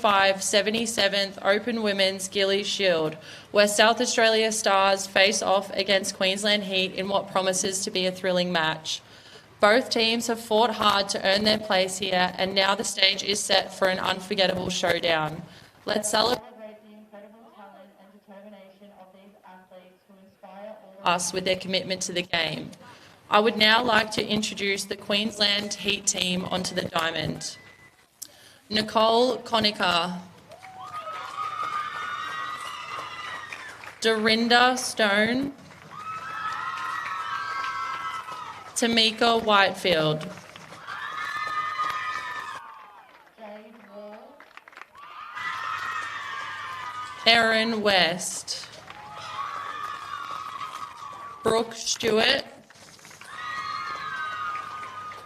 2025 77th Open Women's Gilley Shield, where South Australia Stars face off against Queensland Heat in what promises to be a thrilling match. Both teams have fought hard to earn their place here, and now the stage is set for an unforgettable showdown. Let's celebrate the incredible talent and determination of these athletes who inspire all of us with their commitment to the game. I would now like to introduce the Queensland Heat team onto the diamond. Nicole Conica, Dorinda Stone, Tamika Whitefield, Jade Wall, Erin West, Brooke Stewart,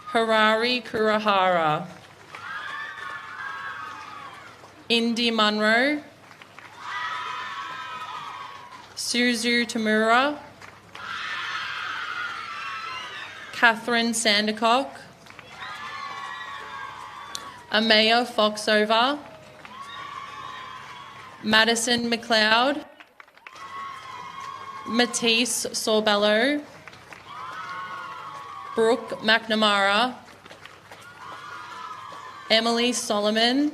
Harari Kurahara, Indy Munro, Suzu Tamura, Catherine Sandercock, Amaya Foxover, Madison McLeod, Matisse Sorbello, Brooke McNamara, Emily Solomon,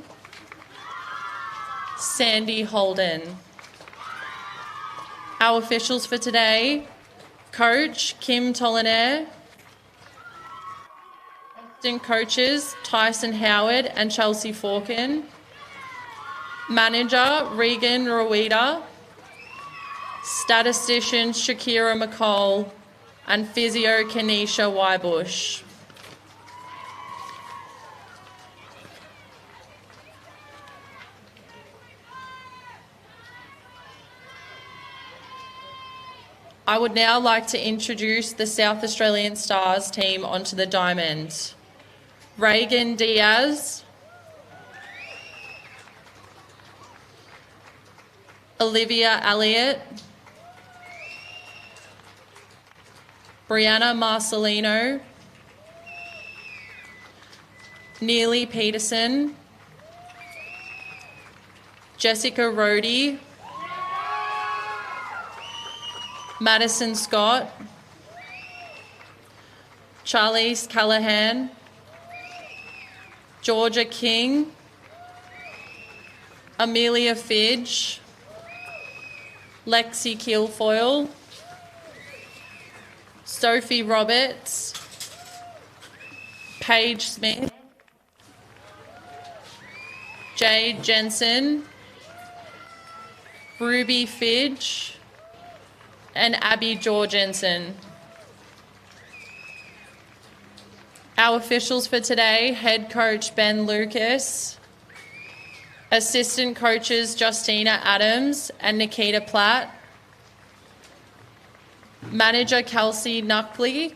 Sandy Holden. Our officials for today: Coach Kim Tolinaire, assistant coaches Tyson Howard and Chelsea Forkin, manager Regan Rowita, statistician Shakira McCall, and physio Kenesha Wybush. I would now like to introduce the South Australian Stars team onto the diamond. Reagan Diaz, Olivia Elliott, Brianna Marcelino, Neely Peterson, Jessica Rohde, Madison Scott, Charlize Callahan, Georgia King, Amelia Fidge, Lexi Kilfoyle, Sophie Roberts, Paige Smith, Jade Jensen, Ruby Fidge, and Abby Jorgensen. Our officials for today: head coach Ben Lucas, assistant coaches Justina Adams and Nikita Platt, manager Kelsey Nuckley,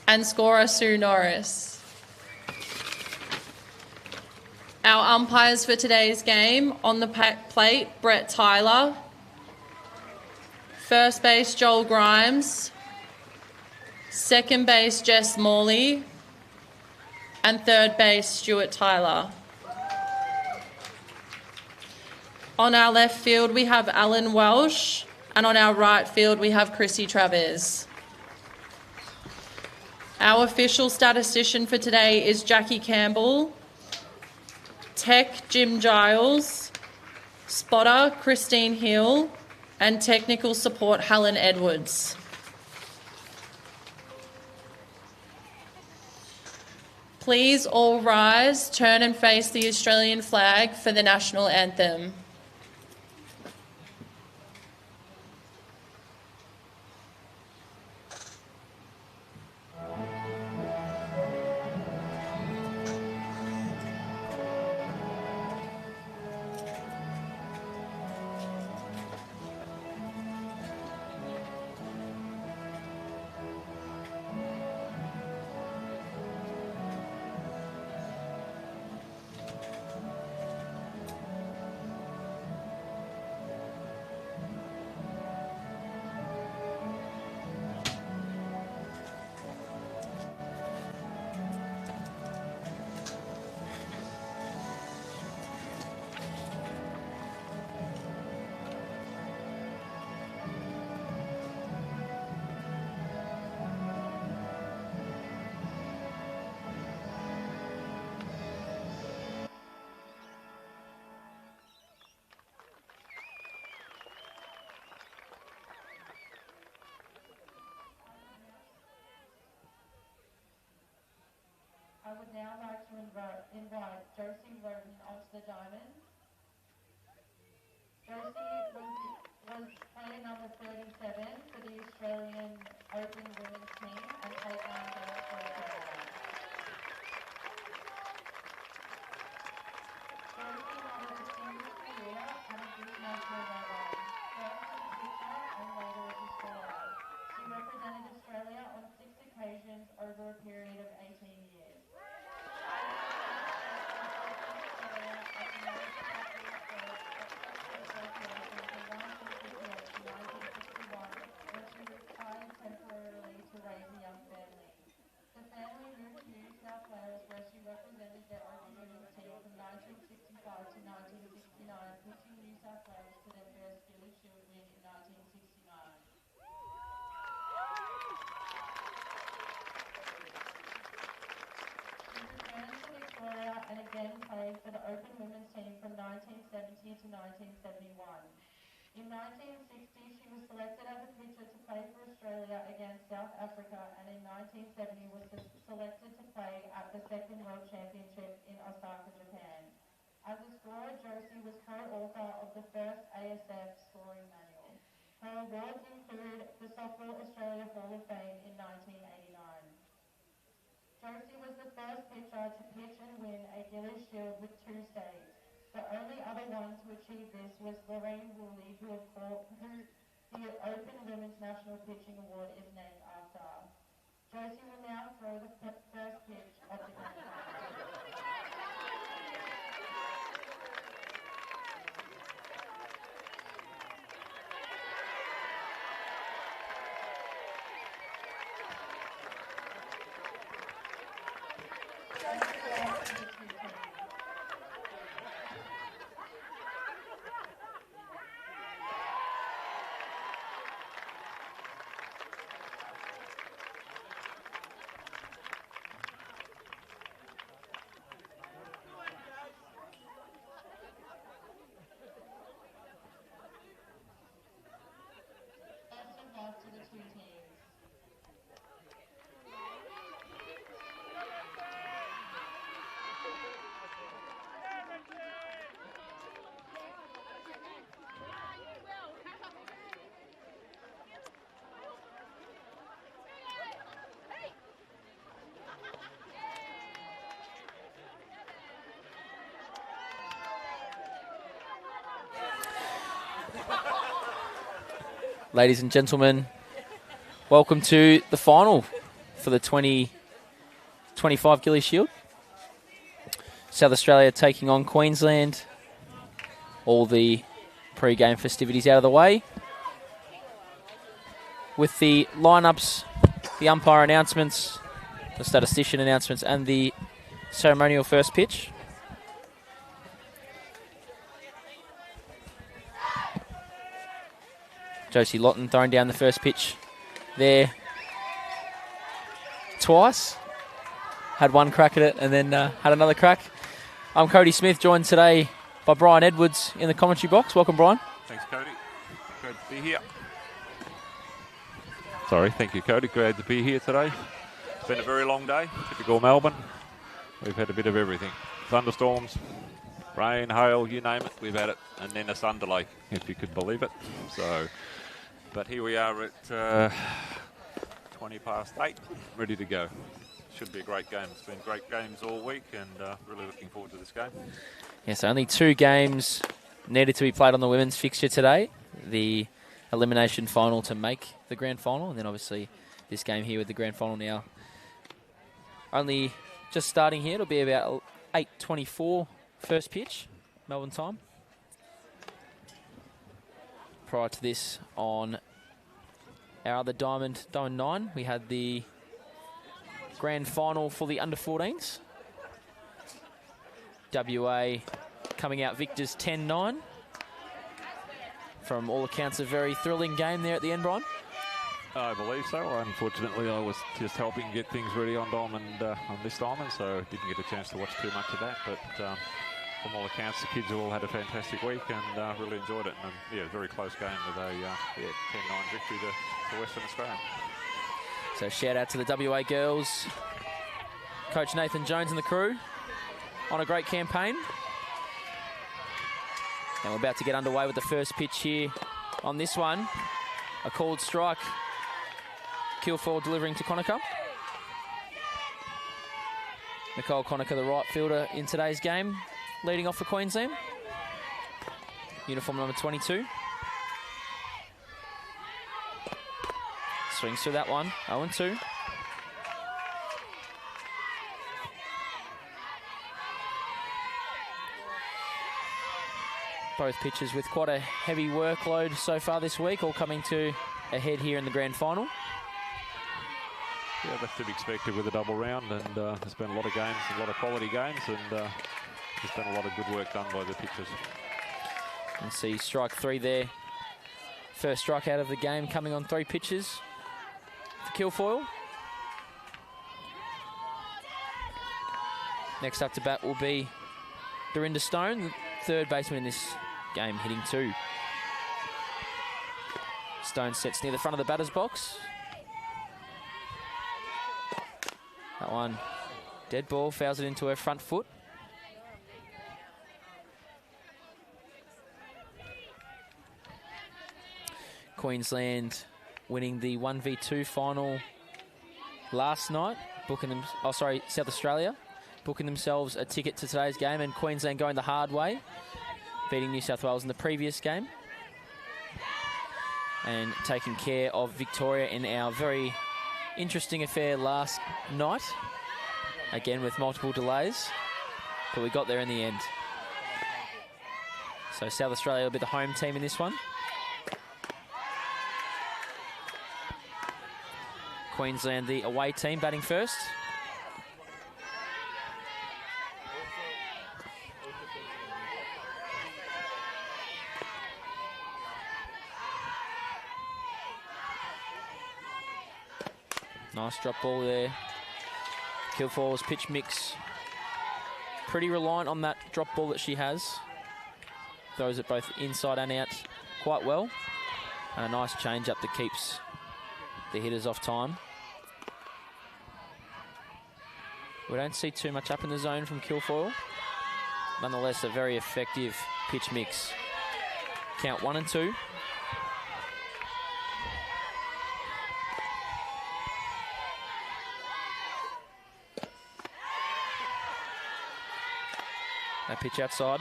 and scorer Sue Norris. Our umpires for today's game: on the plate, Brett Tyler; first base, Joel Grimes; second base, Jess Morley; and third base, Stuart Tyler. On our left field, we have Alan Welsh, and on our right field, we have Chrissy Travers. Our official statistician for today is Jackie Campbell, tech Jim Giles, spotter Christine Hill, and technical support Helen Edwards. Please all rise, turn and face the Australian flag for the national anthem. I would now like to invite Josie Roden onto the diamond. Josie was player number 37 for the Australian Open women's team and played 9 games for Australia. Josie had a distinguished career at an international level, first as a pitcher and later as a scorer. She represented Australia on 6 occasions over a period of 18 years. Temporarily to raise a young family. The family moved to New South Wales where she represented the Open women's team from 1965 to 1969, pitching New South Wales to their first Gilley Shield win in 1969. She returned to Victoria and again played for the Open women's team from 1970 to 1971. In 1960, she was selected as a pitcher to play for Australia against South Africa, and in 1970 was selected to play at the Second World Championship in Osaka, Japan. As a scorer, Josie was co-author of the first ASF scoring manual. Her awards include the Softball Australia Hall of Fame in 1989. Josie was the first pitcher to pitch and win a Gilley Shield with 2 states. The only other one to achieve this was Lorraine Woolley, who the Open Women's National Pitching Award is named after. Josie will now throw the first pitch of the game. To the 2 teams. Ladies and gentlemen, welcome to the final for the 2025 Gilley Shield. South Australia taking on Queensland. All the pre-game festivities out of the way. With the lineups, the umpire announcements, the statistician announcements, and the ceremonial first pitch. Josie Lawton throwing down the first pitch there twice. Had one crack at it and then had another crack. I'm Cody Smith, joined today by Brian Edwards in the commentary box. Welcome, Brian. Thanks, Cody. Glad to be here. Sorry, thank you, Cody. Glad to be here today. It's been a very long day. Typical Melbourne. We've had a bit of everything. Thunderstorms, rain, hail, you name it. We've had it. And then a sun delay, if you could believe it. So, but here we are at 20 past 8, ready to go. Should be a great game. It's been great games all week and really looking forward to this game. Yes, only 2 games needed to be played on the women's fixture today. The elimination final to make the grand final, and then obviously this game here with the grand final now. Only just starting here. It'll be about 8:24 first pitch, Melbourne time. Prior to this, on our other Diamond 9, we had the grand final for the under-14s. WA coming out victors 10-9. From all accounts, a very thrilling game there at the end, Brian. I believe so. Unfortunately, I was just helping get things ready on this diamond, so didn't get a chance to watch too much of that. But from all accounts, the kids all had a fantastic week and really enjoyed it. And yeah, very close game with a 10-9 victory to Western Australia. So shout out to the WA girls. Coach Nathan Jones and the crew on a great campaign. And we're about to get underway with the first pitch here on this one. A called strike. Kilfoyle delivering to Conacher. Nicole Conacher, the right fielder in today's game, leading off for Queensland. Uniform number 22. Swings through that one. 0-2. Both pitchers with quite a heavy workload so far this week, all coming to a head here in the grand final. Yeah, that's to be expected with a double round, and there's been a lot of games, a lot of quality games, and there's been a lot of good work done by the pitchers. And see strike 3 there. First strike out of the game coming on 3 pitches for Kilfoyle. Next up to bat will be Dorinda Stone, the third baseman in this game, hitting 2. Stone sets near the front of the batter's box. That one, dead ball, fouls it into her front foot. Queensland winning the 1v2 final last night, South Australia, booking themselves a ticket to today's game, and Queensland going the hard way, beating New South Wales in the previous game and taking care of Victoria in our very interesting affair last night, again with multiple delays, but we got there in the end. So South Australia will be the home team in this one. Queensland the away team, batting first. Nice drop ball there. Kilfoyle's pitch mix, pretty reliant on that drop ball that she has. Throws it both inside and out quite well. And a nice change up that keeps the hitters off time. We don't see too much up in the zone from Kilfoyle. Nonetheless, a very effective pitch mix. Count 1 and 2. That pitch outside.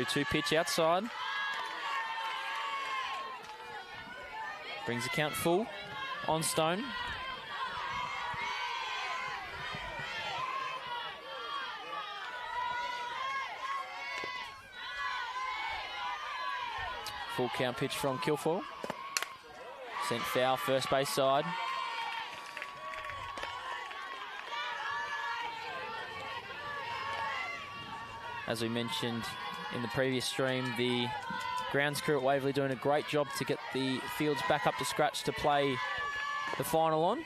Two pitch outside. Brings the count full on Stone. Full count pitch from Kilfoyle. Sent foul, first base side. As we mentioned in the previous stream, the grounds crew at Waverley doing a great job to get the fields back up to scratch to play the final on.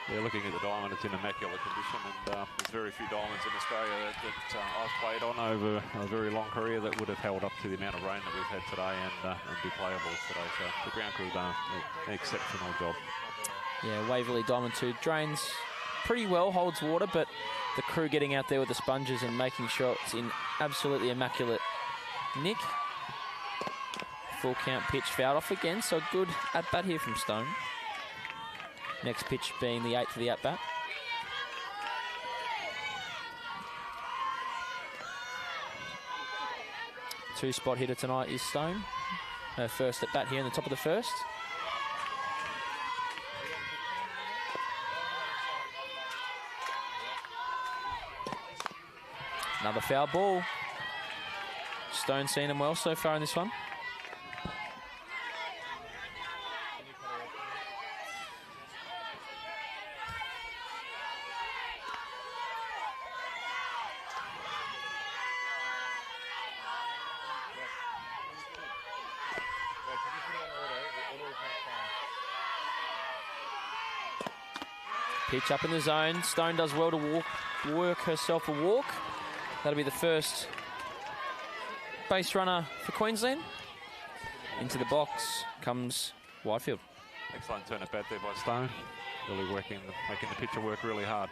Yeah, looking at the diamond, it's in immaculate condition, and there's very few diamonds in Australia that I've played on over a very long career that would have held up to the amount of rain that we've had today and be playable today. So the ground crew have done an exceptional job. Yeah, Waverley Diamond 2 drains pretty well, holds water, but the crew getting out there with the sponges and making sure it's in absolutely immaculate nick. Full count pitch, fouled off again, so good at-bat here from Stone. Next pitch being the 8th for the at-bat. Two-spot hitter tonight is Stone. Her first at-bat here in the top of the first. Another foul ball. Stone seen him well so far in this one. Pitch up in the zone. Stone does well to work herself a walk. That'll be the first base runner for Queensland. Into the box comes Whitefield. Excellent turn of bat there by Stone. Really making the pitcher work really hard.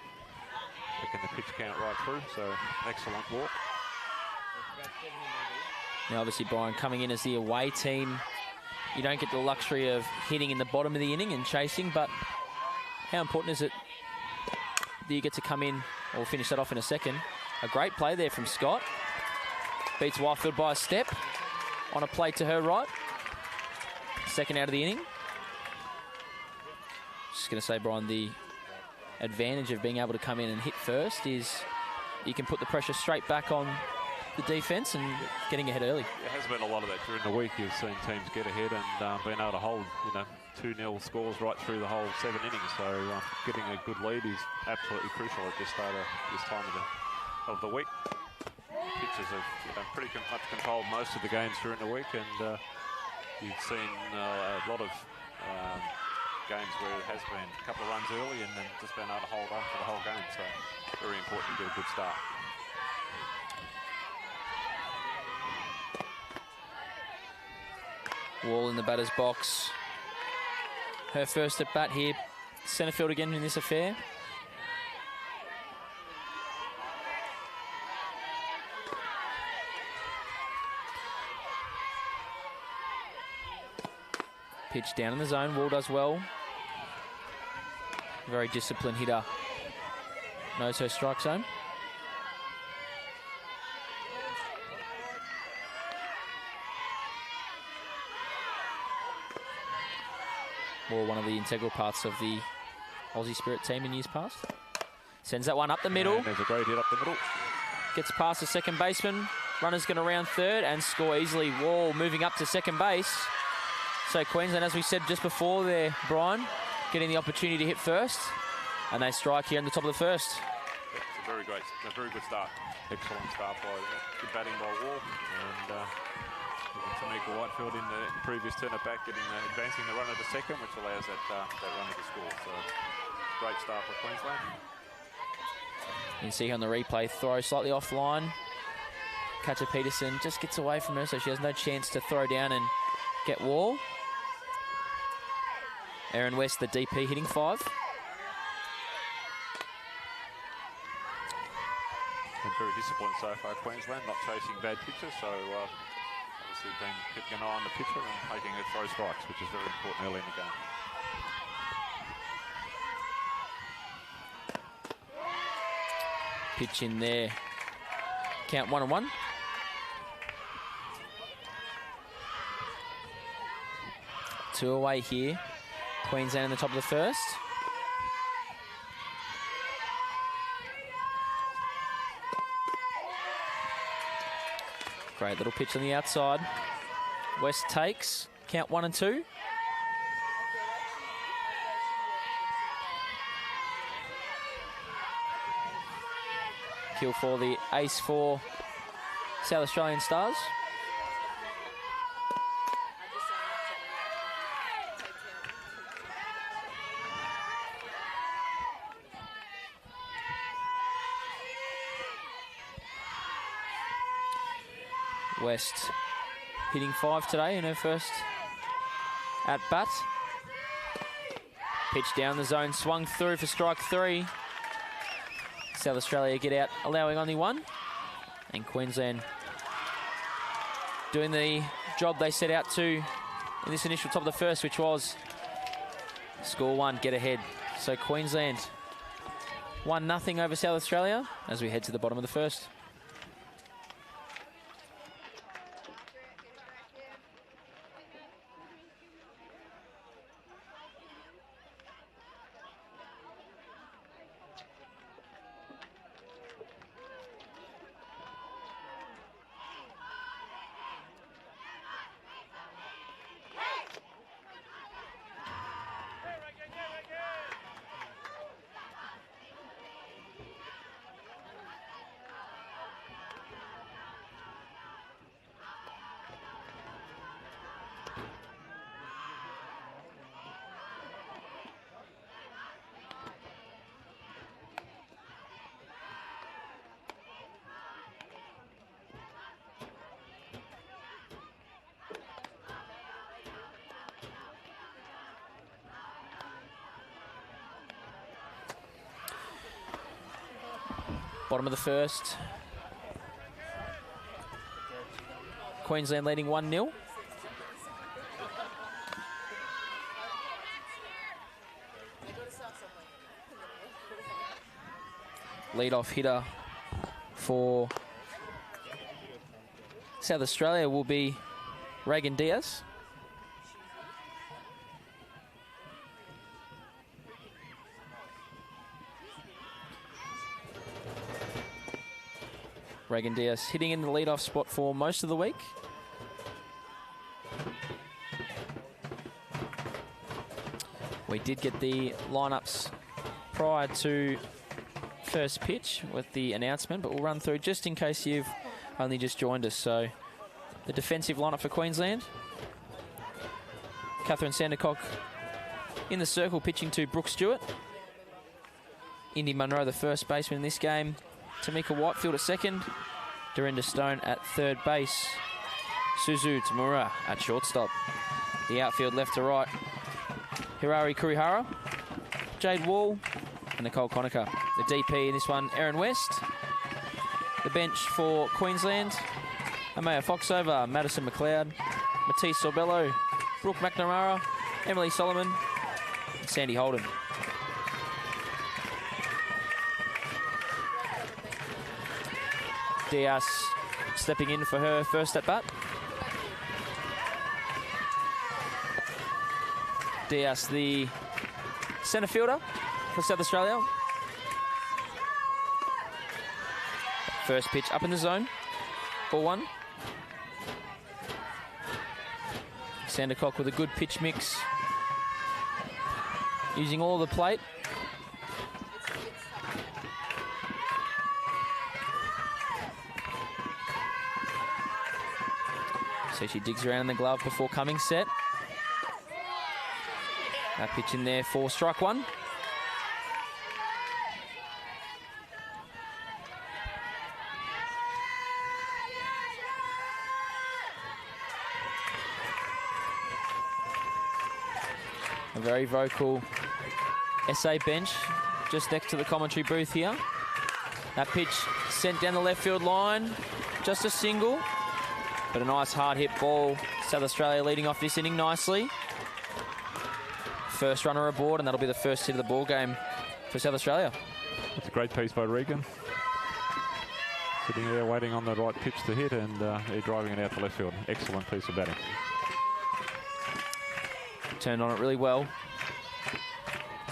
Making the pitch count right through, so excellent walk. Now obviously Brian coming in as the away team. You don't get the luxury of hitting in the bottom of the inning and chasing, but how important is it that you get to come in, or we'll finish that off in a second. A great play there from Scott. Beats Whitefield by a step on a play to her right. Second out of the inning. Just going to say, Brian, the advantage of being able to come in and hit first is you can put the pressure straight back on the defence and getting ahead early. There has been a lot of that during the week. You've seen teams get ahead and being able to hold, 2-0 scores right through the whole 7 innings. So getting a good lead is absolutely crucial at this time of the week. Pitchers have pretty much controlled most of the games during the week, and you've seen a lot of games where it has been a couple of runs early and then just been able to hold on for the whole game. So very important to get a good start. Wall in the batter's box. Her first at bat here. Centre field again in this affair. Pitch down in the zone. Wall does well. Very disciplined hitter. Knows her strike zone. Wall, one of the integral parts of the Aussie Spirit team in years past. Sends that one up the middle. And there's a great hit up the middle. Gets past the second baseman. Runner's going to round third and score easily. Wall moving up to second base. So Queensland, as we said just before there, Brian, getting the opportunity to hit first. And they strike here in the top of the first. It's a very good start. Excellent start by good batting by Wall. And Tamika Whitefield in the previous turn at bat, advancing the runner to second, which allows that runner to score. So great start for Queensland. You can see on the replay, throw slightly offline. Katja Peterson just gets away from her, so she has no chance to throw down and get Wall. Erin West, the DP, hitting 5. And very disciplined so far, Queensland, not chasing bad pitches, so obviously been keeping an eye on the pitcher and making her throw strikes, which is very important early in the game. Pitch in there. Count 1-1. Two away here. Queensland in the top of the first. Great little pitch on the outside. West takes. Count 1 and 2. Kill for the ace for South Australian Stars. West hitting 5 today in her first at bat. Pitch down the zone, swung through for strike 3. South Australia get out, allowing only 1. And Queensland doing the job they set out to in this initial top of the first, which was score 1, get ahead. So Queensland 1-0 over South Australia as we head to the bottom of the first. Bottom of the first. Queensland leading 1-0. Lead-off hitter for South Australia will be Reagan Diaz. Reagan Diaz hitting in the lead-off spot for most of the week. We did get the lineups prior to first pitch with the announcement, but we'll run through just in case you've only just joined us. So the defensive lineup for Queensland. Catherine Sandercock in the circle, pitching to Brooke Stewart. Indy Munro, the first baseman in this game. Tamika Whitefield at second. Dorinda Stone at third base. Suzu Tamura at shortstop. The outfield left to right. Hirari Kurihara, Jade Wall, and Nicole Conacher. The DP in this one, Erin West. The bench for Queensland, Amaya Foxover, Madison McLeod, Matisse Sorbello, Brooke McNamara, Emily Solomon, and Sandy Holden. Diaz stepping in for her first at bat. Diaz, the centre fielder for South Australia. First pitch up in the zone. Ball one. Sandercock with a good pitch mix. Using all of the plate. So she digs around in the glove before coming set. That pitch in there for strike one. A very vocal SA bench just next to the commentary booth here. That pitch sent down the left field line. Just a single, but a nice hard hit ball. South Australia leading off this inning nicely. First runner aboard, and that'll be the first hit of the ball game for South Australia. That's a great piece by Regan. Sitting there waiting on the right pitch to hit, and they're driving it out to left field. Excellent piece of batting. Turned on it really well.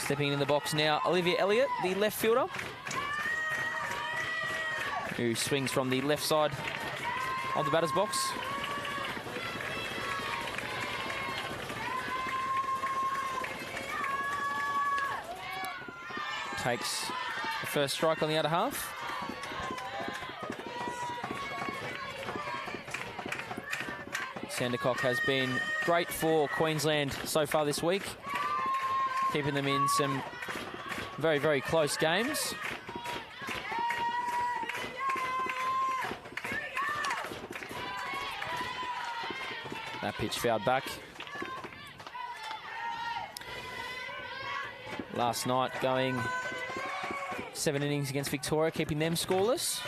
Stepping in the box now, Olivia Elliott, the left fielder, who swings from the left side of the batter's box. Takes the first strike on the outer half. Sandercock has been great for Queensland so far this week, keeping them in some very, very close games. That pitch fouled back. Last night going 7 innings against Victoria, keeping them scoreless.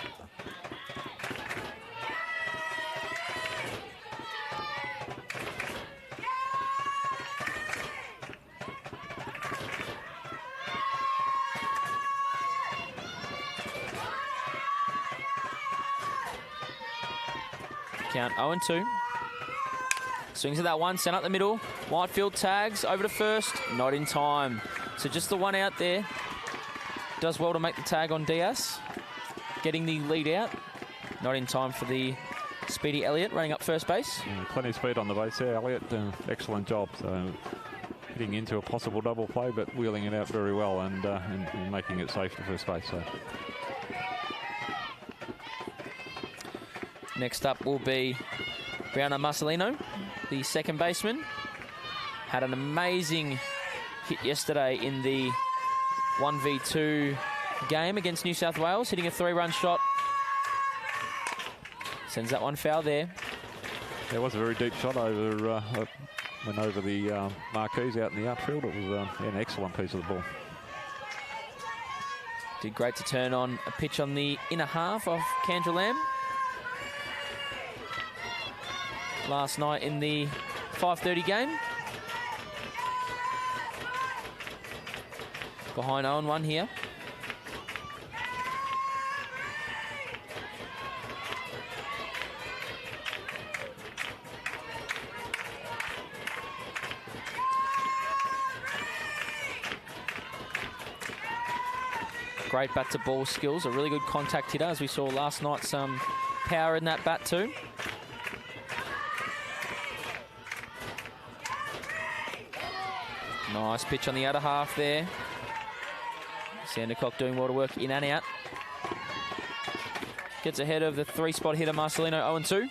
Count 0-2. Swings at that one, sent up the middle. Whitefield tags over to first, not in time. So just the one out there. Does well to make the tag on Diaz. Getting the lead out. Not in time for the speedy Elliott running up first base. Yeah, plenty of speed on the base there, Elliott. Excellent job. So hitting into a possible double play, but wheeling it out very well and making it safe to first base. So. Next up will be Brianna Marcelino, the second baseman. Had an amazing hit yesterday in the 1v2 game against New South Wales, hitting a 3-run shot. Sends that one foul there. There was a very deep shot over, went over the marquees out in the outfield. It was an excellent piece of the ball. Did great to turn on a pitch on the inner half of Kendra Lamb last night in the 5:30 game. Behind 0-1 here. Great bat to ball skills, a really good contact hitter, as we saw last night. Some power in that bat too. Nice pitch on the outer half there. Sandercock doing well to work in and out. Gets ahead of the 3-spot hitter Marcelino, 0-2.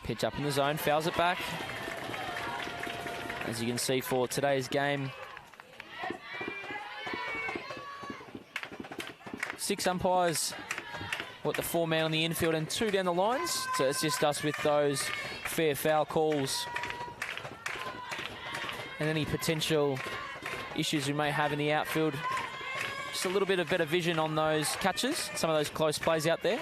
Pitch up in the zone, fouls it back. As you can see for today's game, 6 umpires, the 4-man on the infield and 2 down the lines to assist us with those fair foul calls and any potential issues we may have in the outfield. Just a little bit of better vision on those catches, some of those close plays out there.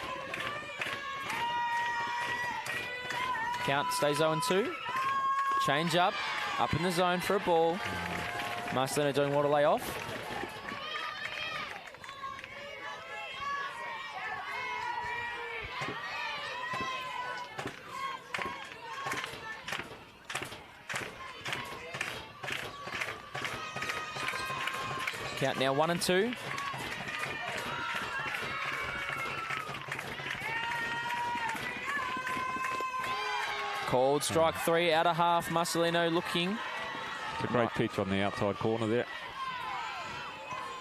Count stays 0-2. Change up in the zone for a ball. Marcelino doing well to lay off. Count now 1-2. Called strike 3, outer half. Marcelino looking. It's a great pitch on the outside corner there.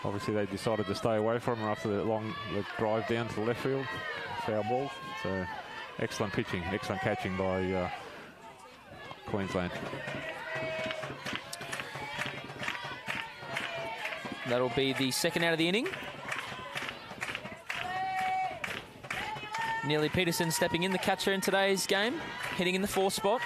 Obviously they decided to stay away from her after the drive down to the left field. Foul ball. So excellent pitching, excellent catching by Queensland. That'll be the second out of the inning. Nearly Peterson stepping in, the catcher in today's game, hitting in the 4 spot.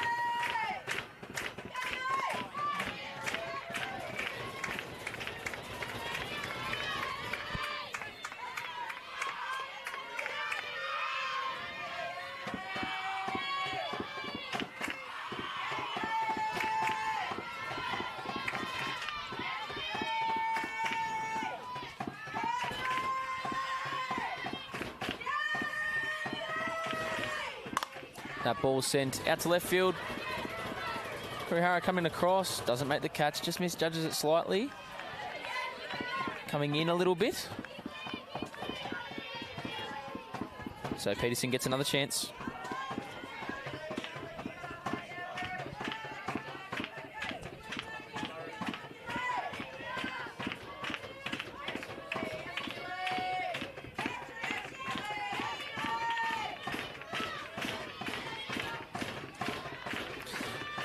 That ball sent out to left field. Kurihara coming across, doesn't make the catch, just misjudges it slightly. Coming in a little bit. So Peterson gets another chance.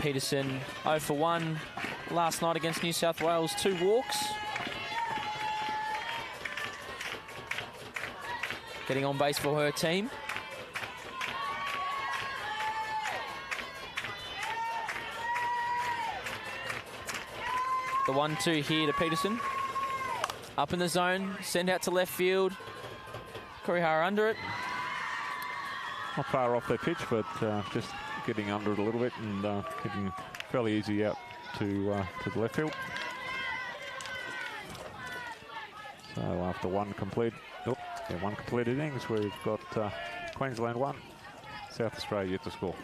Peterson 0 for 1 last night against New South Wales, 2 walks. Getting on base for her team. The 1-2 here to Peterson. Up in the zone, send out to left field. Kurihara under it. Not far off their pitch, but just getting under it a little bit and getting fairly easy out to the left field. So after one completed innings, we've got Queensland 1, South Australia yet to score.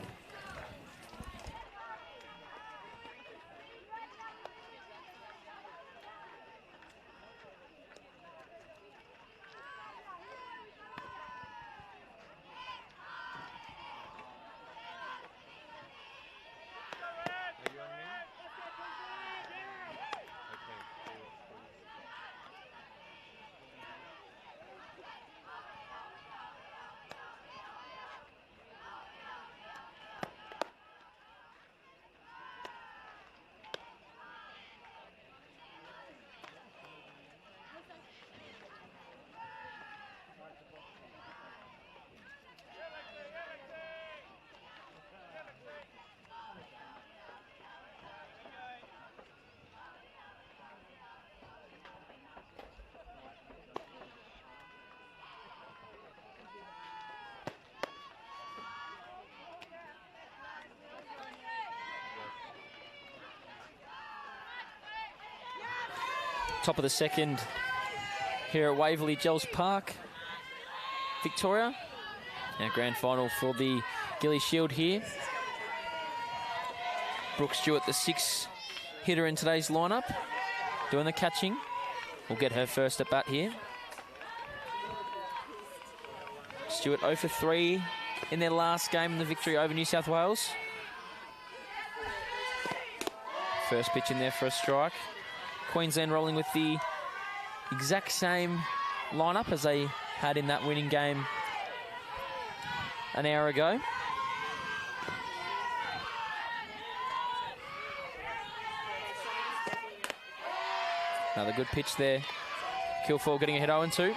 Top of the second here at Waverley Gels Park, Victoria. Our grand final for the Gilley Shield here. Brooke Stewart, the 6 hitter in today's lineup, doing the catching. We'll get her first at bat here. Stewart 0 for 3 in their last game in the victory over New South Wales. First pitch in there for a strike. Queensland rolling with the exact same lineup as they had in that winning game an hour ago. Another good pitch there. Kilfoyle getting ahead 0-2.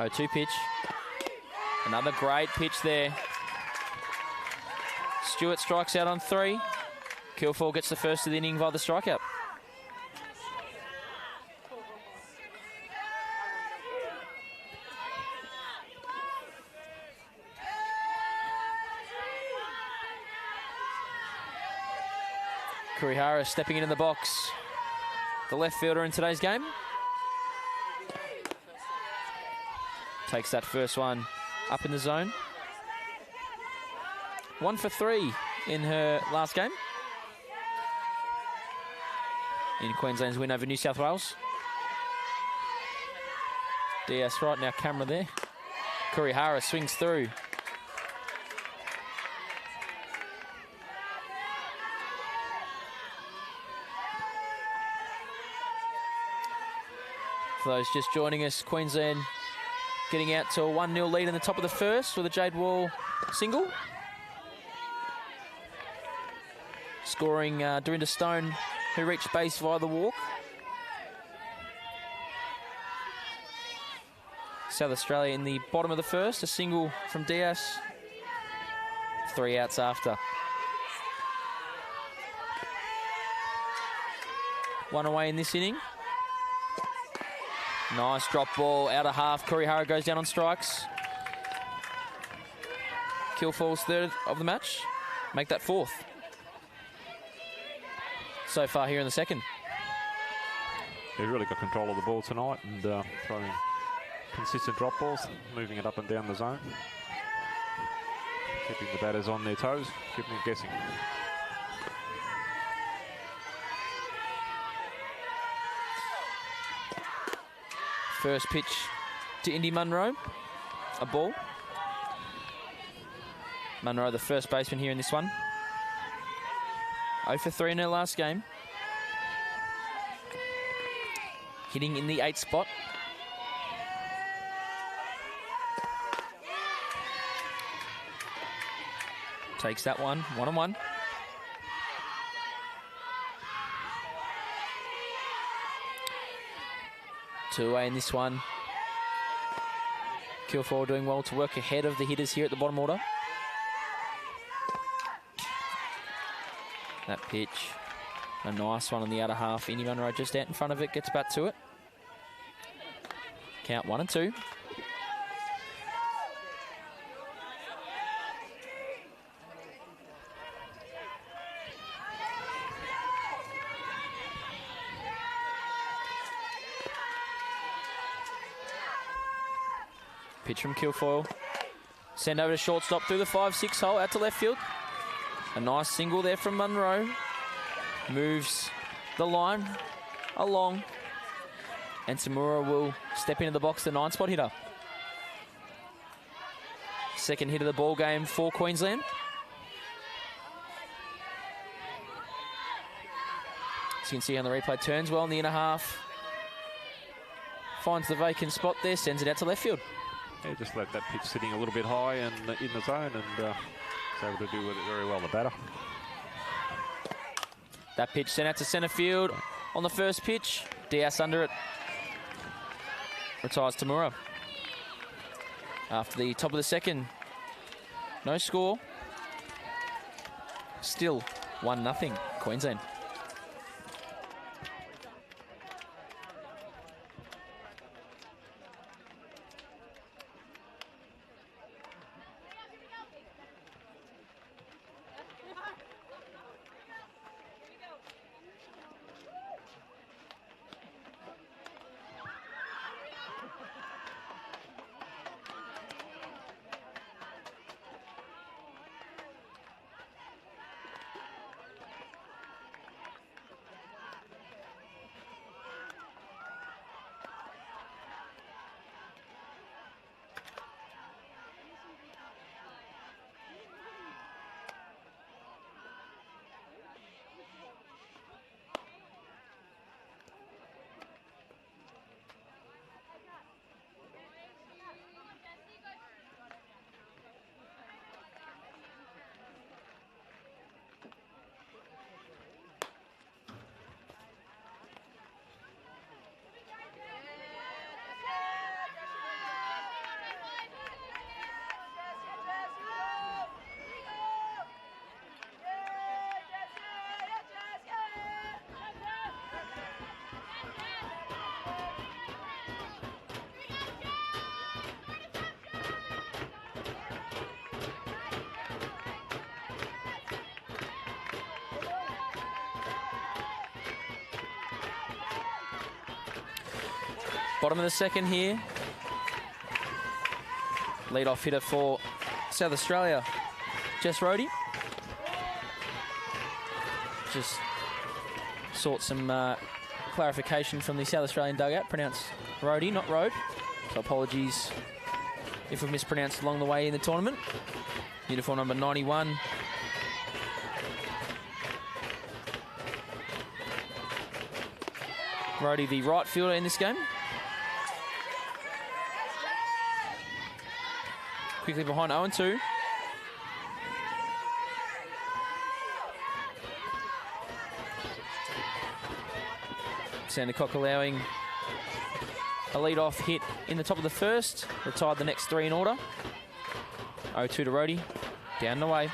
Oh, 2 pitch. Another great pitch there. Stewart strikes out on 3. Kilfoyle gets the first of the inning via the strikeout. Kurihara stepping into the box. The left fielder in today's game. Takes that first one up in the zone. 1 for 3 in her last game in Queensland's win over New South Wales. DS right now, camera there. Kurihara swings through. For those just joining us, Queensland getting out to a 1-0 lead in the top of the first with a Jade Wall single. Scoring Dorinda Stone, who reached base via the walk. South Australia in the bottom of the first, a single from Diaz. 3 outs after. 1 away in this inning. Nice drop ball out of half. Kurihara goes down on strikes. Kilfoyle's 3rd of the match. Make that 4th. So far here in the second. They've really got control of the ball tonight and throwing consistent drop balls, moving it up and down the zone. Keeping the batters on their toes, keeping them guessing. First pitch to Indy Munro, a ball. Munro, the first baseman here in this one. 0 for 3 in her last game. Hitting in the 8th spot. Takes that one, 1-1. Two away in this one. Kilfoyle doing well to work ahead of the hitters here at the bottom order. That pitch, a nice one on the outer half. Indy Munro just out in front of it, gets back to it. Count 1-2. Pitch from Kilfoyle. Send over to shortstop through the 5-6 hole out to left field. A nice single there from Munro. Moves the line along. And Tamura will step into the box, the 9-spot hitter. Second hit of the ball game for Queensland. As you can see on the replay, turns well in the inner half. Finds the vacant spot there, sends it out to left field. Yeah, just let that pitch sitting a little bit high and in the zone, and is able to do with it very well, the batter. That pitch sent out to centre field on the first pitch. Diaz under it. Retires Tamura. After the top of the second, no score. Still 1-0 Queensland. Bottom of the second here. Lead-off hitter for South Australia, Jess Rhodey. Just sought some clarification from the South Australian dugout. Pronounced Rhodey, not Road. So apologies if we've mispronounced along the way in the tournament. Uniform number 91. Rhodey, the right fielder in this game. Quickly behind 0-2. Sandercock allowing a lead-off hit in the top of the first. Retired the next three in order. 0-2 to Rhodey. Down and away.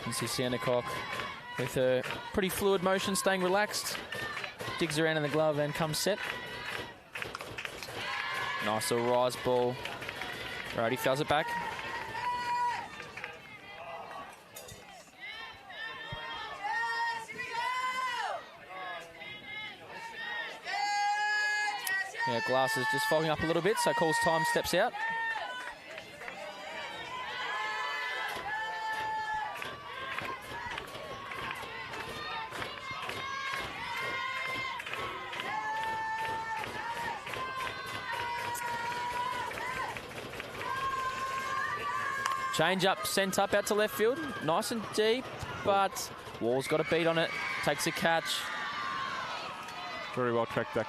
You see Sandercock with a pretty fluid motion, staying relaxed. Digs around in the glove and comes set. Nice little rise ball. Rhodey fouls it back. Yeah, Glass is just fogging up a little bit, so calls time, steps out. Change up, sent up out to left field. Nice and deep, but Wall's got a beat on it. Takes a catch. Very well tracked back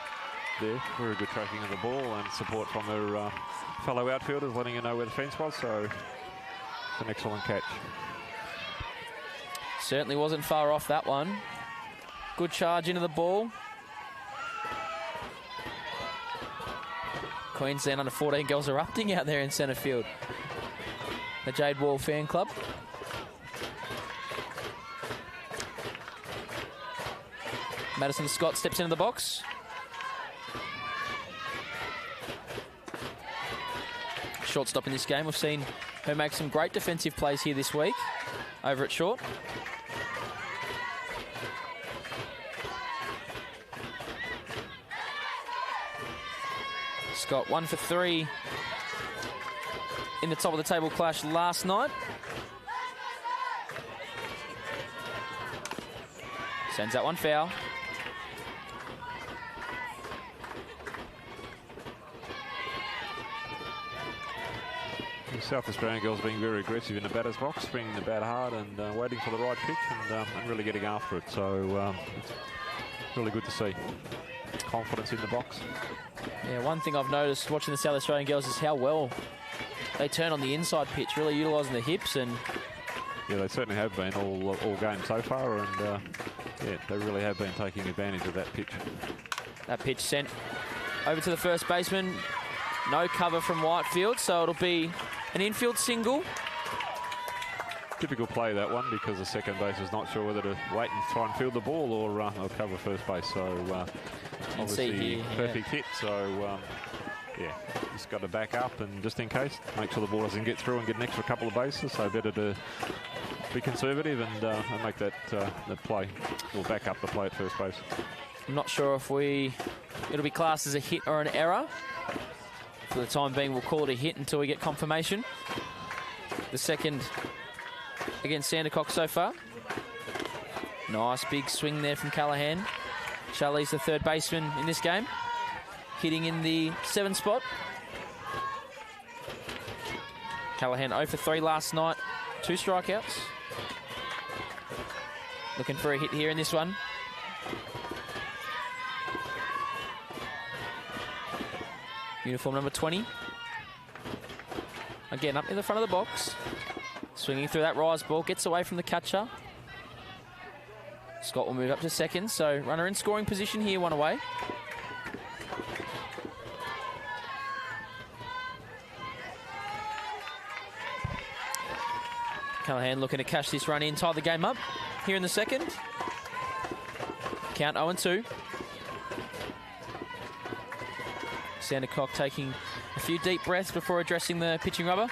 there. Very good tracking of the ball and support from her fellow outfielders, letting her know where the fence was. So it's an excellent catch. Certainly wasn't far off that one. Good charge into the ball. Queensland under 14 girls erupting out there in centre field. The Jade Wall fan club. Madison Scott steps into the box. Shortstop in this game. We've seen her make some great defensive plays here this week over at short. Scott 1 for 3 in the top of the table clash last night. Sends that one foul. The South Australian girls being very aggressive in the batter's box, bringing the bat hard and waiting for the right pitch and really getting after it. So it's really good to see. Confidence in the box. Yeah, one thing I've noticed watching the South Australian girls is how well they turn on the inside pitch, really utilising the hips. And yeah, they certainly have been all game so far, and yeah, they really have been taking advantage of that pitch. That pitch sent over to the first baseman. No cover from Whitefield, so it'll be an infield single. Typical play, that one, because the second base is not sure whether to wait and try and field the ball or cover first base. So obviously here, perfect hit. So yeah, just got to back up and just in case, make sure the ball doesn't get through and get an extra couple of bases. So better to be conservative and make that play, or back up the play at first base. I'm not sure if it'll be classed as a hit or an error. For the time being, we'll call it a hit until we get confirmation. The second against Sandercock so far. Nice big swing there from Callahan. Charlie's the third baseman in this game, hitting in the 7 spot. Callahan 0 for 3 last night, 2 strikeouts. Looking for a hit here in this one. Uniform number 20. Again, up in the front of the box. Swinging through that rise ball, gets away from the catcher. Scott will move up to second, so runner in scoring position here, one away. Callahan looking to cash this run in, tie the game up here in the second. Count 0-2. Sandercock taking a few deep breaths before addressing the pitching rubber.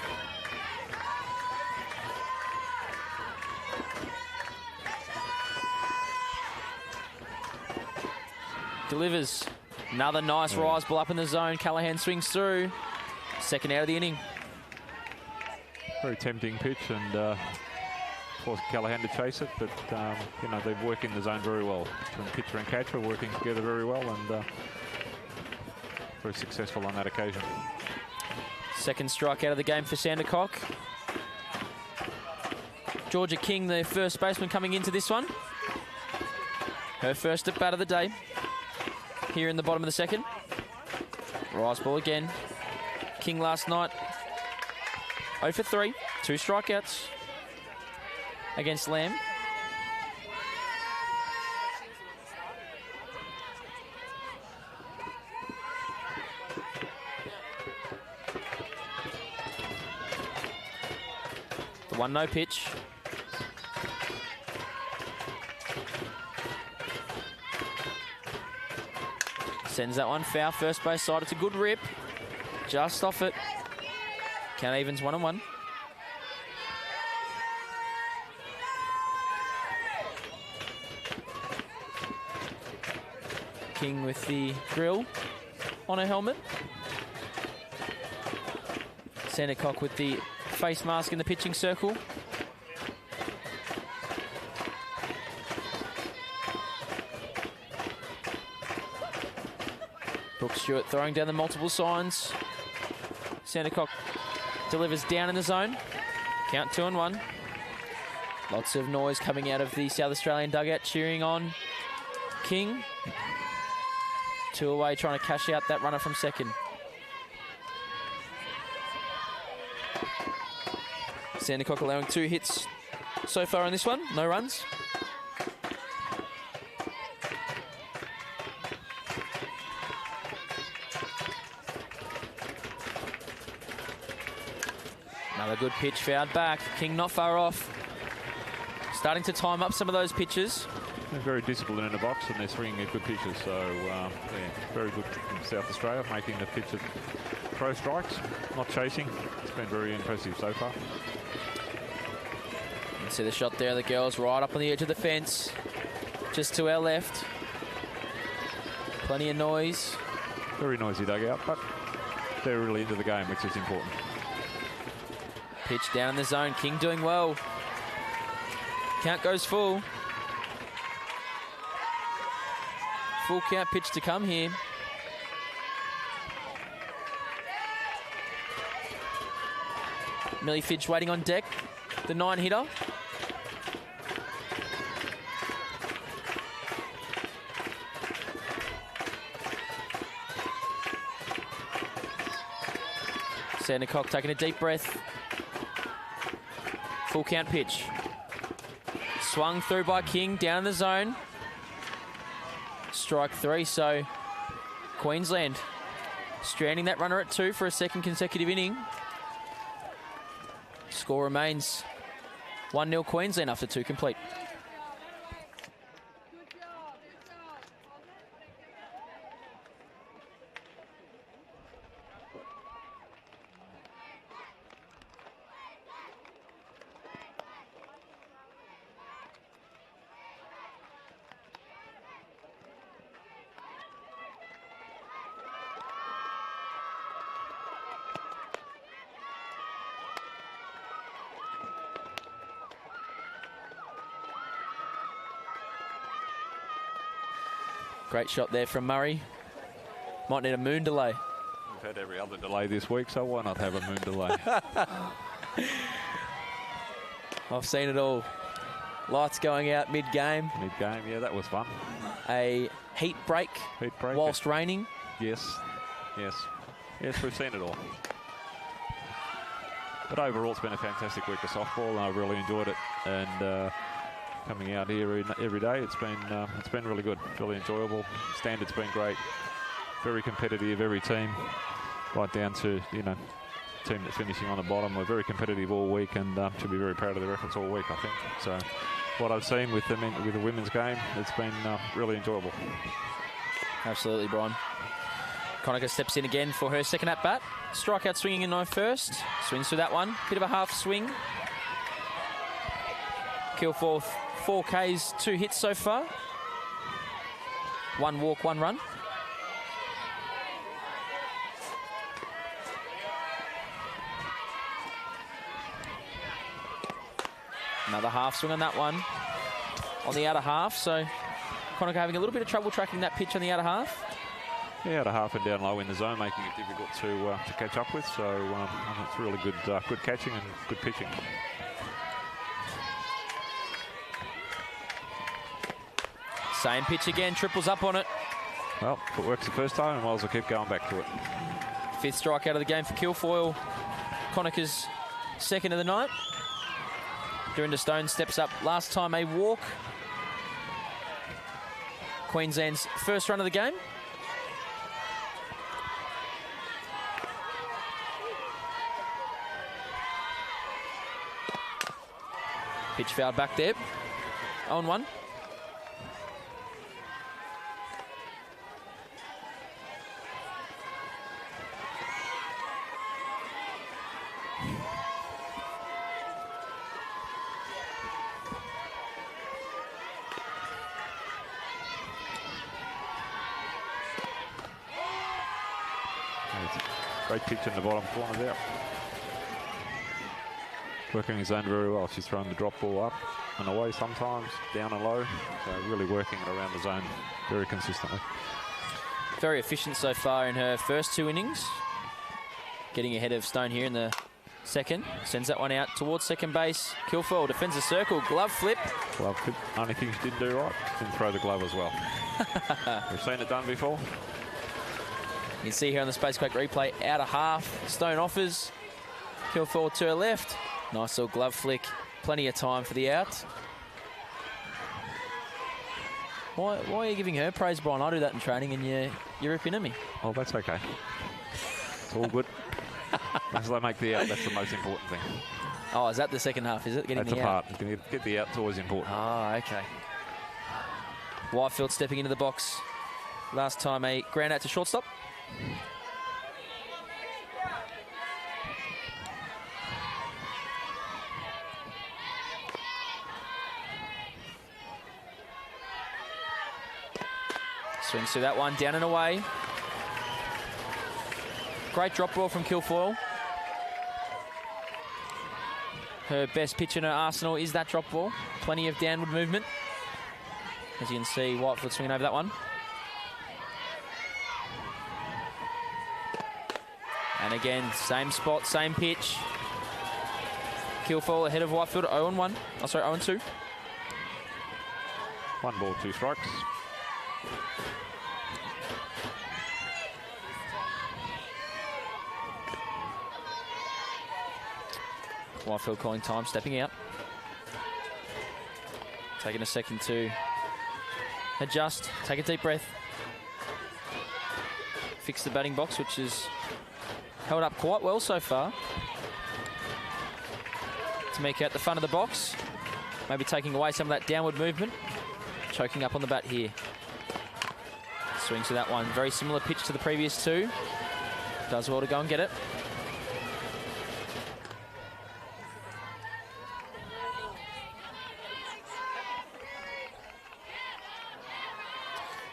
Delivers. Another nice rise ball up in the zone. Callaghan swings through. Second out of the inning. Very tempting pitch, and forced Callaghan to chase it, but you know, they work in the zone very well. Between pitcher and catcher working together very well, and very successful on that occasion. Second strike out of the game for Sandercock. Georgia King, the first baseman, coming into this one. Her first at bat of the day. Here in the bottom of the second. Rise ball again. King last night 0 for 3, 2 strikeouts against Lamb. The 1-0 pitch. Sends that one foul, first base side. It's a good rip. Just off it. Count evens 1-1. King with the grill on her helmet. Sandercock with the face mask in the pitching circle. Brooke Stewart throwing down the multiple signs. Sandercock delivers down in the zone. Count 2-1. Lots of noise coming out of the South Australian dugout cheering on King. 2 away, trying to cash out that runner from second. Sandercock allowing 2 hits so far in this one. No runs. Another good pitch, fouled back. King not far off. Starting to time up some of those pitches. They're very disciplined in the box, and they're swinging at good pitches. So, yeah, very good from South Australia, making the pitches throw strikes, not chasing. It's been very impressive so far. You can see the shot there. The girls right up on the edge of the fence, just to our left. Plenty of noise. Very noisy dugout, but they're really into the game, which is important. Pitch down in the zone. King doing well. Count goes full. Full count pitch to come here. Millie Fidge waiting on deck. The 9-hitter. Sandercock taking a deep breath. Full count pitch. Swung through by King, down in the zone. Strike 3, so Queensland stranding that runner at 2 for a second consecutive inning. Score remains 1-0 Queensland after 2 complete. Great shot there from Murray. Might need a moon delay. We've had every other delay this week, so why not have a moon delay? I've seen it all. Lights going out mid-game. Mid-game, yeah, that was fun. A heat break. Heat break. Whilst raining. Yes, yes. Yes, we've seen it all. But overall, it's been a fantastic week of softball, and I really enjoyed it. And coming out here every day, it's been really good, really enjoyable. Standard's been great, very competitive. Every team, right down to team that's finishing on the bottom, we're very competitive all week, and should be very proud of their efforts all week, I think. So, what I've seen with the women's game, it's been really enjoyable. Absolutely, Brian. Conacher steps in again for her second at bat. Strikeout swinging in no first. Swings through that one. Bit of a half swing. Kilforth, 4 Ks, 2 hits so far. 1 walk, 1 run. Another half swing on that one. On the outer half, so Conacher having a little bit of trouble tracking that pitch on the outer half. Yeah, out of half and down low in the zone, making it difficult to catch up with. So it's really good catching and good pitching. Same pitch again, triples up on it. Well, if it works the first time, and might as well keep going back to it. 5th strikeout of the game for Kilfoyle. Conacher's second of the night. Dorinda Stone steps up. Last time a walk. Queensland's first run of the game. Pitch fouled back there. 0-1. Great pitch in the bottom corner there. Working his zone very well. She's throwing the drop ball up and away sometimes, down and low. So really working it around the zone very consistently. Very efficient so far in her first 2 innings. Getting ahead of Stone here in the second. Sends that one out towards second base. Kilfoyle defends the circle. Glove flip. Glove flip. Only thing she didn't do right, didn't throw the glove as well. We've seen it done before. You can see here on the Space Quake replay, out of half. Stone offers. Kilfoyle to her left. Nice little glove flick. Plenty of time for the out. Why are you giving her praise, Brian? I do that in training and you're ripping at me. Oh, that's okay. It's all good. As they make the out, that's the most important thing. Oh, is that the second half, is it? Getting that's the part. out? You can get the out, it's always important. Oh, okay. Whitefield stepping into the box. Last time a ground out to shortstop. Swings through that one, down and away. Great drop ball from Kilfoyle. Her best pitch in her arsenal is that drop ball. Plenty of downward movement. As you can see, Whitefield swinging over that one. And again, same spot, same pitch. Kilfoyle ahead of Whitefield, 0-1. Oh, sorry, 0-2. 1 ball, 2 strikes. Whitefield calling time, stepping out. Taking a second to adjust, take a deep breath. Fix the batting box, which is held up quite well so far. To make out the front of the box. Maybe taking away some of that downward movement. Choking up on the bat here. Swings to that one. Very similar pitch to the previous 2. Does well to go and get it.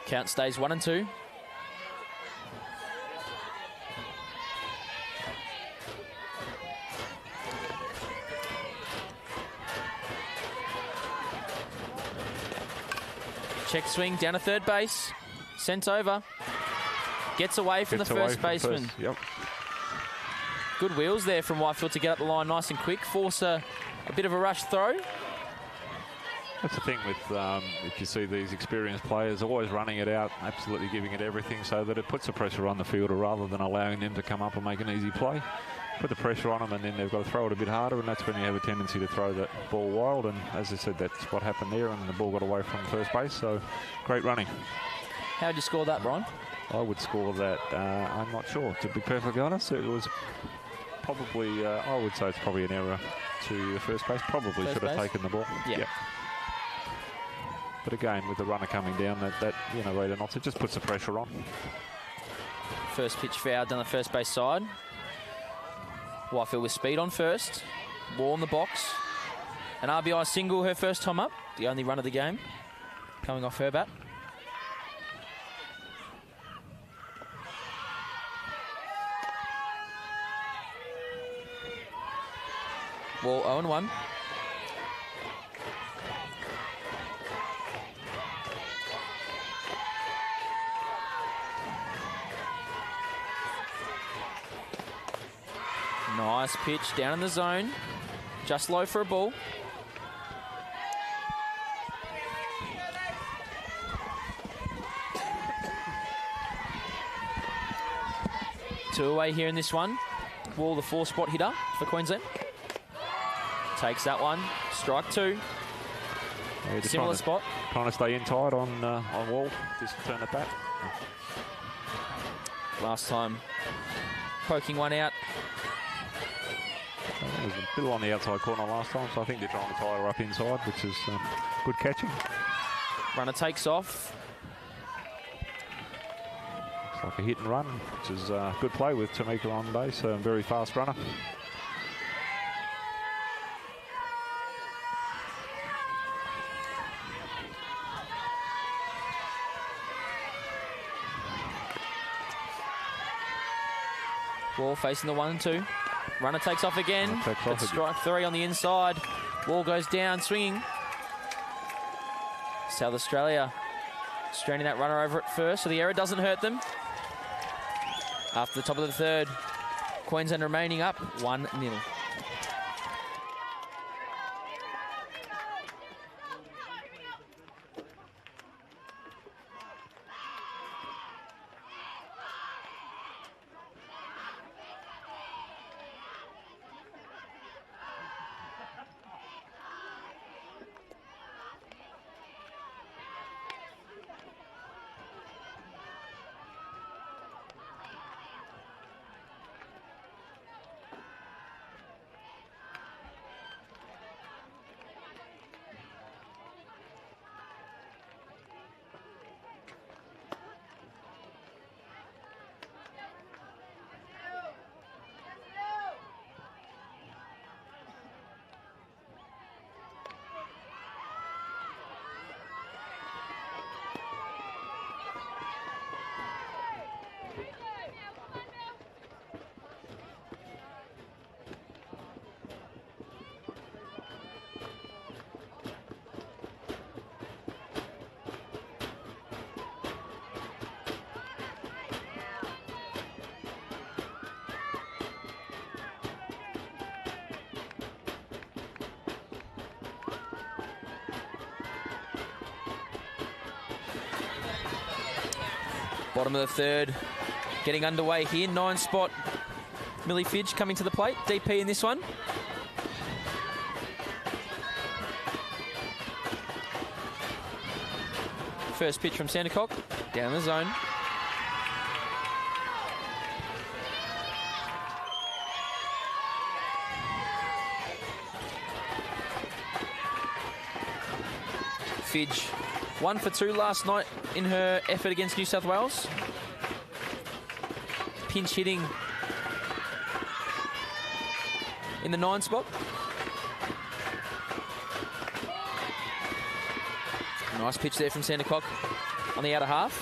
Count stays 1-2. Check swing down to third base. Sent over. Gets away from the first baseman. Yep. Good wheels there from Whitefield to get up the line nice and quick. Force a bit of a rush throw. That's the thing with, if you see these experienced players always running it out, absolutely giving it everything so that it puts the pressure on the fielder rather than allowing them to come up and make an easy play. Put the pressure on them and then they've got to throw it a bit harder, and that's when you have a tendency to throw that ball wild, and as I said, that's what happened there, and the ball got away from first base, so great running. How would you score that, Brian? I would score that, I'm not sure. To be perfectly honest, it was probably, I would say it's probably an error to the first base. Probably should have taken the ball. Yeah. Yep. But again, with the runner coming down, that you know, rather not, it just puts the pressure on. First pitch foul down the first base side. Whitefield with speed on first. Wall in the box. An RBI single her first time up. The only run of the game coming off her bat. Wall 0-1. Nice pitch down in the zone. Just low for a ball. Two away here in this one. Wall, the 4-spot hitter for Queensland. Takes that one. Strike 2. Yeah, Similar spot. Trying to stay in tight on Wall. Just turn it back. Last time poking one out. There was a bit on the outside corner last time, so I think they're trying to tie her up inside, which is good catching. Runner takes off. Looks like a hit and run, which is good play with Tamika on base, a very fast runner. Wall facing the 1-2. Runner takes off again. It's strike 3 on the inside. Wall goes down, swinging. South Australia straining that runner over at first, so the error doesn't hurt them. After the top of the third, Queensland remaining up 1-0. Bottom of the third, getting underway here. 9-spot Millie Fidge coming to the plate. DP in this one. First pitch from Sandercock, down the zone. Fidge 1 for 2 last night in her effort against New South Wales. Pinch hitting in the 9 spot. Nice pitch there from Sandercock on the outer half.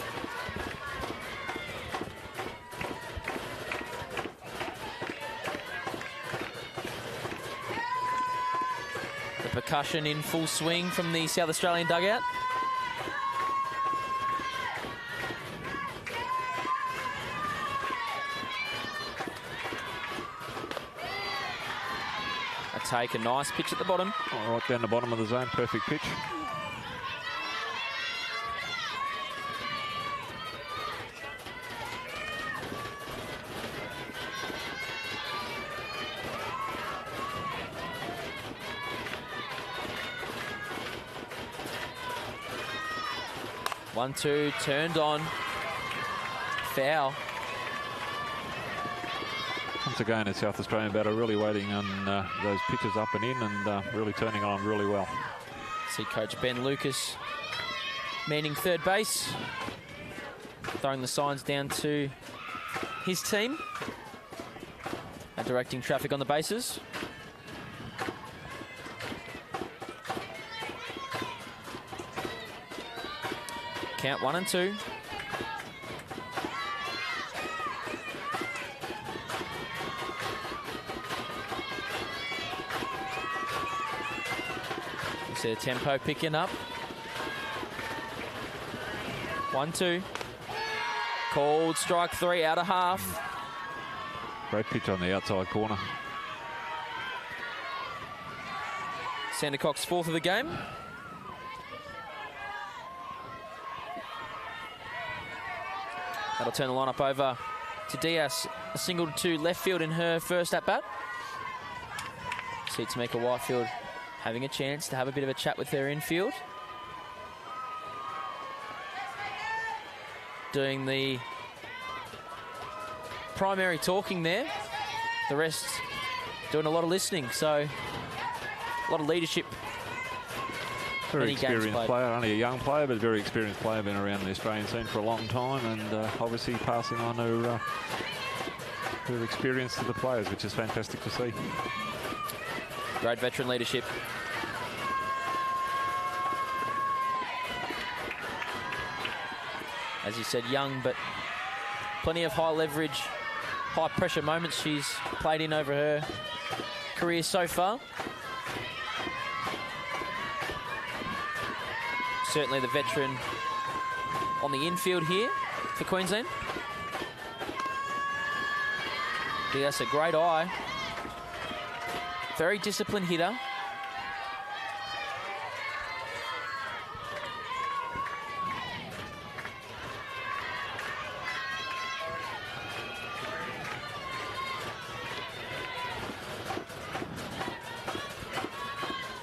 The percussion in full swing from the South Australian dugout. Take a nice pitch at the bottom. Oh, right down the bottom of the zone, perfect pitch. One, two, turned on. Foul. Once again, a South Australian batter really waiting on those pitches up and in and really turning on really well. See Coach Ben Lucas manning third base. Throwing the signs down to his team and directing traffic on the bases. Count 1 and 2. You see the tempo picking up. 1-2. Called strike 3 out of half. Great pitch on the outside corner. Sandercock's 4th of the game. That'll turn the lineup over to Diaz. A single to left field in her first at-bat. See Tamika Whitefield having a chance to have a bit of a chat with her infield. Doing the primary talking there. The rest doing a lot of listening. So a lot of leadership. Very experienced player, only a young player, but a very experienced player, been around the Australian scene for a long time, and obviously passing on her experience to the players, which is fantastic to see. Great veteran leadership. As you said, young, but plenty of high leverage, high pressure moments she's played in over her career so far. Certainly the veteran on the infield here for Queensland. Diaz, a great eye. Very disciplined hitter.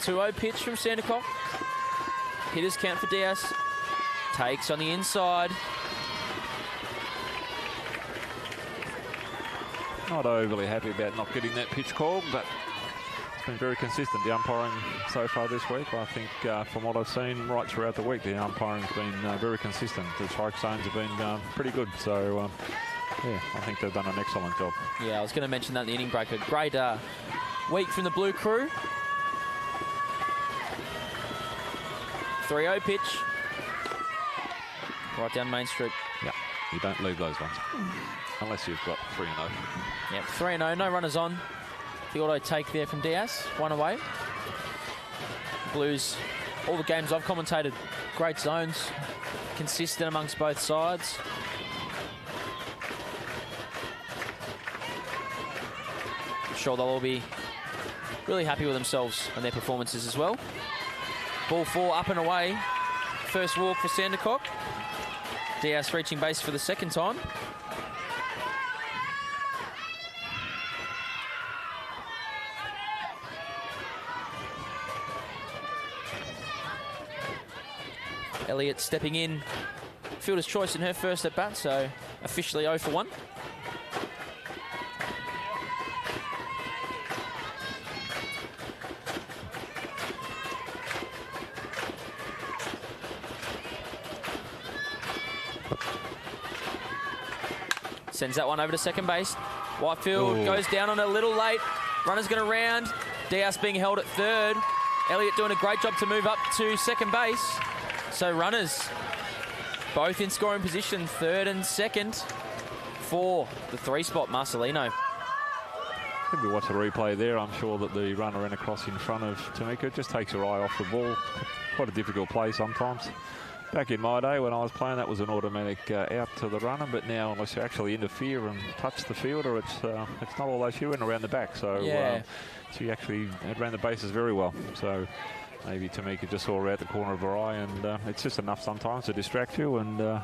Two-0 pitch from Sandercock. Hitters count for Diaz. Takes on the inside. Not overly happy about not getting that pitch called, but it's been very consistent, the umpiring so far this week. I think from what I've seen right throughout the week, the umpiring's been very consistent. The strike zones have been pretty good, so yeah, I think they've done an excellent job. Yeah, I was going to mention that in the inning break. A great week from the Blue Crew. 3-0 pitch. Right down Main Street. Yeah, you don't leave those ones. Unless you've got 3-0. Yep, 3-0, no runners on. The auto take there from Diaz, one away. Blues, all the games I've commentated, great zones, consistent amongst both sides. I'm sure they'll all be really happy with themselves and their performances as well. Ball 4 up and away. First walk for Sandercock. Diaz reaching base for the second time. Elliott stepping in. Fielder's choice in her first at bat, so officially 0 for 1. Sends that one over to second base. Whitefield goes down on it a little late. Runner's going to round. Diaz being held at third. Elliott doing a great job to move up to second base. So runners both in scoring position, third and second for the 3-spot Marcelino. If we watch the replay there, I'm sure that the runner ran across in front of Tamika. Just takes her eye off the ball. Quite a difficult play sometimes. Back in my day when I was playing, that was an automatic out to the runner, but now unless you actually interfere and touch the fielder, it's not all those shooing around the back. So yeah. She actually ran the bases very well. So maybe Tamika just saw her out the corner of her eye, and it's just enough sometimes to distract you. And yeah.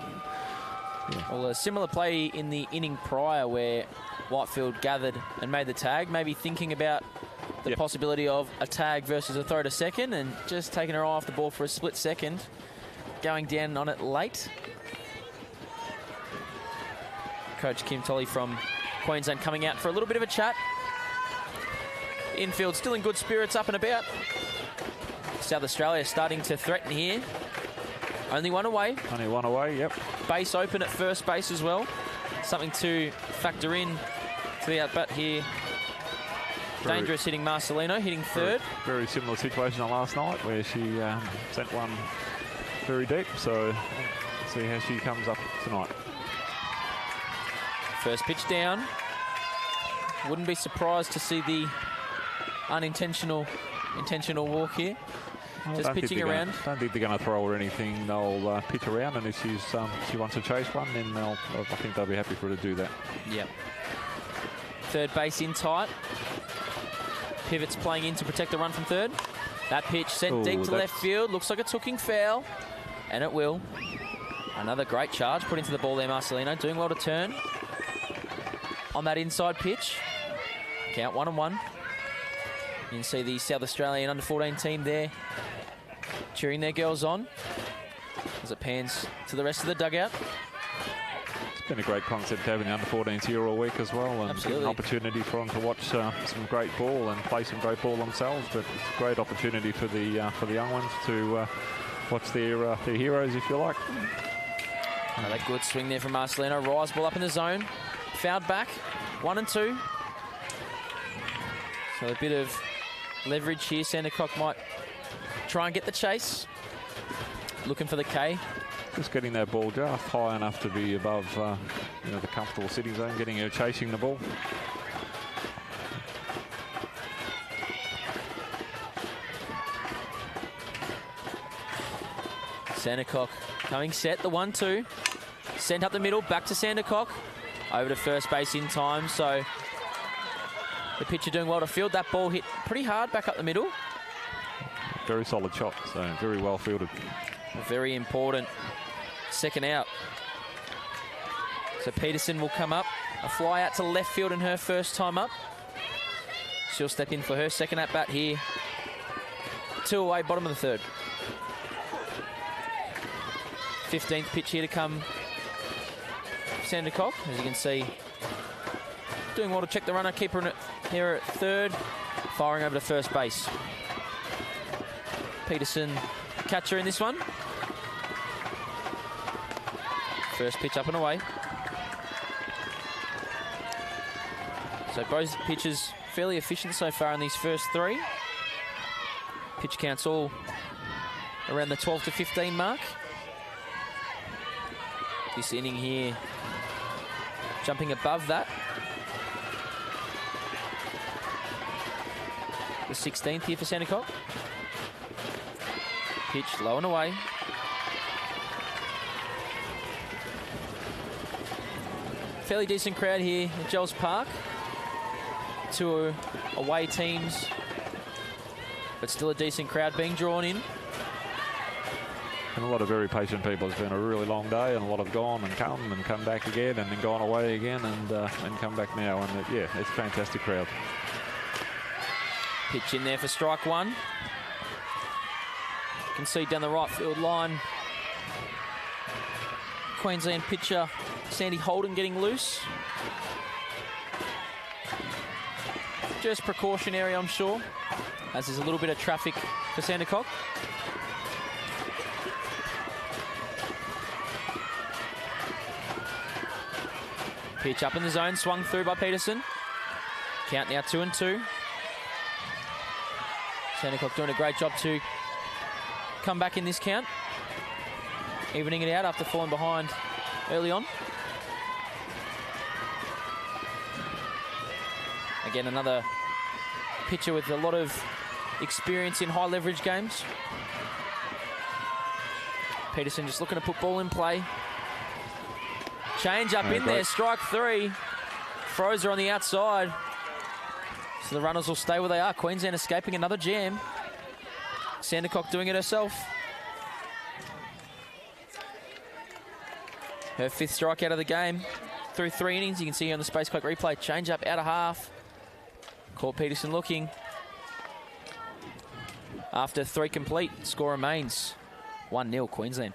Well, a similar play in the inning prior where Whitefield gathered and made the tag, maybe thinking about the possibility of a tag versus a throw to second, and just taking her eye off the ball for a split second. Going down on it late. Coach Kim Tolley from Queensland coming out for a little bit of a chat. Infield still in good spirits, up and about. South Australia starting to threaten here. Only one away. Only one away, yep. Base open at first base as well. something to factor in to the at-bat here. Dangerous hitting Marcelino, hitting third. Very similar situation to last night where she sent one very deep. So let's see how she comes up tonight. First pitch down. Wouldn't be surprised to see the intentional walk here. Well, Just pitching around. Don't think they're going to throw or anything. They'll pitch around, and if she wants to chase one, then I think they'll be happy for her to do that. Yep. Third base in tight. Pivots playing in to protect the run from third. That pitch sent deep to left field. Looks like it's hooking foul, and it will. Another great charge put into the ball there, Marcelino. Doing well to turn on that inside pitch. Count 1-1. You can see the South Australian under-14 team there cheering their girls on as it pans to the rest of the dugout. It's been a great concept having the under-14s here all week as well, and Absolutely. an opportunity for them to watch some great ball and play some great ball themselves. But it's a great opportunity for the young ones to watch their heroes, if you like. Another good swing there from Marcelino. Rise ball up in the zone. Fouled back. 1 and 2. So a bit of leverage here. Sandercock might try and get the chase. Looking for the K. Just getting that ball just high enough to be above the comfortable sitting zone, getting her chasing the ball. Sandercock coming set. The 1-2. Sent up the middle. Back to Sandercock. Over to first base in time. So the pitcher doing well to field. That ball hit pretty hard back up the middle. Very solid shot, so very well fielded. A very important second out. So Peterson will come up. A fly out to left field in her first time up. She'll step in for her second at bat here. 2 away, bottom of the third. 15th pitch here to come. Sandercock, as you can see, doing well to check the runner, keeper here at third, firing over to first base. Peterson, catcher in this one. First pitch up and away. So both pitches fairly efficient so far in these first 3. Pitch counts all around the 12 to 15 mark. This inning here jumping above that. The 16th here for Sandercock. Pitch low and away. Fairly decent crowd here at Jells Park. 2 away teams, but still a decent crowd being drawn in. And a lot of very patient people. It's been a really long day, and a lot have gone and come back again, and then gone away again, and come back now. And it's a fantastic crowd. Pitch in there for strike 1. You can see down the right field line, Queensland pitcher Sandy Holden getting loose. Just precautionary, I'm sure, as there's a little bit of traffic for Sandercock. Pitch up in the zone, swung through by Peterson. Count now 2 and 2. Sandercock doing a great job to come back in this count, evening it out after falling behind early on. Again, another pitcher with a lot of experience in high leverage games. Peterson just looking to put ball in play. Change up in there, strike 3. Throws her on the outside. So the runners will stay where they are. Queensland escaping another jam. Sandercock doing it herself. Her 5th strikeout of the game. Through 3 innings, you can see here on the Space Clock replay. Change up out of half. Caught Peterson looking. After 3 complete, score remains 1-0 Queensland.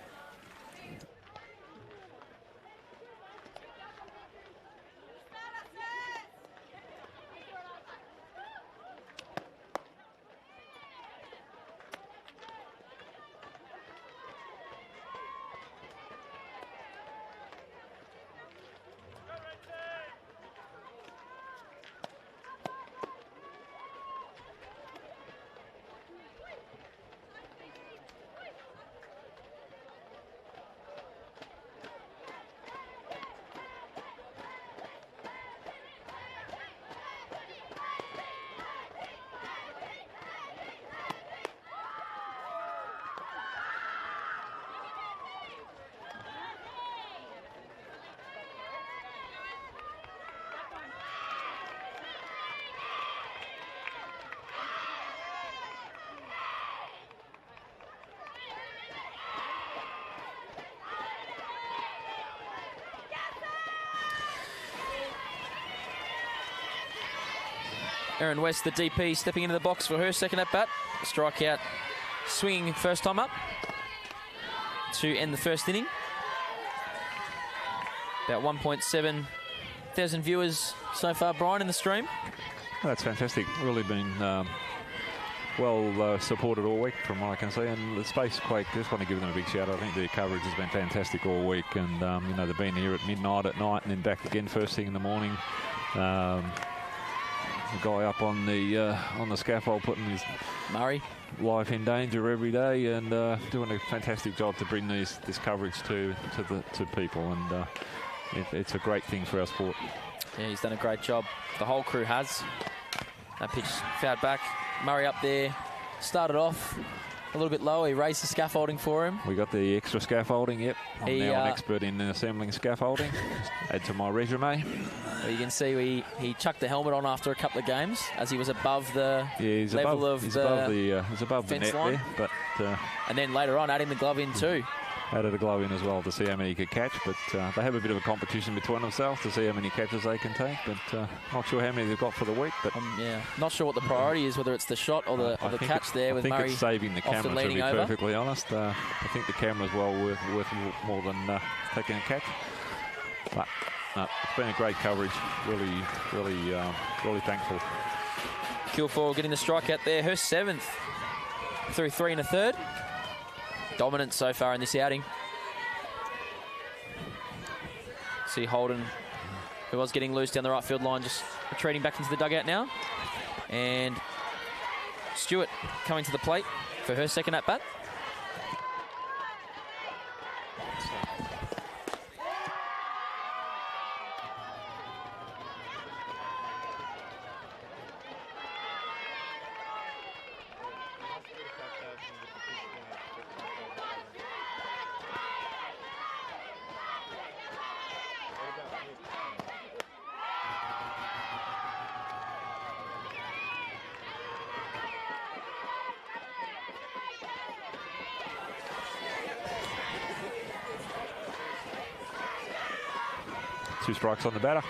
Erin West, the DP, stepping into the box for her second at bat. Strikeout, swinging first time up to end the first inning. About 1.7 thousand viewers so far, Brian, in the stream. That's fantastic. Really been well supported all week from what I can see. And the Space Quake, just want to give them a big shout out. I think their coverage has been fantastic all week. And, you know, they've been here at midnight at night and then back again first thing in the morning. The guy up on the scaffold putting his Murray life in danger every day and doing a fantastic job to bring this coverage to people, and it's a great thing for our sport. Yeah, he's done a great job. The whole crew has. That pitch fouled back. Murray up there, started off a little bit low. He raised the scaffolding for him. We got the extra scaffolding, yep. I'm now an expert in assembling scaffolding. Add to my resume. Well, you can see he chucked the helmet on after a couple of games as he was above the level of he's the above the net line. there, but and then later on adding the glove in too. Added a glove in as well to see how many he could catch, but they have a bit of a competition between themselves to see how many catches they can take, but not sure how many they've got for the week. But yeah, not sure what the priority is, whether it's the shot or the catch there with Murray. I think it's saving the camera, to be perfectly honest. I think the camera's well worth more than taking a catch. But it's been a great coverage. Really thankful. Kilfoyle getting the strikeout there, her 7th through 3 and a third. Dominant so far in this outing. See Holden, who was getting loose down the right field line, just retreating back into the dugout now. And Stewart coming to the plate for her second at bat. Two strikes on the batter.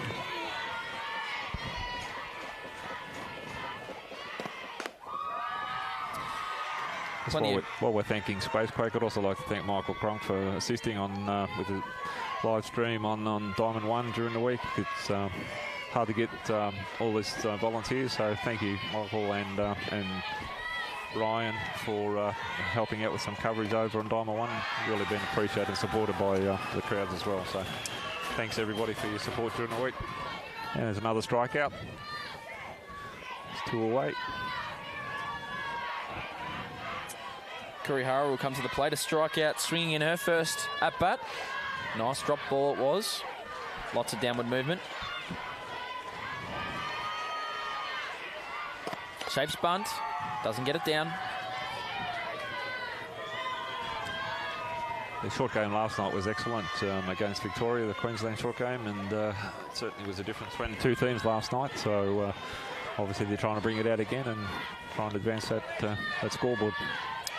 While we're thanking Spacequake, I'd also like to thank Michael Cronk for assisting on with the live stream on Diamond 1 during the week. It's hard to get all these volunteers, so thank you, Michael and Ryan, for helping out with some coverage over on Diamond 1. Really been appreciated and supported by the crowds as well. So thanks everybody for your support during the week. And there's another strikeout. It's 2 away. Kurihara will come to the plate. A strikeout, swinging in her first at bat. Nice drop ball it was. Lots of downward movement. Shapes bunt. Doesn't get it down. The short game last night was excellent against Victoria, the Queensland short game, and it certainly was a difference between the two teams last night. So obviously they're trying to bring it out again and trying to advance that scoreboard.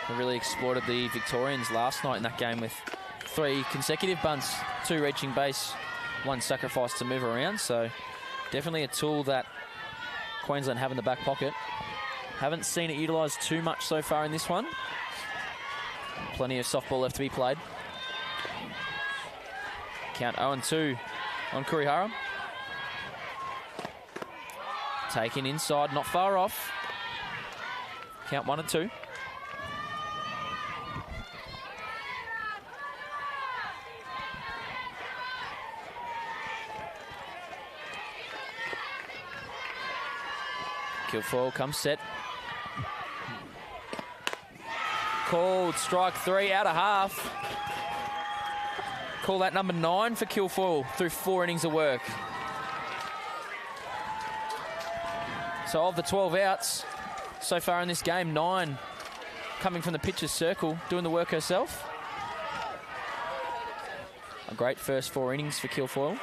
They really exploited the Victorians last night in that game with 3 consecutive bunts, 2 reaching base, 1 sacrifice to move around. So definitely a tool that Queensland have in the back pocket. Haven't seen it utilised too much so far in this one. Plenty of softball left to be played. Count 0-2 on Kurihara. Taken inside, not far off. Count 1-2. Kilfoyle comes set. Called strike 3 out of half. Call that number 9 for Kilfoyle through 4 innings of work. So of the 12 outs so far in this game, 9 coming from the pitcher's circle, doing the work herself. A great first 4 innings for Kilfoyle.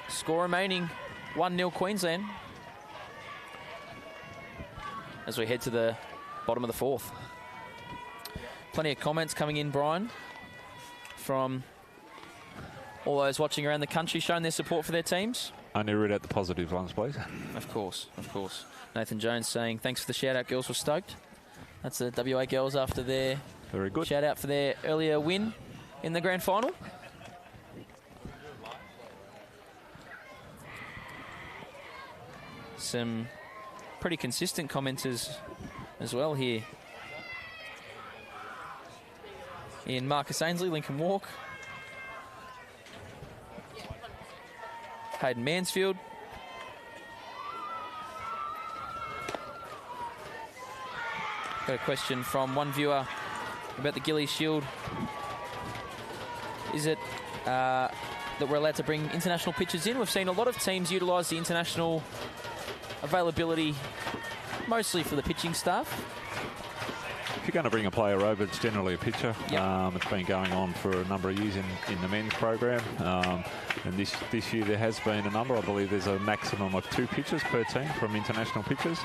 Score remaining 1-0 Queensland as we head to the bottom of the 4th. Plenty of comments coming in, Brian, from all those watching around the country showing their support for their teams. only read out the positive ones, please. Of course, of course. Nathan Jones saying, thanks for the shout-out, girls. We're stoked. That's the WA girls after their Very good. shout-out for their earlier win in the grand final. Some pretty consistent commenters as well here. In Marcus Ainsley, Lincoln Walk. Hayden Mansfield. Got a question from one viewer about the Gilley Shield. Is it that we're allowed to bring international pitchers in? We've seen a lot of teams utilise the international availability mostly for the pitching staff. If you're going to bring a player over, it's generally a pitcher. Yep. It's been going on for a number of years in the men's program. And this year there has been a number. I believe there's a maximum of 2 pitchers per team from international pitchers.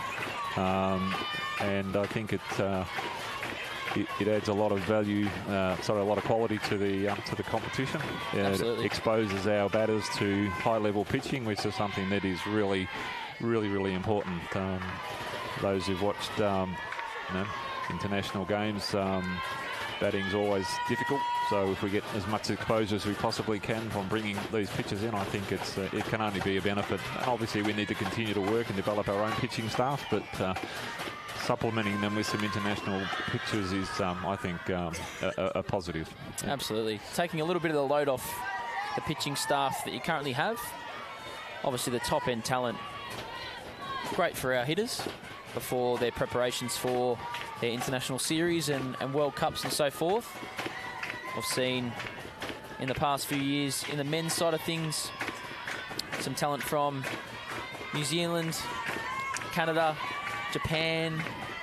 And I think it adds a lot of value, a lot of quality to the competition. Absolutely. It exposes our batters to high-level pitching, which is something that is really, really, really important. Those who've watched, international games, batting's always difficult. So if we get as much exposure as we possibly can from bringing these pitchers in, I think it can only be a benefit. Obviously, we need to continue to work and develop our own pitching staff, but supplementing them with some international pitchers is, I think, a positive. Absolutely. Taking a little bit of the load off the pitching staff that you currently have. Obviously, the top-end talent, great for our hitters before their preparations for their international series and World Cups and so forth. I've seen in the past few years in the men's side of things some talent from New Zealand, Canada, Japan,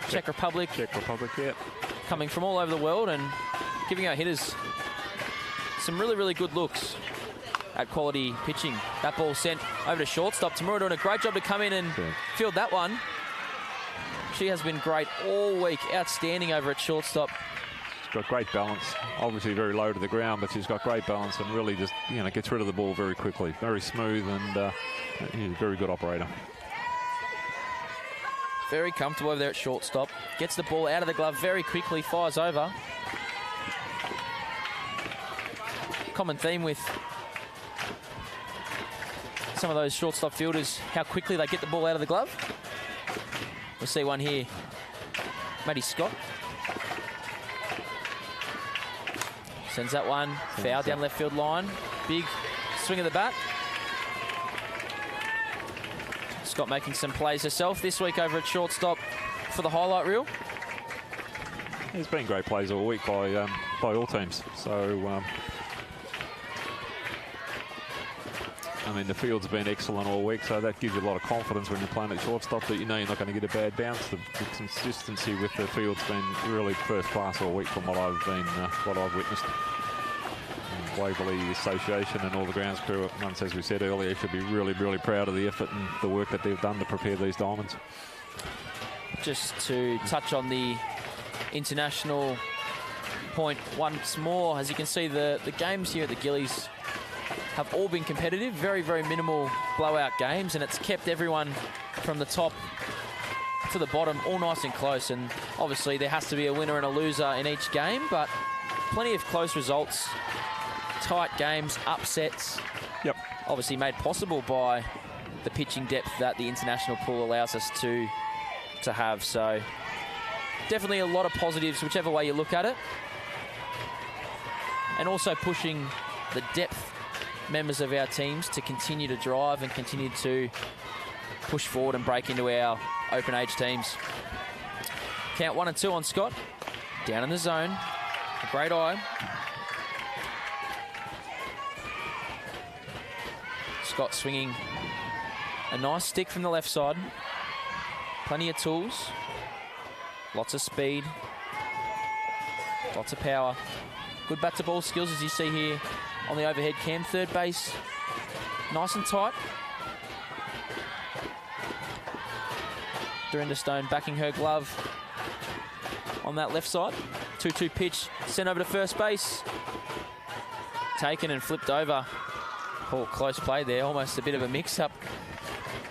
Czech Republic, Yeah. coming from all over the world and giving our hitters some really, really good looks at quality pitching. That ball sent over to shortstop. Tamura doing a great job to come in and field that one. She has been great all week, outstanding over at shortstop. She's got great balance, obviously very low to the ground, but she's got great balance and really just, gets rid of the ball very quickly. Very smooth and she's a very good operator. Very comfortable over there at shortstop. Gets the ball out of the glove very quickly, fires over. Common theme with some of those shortstop fielders, how quickly they get the ball out of the glove. We'll see one here. Maddie Scott. Sends that one. Foul down left field line. Big swing of the bat. Scott making some plays herself this week over at shortstop for the highlight reel. There's been great plays all week by all teams. So, the field's been excellent all week, so that gives you a lot of confidence when you're playing at shortstop that you know you're not going to get a bad bounce. The consistency with the field's been really first class all week from what I've witnessed. Waverley Association and all the grounds crew, once, as we said earlier, should be really, really proud of the effort and the work that they've done to prepare these diamonds. Just to touch on the international point once more, as you can see, the games here at the Gilleys have all been competitive, very, very minimal blowout games, and it's kept everyone from the top to the bottom all nice and close. And obviously there has to be a winner and a loser in each game, but plenty of close results, tight games, upsets. Yep. Obviously made possible by the pitching depth that the international pool allows us to have. So definitely a lot of positives, whichever way you look at it. And also pushing the depth members of our teams to continue to drive and continue to push forward and break into our open age teams. Count 1 and 2 on Scott. Down in the zone. A great eye. Scott swinging a nice stick from the left side. Plenty of tools. Lots of speed. Lots of power. Good bat to ball skills, as you see here on the overhead cam. Third base, nice and tight. Dorinda Stone backing her glove on that left side. 2-2 pitch, sent over to first base. Taken and flipped over Oh, close play there. Almost a bit of a mix-up.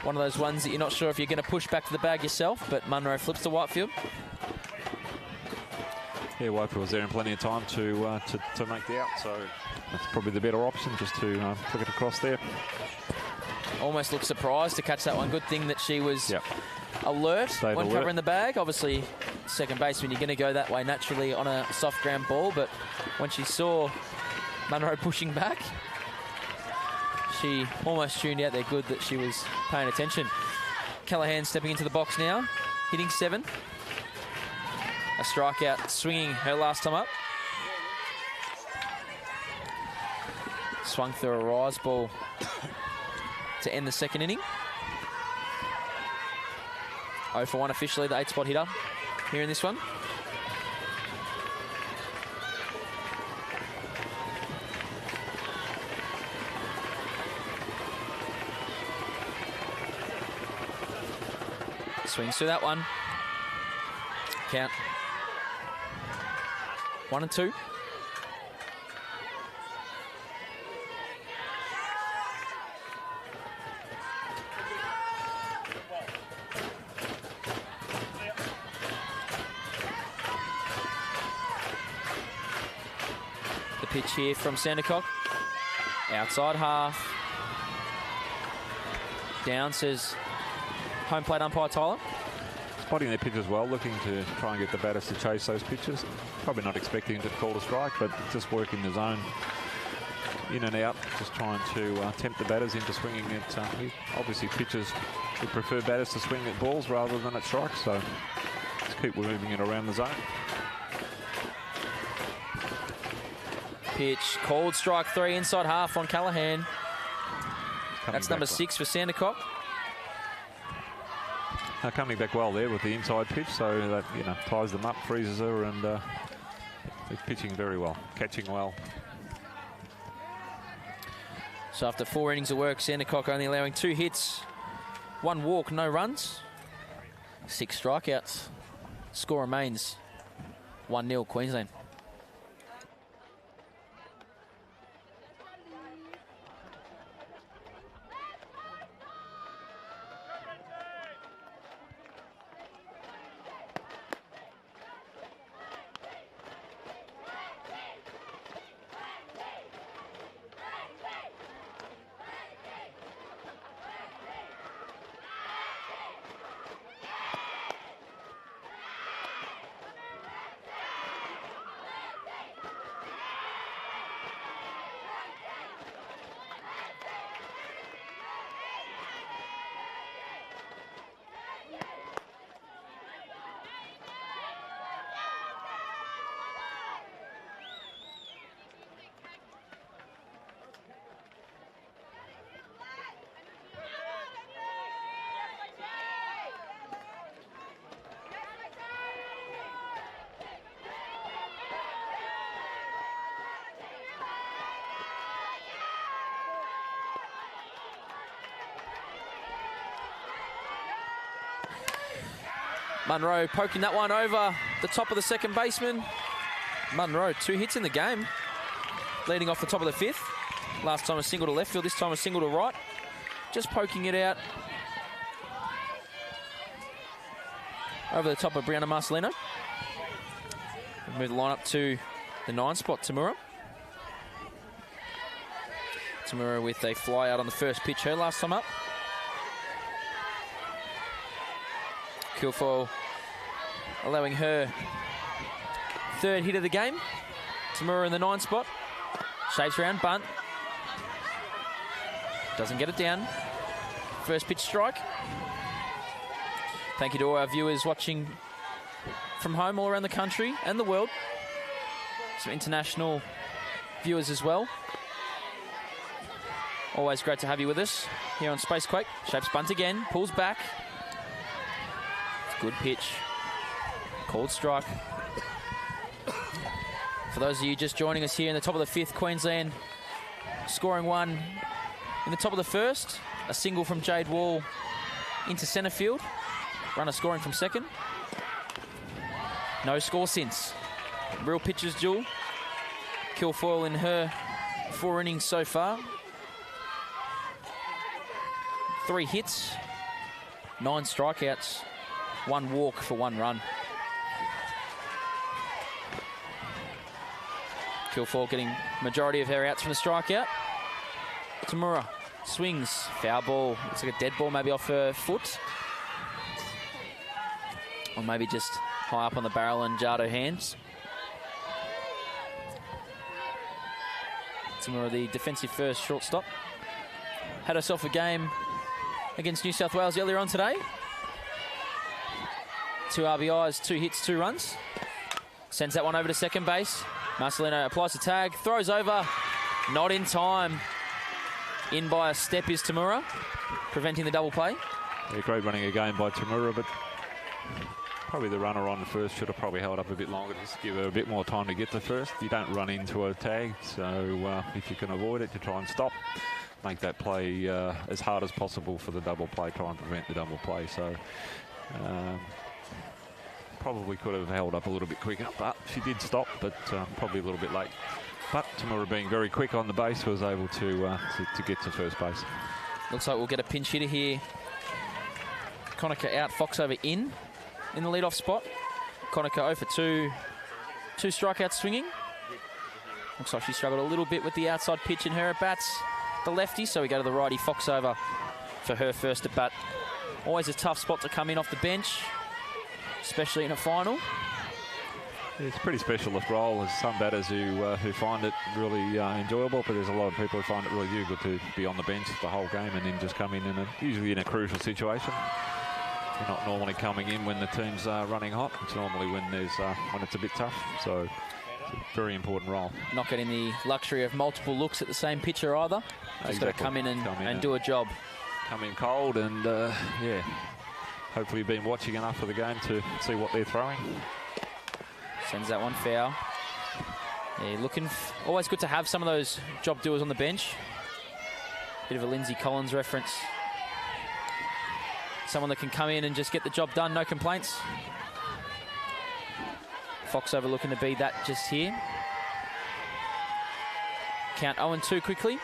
One of those ones that you're not sure if you're going to push back to the bag yourself, but Munro flips to Whitefield. Yeah, Whitefield was there in plenty of time to make the out, so that's probably the better option, just to flick it across there. Almost looked surprised to catch that one. Good thing that she was alert Stayed when alert. covering the bag. Obviously, second baseman, you're going to go that way naturally on a soft ground ball, but when she saw Munro pushing back, she almost tuned out there. Good that she was paying attention. Callaghan stepping into the box now, hitting 7. A strikeout, swinging her last time up. Swung through a rise ball to end the second inning. 0 for 1 officially, the 8-spot hitter here in this one. Swings through that one. Count. 1 and 2. The pitch here from Sandercock. Outside half. Down, says home plate umpire Tyler. Spotting their pitches well, looking to try and get the batters to chase those pitches. Probably not expecting to call a strike, but just working the zone in and out, just trying to tempt the batters into swinging at obviously pitches. We prefer batters to swing at balls rather than at strikes, so just keep moving it around the zone. Pitch called, strike 3, inside half on Callaghan. That's number 6 for Sandercock. Coming back well there with the inside pitch, so that ties them up, freezes her, and they're pitching very well, catching well. So after 4 innings of work, Sandercock only allowing 2 hits, 1 walk, no runs, 6 strikeouts. Score remains 1-0 Queensland. Munro poking that one over the top of the second baseman. Munro, 2 hits in the game, leading off the top of the 5th. Last time a single to left field, this time a single to right. Just poking it out over the top of Brianna Marcelino. We'll move the line up to the 9 spot, Tamura. Tamura with a fly out on the first pitch, her last time up. Kilfoyle allowing her 3rd hit of the game. Tamura in the 9 spot. Shapes round, bunt. Doesn't get it down. First pitch strike. Thank you to all our viewers watching from home all around the country and the world. Some international viewers as well. Always great to have you with us here on Spacequake. Shapes bunt again, pulls back. Good pitch. Called strike. For those of you just joining us here in the top of the 5th, Queensland scoring 1 in the top of the 1st. A single from Jade Wall into centre field. Runner scoring from second. No score since. Real pitcher's duel. Kilfoyle in her 4 innings so far. 3 hits, 9 strikeouts, 1 walk for 1 run. Kilfoyle getting majority of her outs from the strikeout. Tamura swings, foul ball. Looks like a dead ball maybe off her foot. Or maybe just high up on the barrel and jarred her hands. Tamura, the defensive first shortstop, had herself a game against New South Wales earlier on today. 2 RBIs, 2 hits, 2 runs. Sends that one over to second base. Marcelino applies the tag, throws over, not in time. In by a step is Tamura, preventing the double play. Yeah, great running again by Tamura, but probably the runner on first should have probably held up a bit longer, just to give her a bit more time to get to first. You don't run into a tag, so if you can avoid it, you try and stop. Make that play as hard as possible for the double play, try and prevent the double play. So probably could have held up a little bit quicker, but she did stop, but probably a little bit late. But Tamura, being very quick on the base, was able to get to first base. Looks like we'll get a pinch hitter here. Conacher out, Foxover in the leadoff spot. Conacher 0 for 2. 2 strikeouts swinging. Looks like she struggled a little bit with the outside pitch in her at bats. The lefty, so we go to the righty, Foxover, for her first at bat. Always a tough spot to come in off the bench, especially in a final. It's a pretty specialist role. There's some batters who find it really enjoyable, but there's a lot of people who find it really good to be on the bench the whole game and then just come in usually in a crucial situation. You're not normally coming in when the team's running hot. It's normally when it's a bit tough. So it's a very important role. Not getting the luxury of multiple looks at the same pitcher either. Just got to come in and do a job. Come in cold and hopefully you've been watching enough of the game to see what they're throwing. Sends that one foul. Yeah, always good to have some of those job doers on the bench. Bit of a Lindsay Collins reference. Someone that can come in and just get the job done, no complaints. Foxover looking to be that just here. Count 0-2 quickly.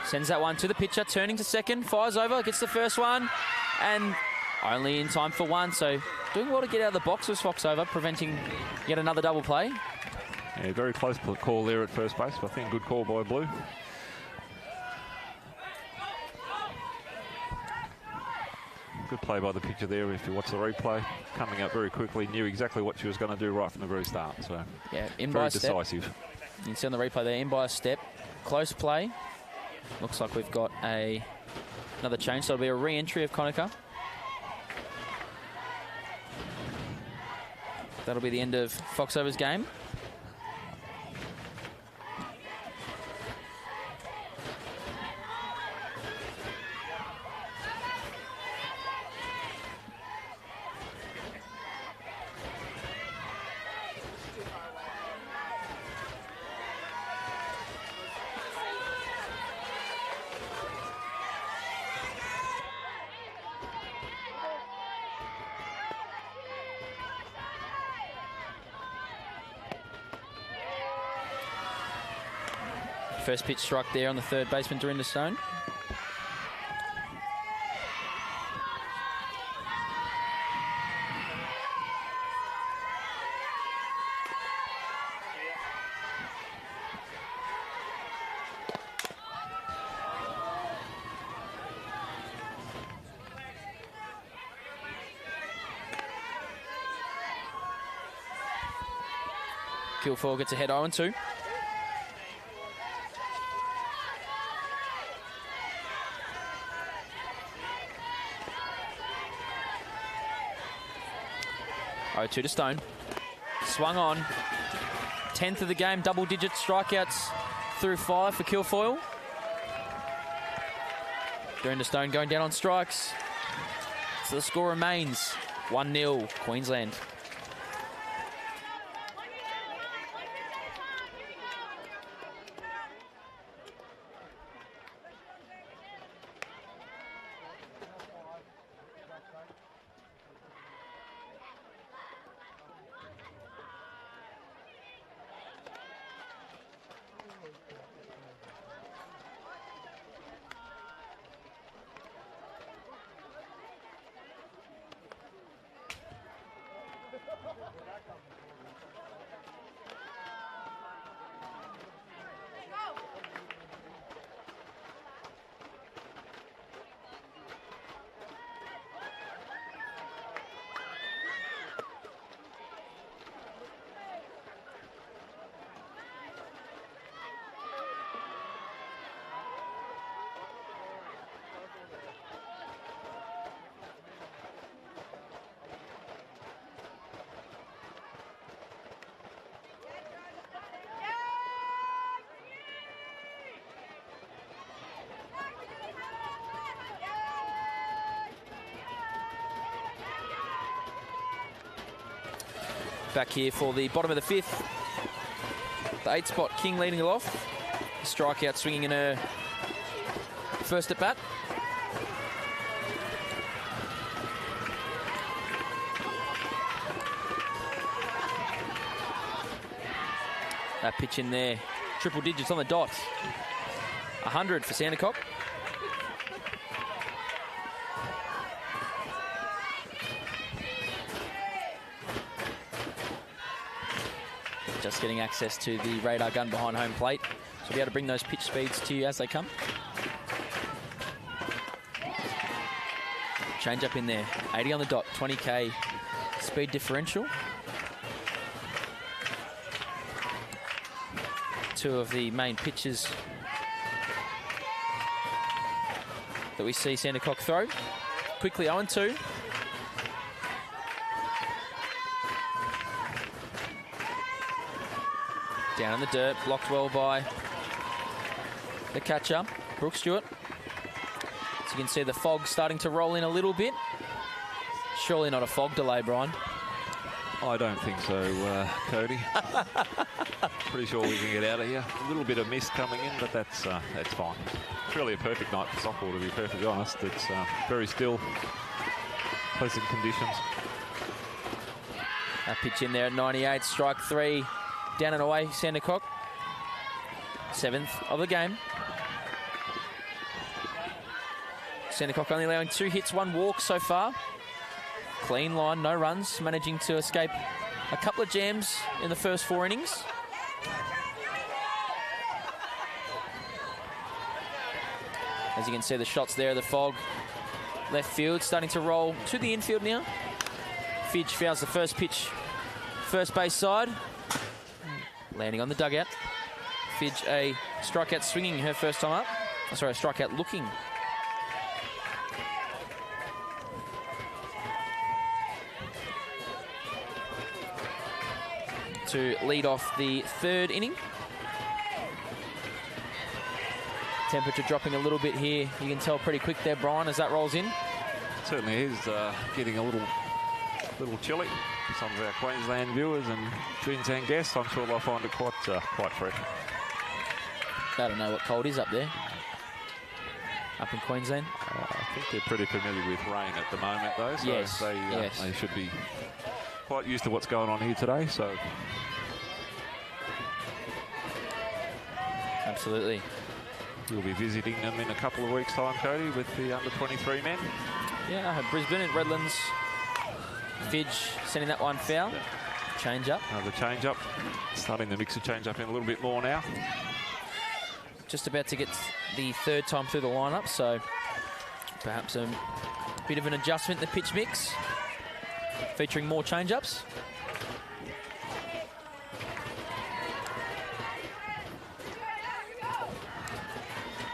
Sends that one to the pitcher, turning to second, fires over, gets the first one, and only in time for 1, so doing well to get out of the box was Foxover, preventing yet another double play. Yeah, very close call there at first base, but I think good call by Blue. Good play by the pitcher there. If you watch the replay, coming up very quickly, knew exactly what she was going to do right from the very start. So yeah, in very by a step. decisive. You can see on the replay there, in by a step, close play. Looks like we've got another change, so it'll be a re-entry of Conacher. That'll be the end of Foxover's game. First pitch struck there on the third baseman, Dorinda Stone. Kilfoyle gets ahead 0-2. To Stone. Swung on. 10th of the game, double-digit strikeouts through 5 for Kilfoyle. Dorinda Stone going down on strikes. So the score remains 1-0 Queensland. Back here for the bottom of the 5th. The 8th spot, King leading it off. Strikeout swinging in her first at bat. That pitch in there, triple digits on the dot. 100 for Sandercock. Just getting access to the radar gun behind home plate. So be able to bring those pitch speeds to you as they come. Change up in there, 80 on the dot, 20k speed differential. Two of the main pitches that we see Sandercock throw. Quickly 0-2. Down in the dirt, blocked well by the catcher, Brooke Stewart. So you can see the fog starting to roll in a little bit. Surely not a fog delay, Brian. I don't think so, Cody. Pretty sure we can get out of here. A little bit of mist coming in, but that's fine. It's really a perfect night for softball, to be perfectly honest. It's very still, pleasant conditions. That pitch in there at 98, strike 3. Down and away, Sandercock. 7th of the game. Sandercock only allowing 2 hits, 1 walk so far. Clean line, no runs, managing to escape a couple of jams in the first 4 innings. As you can see, the shots there, the fog. Left field, starting to roll to the infield now. Fidge fouls the first pitch, first base side. Landing on the dugout. Fidge a strikeout swinging her first time up. Oh, sorry, a strikeout looking. To lead off the 3rd inning. Temperature dropping a little bit here. You can tell pretty quick there, Brian, as that rolls in. It certainly is getting a little chilly. Some of our Queensland viewers and Queensland guests, I'm sure they'll find it quite fresh. I don't know what cold is up there. Up in Queensland. I think they're pretty familiar with rain at the moment, though. So yes, they should be quite used to what's going on here today. So absolutely. You'll be visiting them in a couple of weeks' time, Cody, with the under-23 men. Yeah, I have Brisbane and Redlands. Fidge sending that one foul. Change up. Another change up. Starting the mixer change up in a little bit more now. Just about to get the 3rd time through the lineup, so perhaps a bit of an adjustment in the pitch mix, featuring more change ups.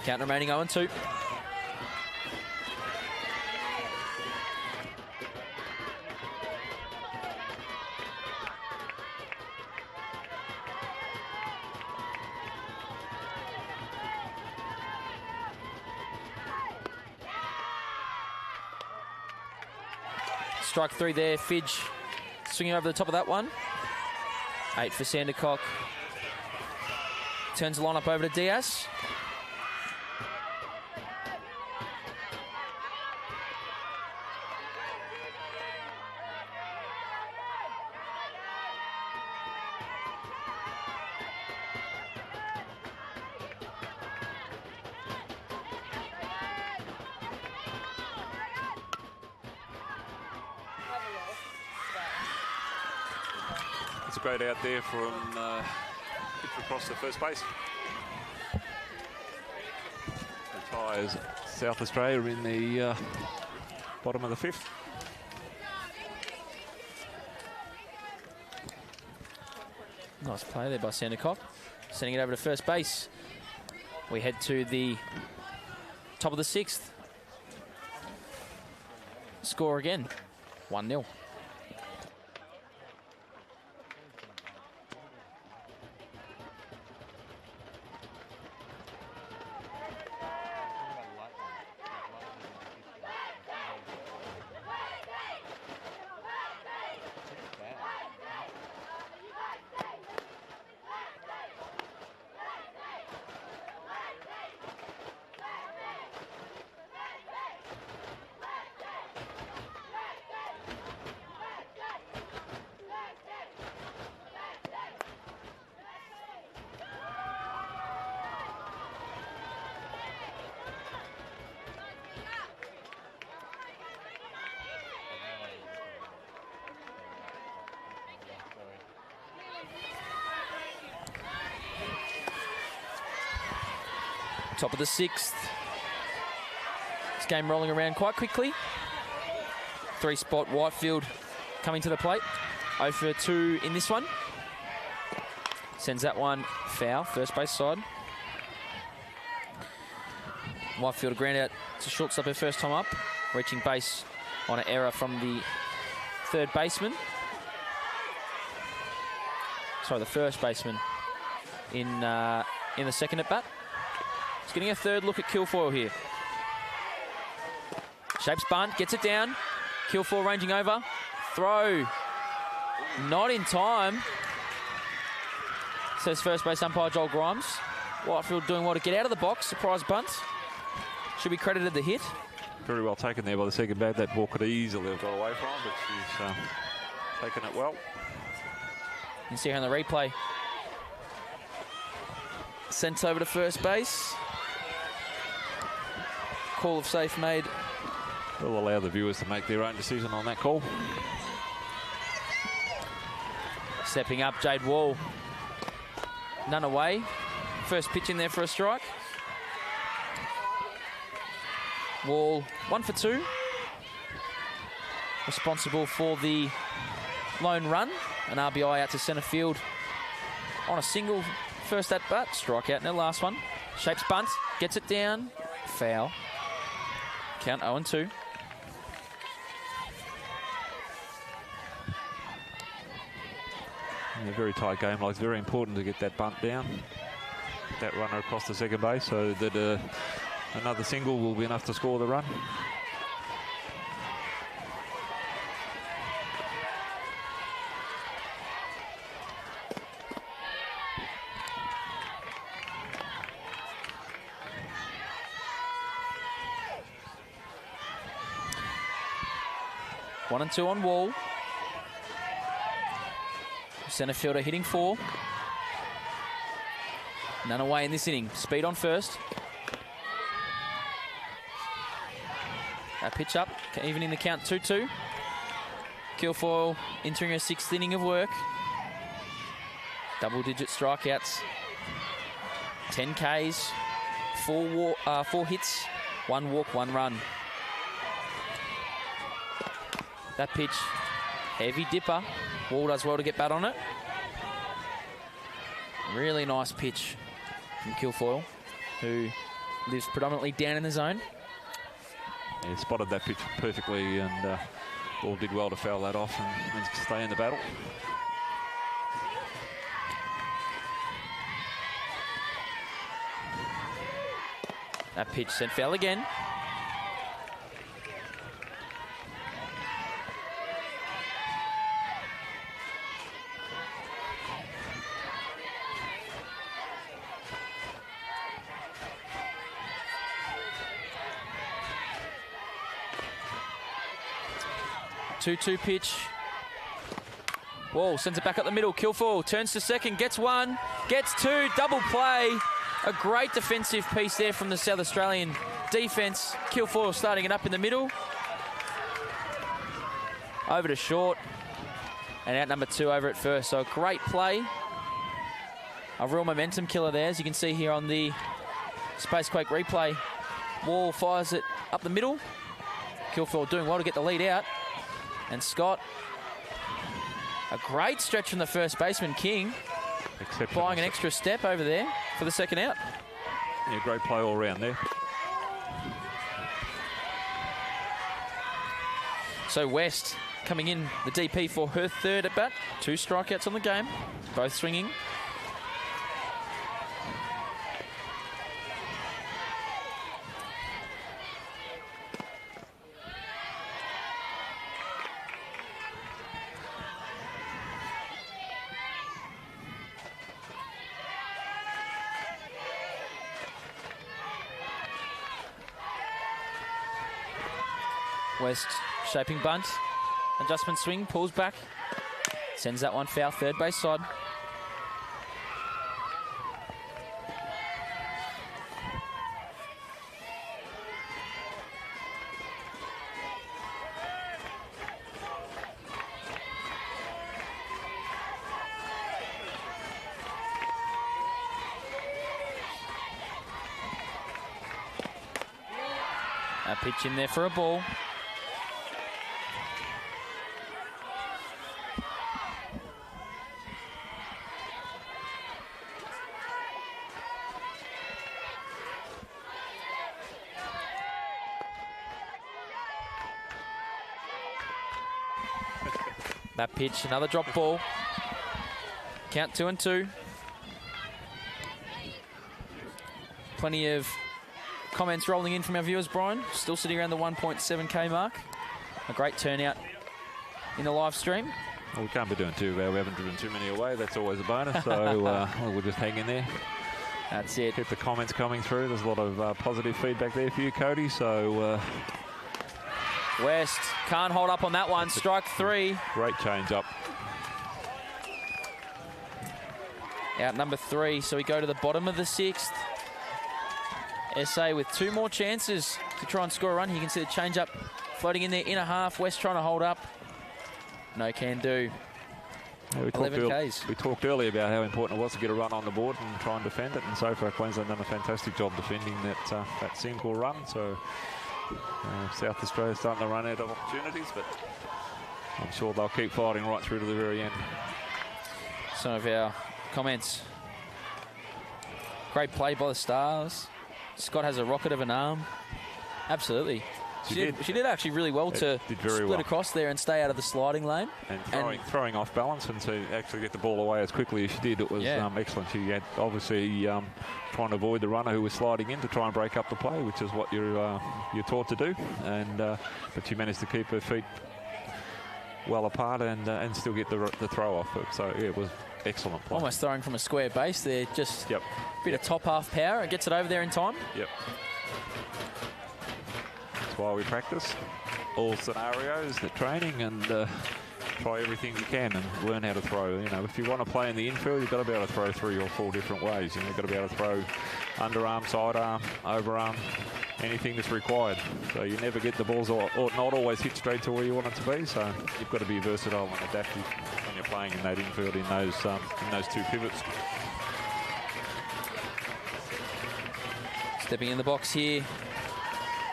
Count remaining 0-2. Strike 3 there, Fidge swinging over the top of that one. 8 for Sandercock. Turns the lineup over to Diaz. It's a great out there from across the first base. The Tigers, South Australia, in the bottom of the 5th. Nice play there by Sandercock. Sending it over to first base. We head to the top of the 6th. Score again, 1-0. Top of the 6th. This game rolling around quite quickly. 3-spot Whitefield coming to the plate. 0 for 2 in this one. Sends that one foul, first base side. Whitefield a ground out to shortstop her first time up. Reaching base on an error from the third baseman. Sorry, the first baseman in the second at bat. He's getting a third look at Kilfoyle here. Shapes bunt, gets it down. Kilfoyle ranging over. Throw. Not in time. Says first base umpire Joel Grimes. Whitefield doing well to get out of the box. Surprise bunt. Should be credited the hit. Very well taken there by the second bat. That ball could easily have got away from him, but she's taken it well. You can see her on the replay. Sent over to first base. Call of safe made. We'll allow the viewers to make their own decision on that call. Stepping up, Jade Wall. None away. First pitch in there for a strike. Wall 1 for 2. Responsible for the lone run. An RBI out to centre field on a single first at bat. Strikeout in the last one. Shapes bunt. Gets it down. Foul. Count 0-2. A very tight game. Like, it's very important to get that bunt down. That runner across the second base so that another single will be enough to score the run. One and 2 on Wall. Centre fielder hitting 4. None away in this inning. Speed on first. A pitch up, evening the count 2-2. Kilfoyle entering her 6th inning of work. Double-digit strikeouts. 10 Ks, 4 hits, 1 walk, 1 run. That pitch, heavy dipper. Wall does well to get bat on it. Really nice pitch from Kilfoyle, who lives predominantly down in the zone. Yeah, spotted that pitch perfectly, and Ball did well to foul that off and stay in the battle. That pitch sent foul again. Two-two pitch. Wall sends it back up the middle. Kilfoyle turns to second, gets 1, gets 2, double play. A great defensive piece there from the South Australian defence. Kilfoyle starting it up in the middle. Over to short. And out number 2 over at first. So a great play. A real momentum killer there, as you can see here on the Spacequake replay. Wall fires it up the middle. Kilfoyle doing well to get the lead out. And Scott, a great stretch from the first baseman, King, buying an extra step over there for the second out. Yeah, great play all around there. So West coming in the DP for her third at bat. 2 strikeouts on the game, both swinging. West shaping bunt. Adjustment swing, pulls back. Sends that one foul, third base side. A pitch in there for a ball. That pitch, another drop ball. Count 2-2. Plenty of comments rolling in from our viewers, Brian. Still sitting around the 1.7k mark. A great turnout in the live stream. Well, we can't be doing too well. We haven't driven too many away. That's always a bonus. So we'll just hang in there. That's it. Keep the comments coming through. There's a lot of positive feedback there for you, Cody. So West can't hold up on that one. Strike 3. great change up. Out number 3. So we go to the bottom of the 6th. SA with 2 more chances to try and score a run. You can see the change up floating in there, inner half. West trying to hold up. No can do. Yeah, 11 Ks. We talked earlier about how important it was to get a run on the board and try and defend it. And so far, Queensland done a fantastic job defending that single run. So South Australia starting to run out of opportunities, but I'm sure they'll keep fighting right through to the very end. Some of our comments. Great play by the Stars. Scott has a rocket of an arm. Absolutely. She did actually really well to split across there and stay out of the sliding lane. And throwing off balance and to actually get the ball away as quickly as she did, it was excellent. She had obviously trying to avoid the runner who was sliding in to try and break up the play, which is what you're taught to do. And but she managed to keep her feet well apart and still get the throw off. So yeah, it was excellent play. Almost throwing from a square base there. Just a bit of top half power. It gets it over there in time. Yep. That's why we practice all scenarios, the training, and try everything you can and learn how to throw. You know, if you want to play in the infield, you've got to be able to throw 3 or 4 different ways. You've got to be able to throw underarm, sidearm, overarm, anything that's required. So you never get the balls or not always hit straight to where you want it to be. So you've got to be versatile and adaptive when you're playing in that infield in those 2 pivots. Stepping in the box here,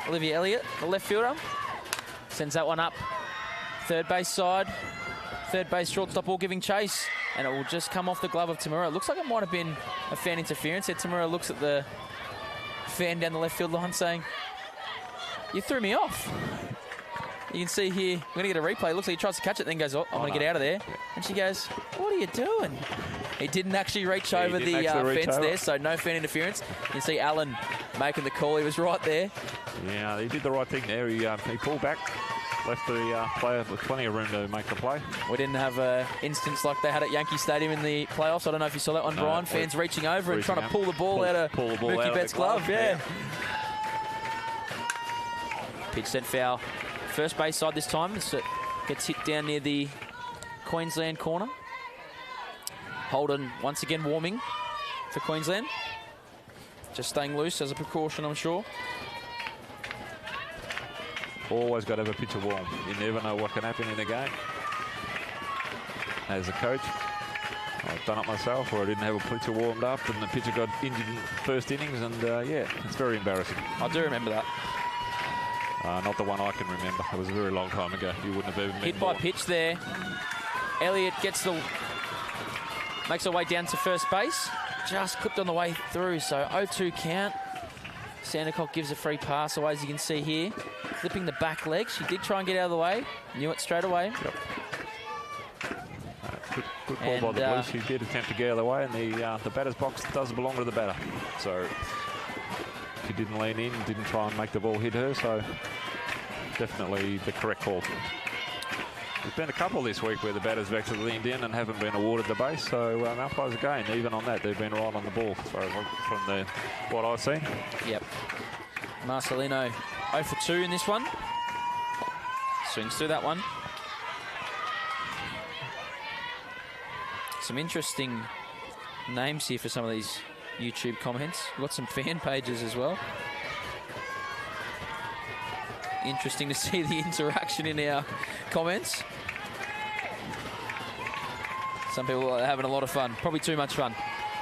Olivia Elliott, the left fielder, sends that one up. Third base side, third base shortstop all giving chase, and it will just come off the glove of Tamura. It looks like it might have been a fan interference. Here Tamura looks at the fan down the left field line saying, "You threw me off." You can see here, we're going to get a replay. It looks like he tries to catch it, then goes, "Oh, I'm going to get out of there." And she goes, "What are you doing?" He didn't actually reach over the fence there, so no fan interference. You can see Allen making the call. He was right there. Yeah, he did the right thing there. He pulled back, left the player with plenty of room to make the play. We didn't have an instance like they had at Yankee Stadium in the playoffs. I don't know if you saw that one, Brian. Fans reaching over and trying to pull the ball out of Mookie Betts' glove. Yeah. Pitch sent foul. First base side this time. It gets hit down near the Queensland corner. Holden once again warming for Queensland. Just staying loose as a precaution, I'm sure. Always got to have a pitcher warm. You never know what can happen in a game. As a coach, I've done it myself where I didn't have a pitcher warmed up and the pitcher got injured in the first innings, and it's very embarrassing. I do remember that. Not the one I can remember. It was a very long time ago. You wouldn't have even been hit by pitch there. Elliott makes her way down to first base. Just clipped on the way through, so 0-2 count. Sandercock gives a free pass away, as you can see here. Clipping the back leg. She did try and get out of the way. Knew it straight away. Yep. Good call by the Blues. She did attempt to get out of the way, and the batter's box does belong to the batter. So she didn't lean in, didn't try and make the ball hit her, so definitely the correct call. There's been a couple this week where the batters have actually leaned in and haven't been awarded the base, so umpires again, even on that, they've been right on the ball from what I've seen. Yep. Marcelino 0 for 2 in this one. Swings through that one. Some interesting names here for some of these YouTube comments. We've got some fan pages as well. Interesting to see the interaction in our comments. Some people are having a lot of fun. Probably too much fun.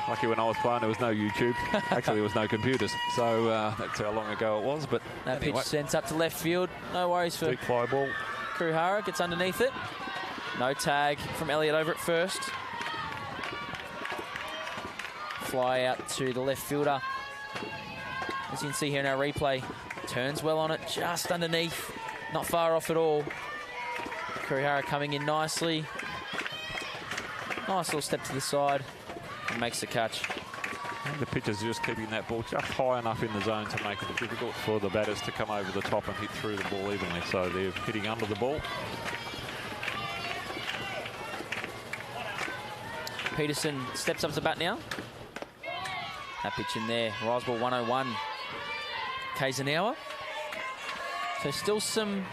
Lucky when I was playing, there was no YouTube. Actually, there was no computers. So that's how long ago it was. But that anyway. pitch sends up to left field. No worries for Deep fly ball. Kuhara. Gets underneath it. No tag from Elliott over at first. Fly out to the left fielder. As you can see here in our replay, turns well on it, just underneath. Not far off at all. Kuhara coming in nicely. Nice little step to the side. And makes the catch. And the pitcher's just keeping that ball just high enough in the zone to make it difficult for the batters to come over the top and hit through the ball evenly. So they're hitting under the ball. Peterson steps up to bat now. That pitch in there. Rise ball 101 k's an hour. So still some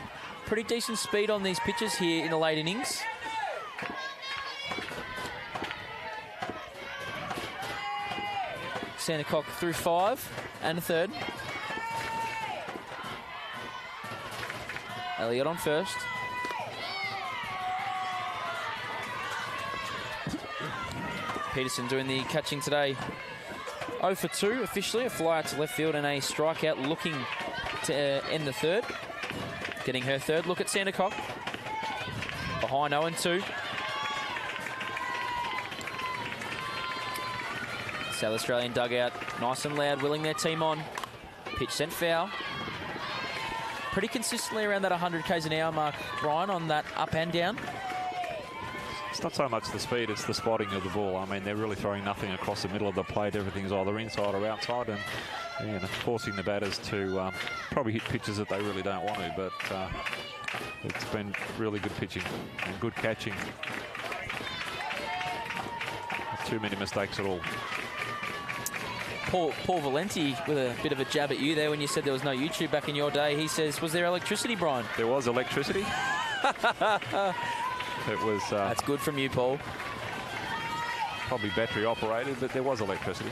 pretty decent speed on these pitches here in the late innings. Sandercock through 5 and a third. Elliott on first. Peterson doing the catching today. 0 for 2 officially. A fly out to left field and a strikeout looking to end the third. Getting her third look at Sandercock. Behind 0 and 2. South Australian dugout, nice and loud, willing their team on. Pitch sent foul. Pretty consistently around that 100 k's an hour mark, Brian, on that up and down. It's not so much the speed, it's the spotting of the ball. I mean, they're really throwing nothing across the middle of the plate. Everything's either inside or outside, and forcing the batters to probably hit pitches that they really don't want to. But it's been really good pitching and good catching. Not too many mistakes at all. Paul Valenti with a bit of a jab at you there when you said there was no YouTube back in your day. He says, was there electricity, Brian? There was electricity. It was... That's good from you, Paul. Probably battery operated, but there was electricity.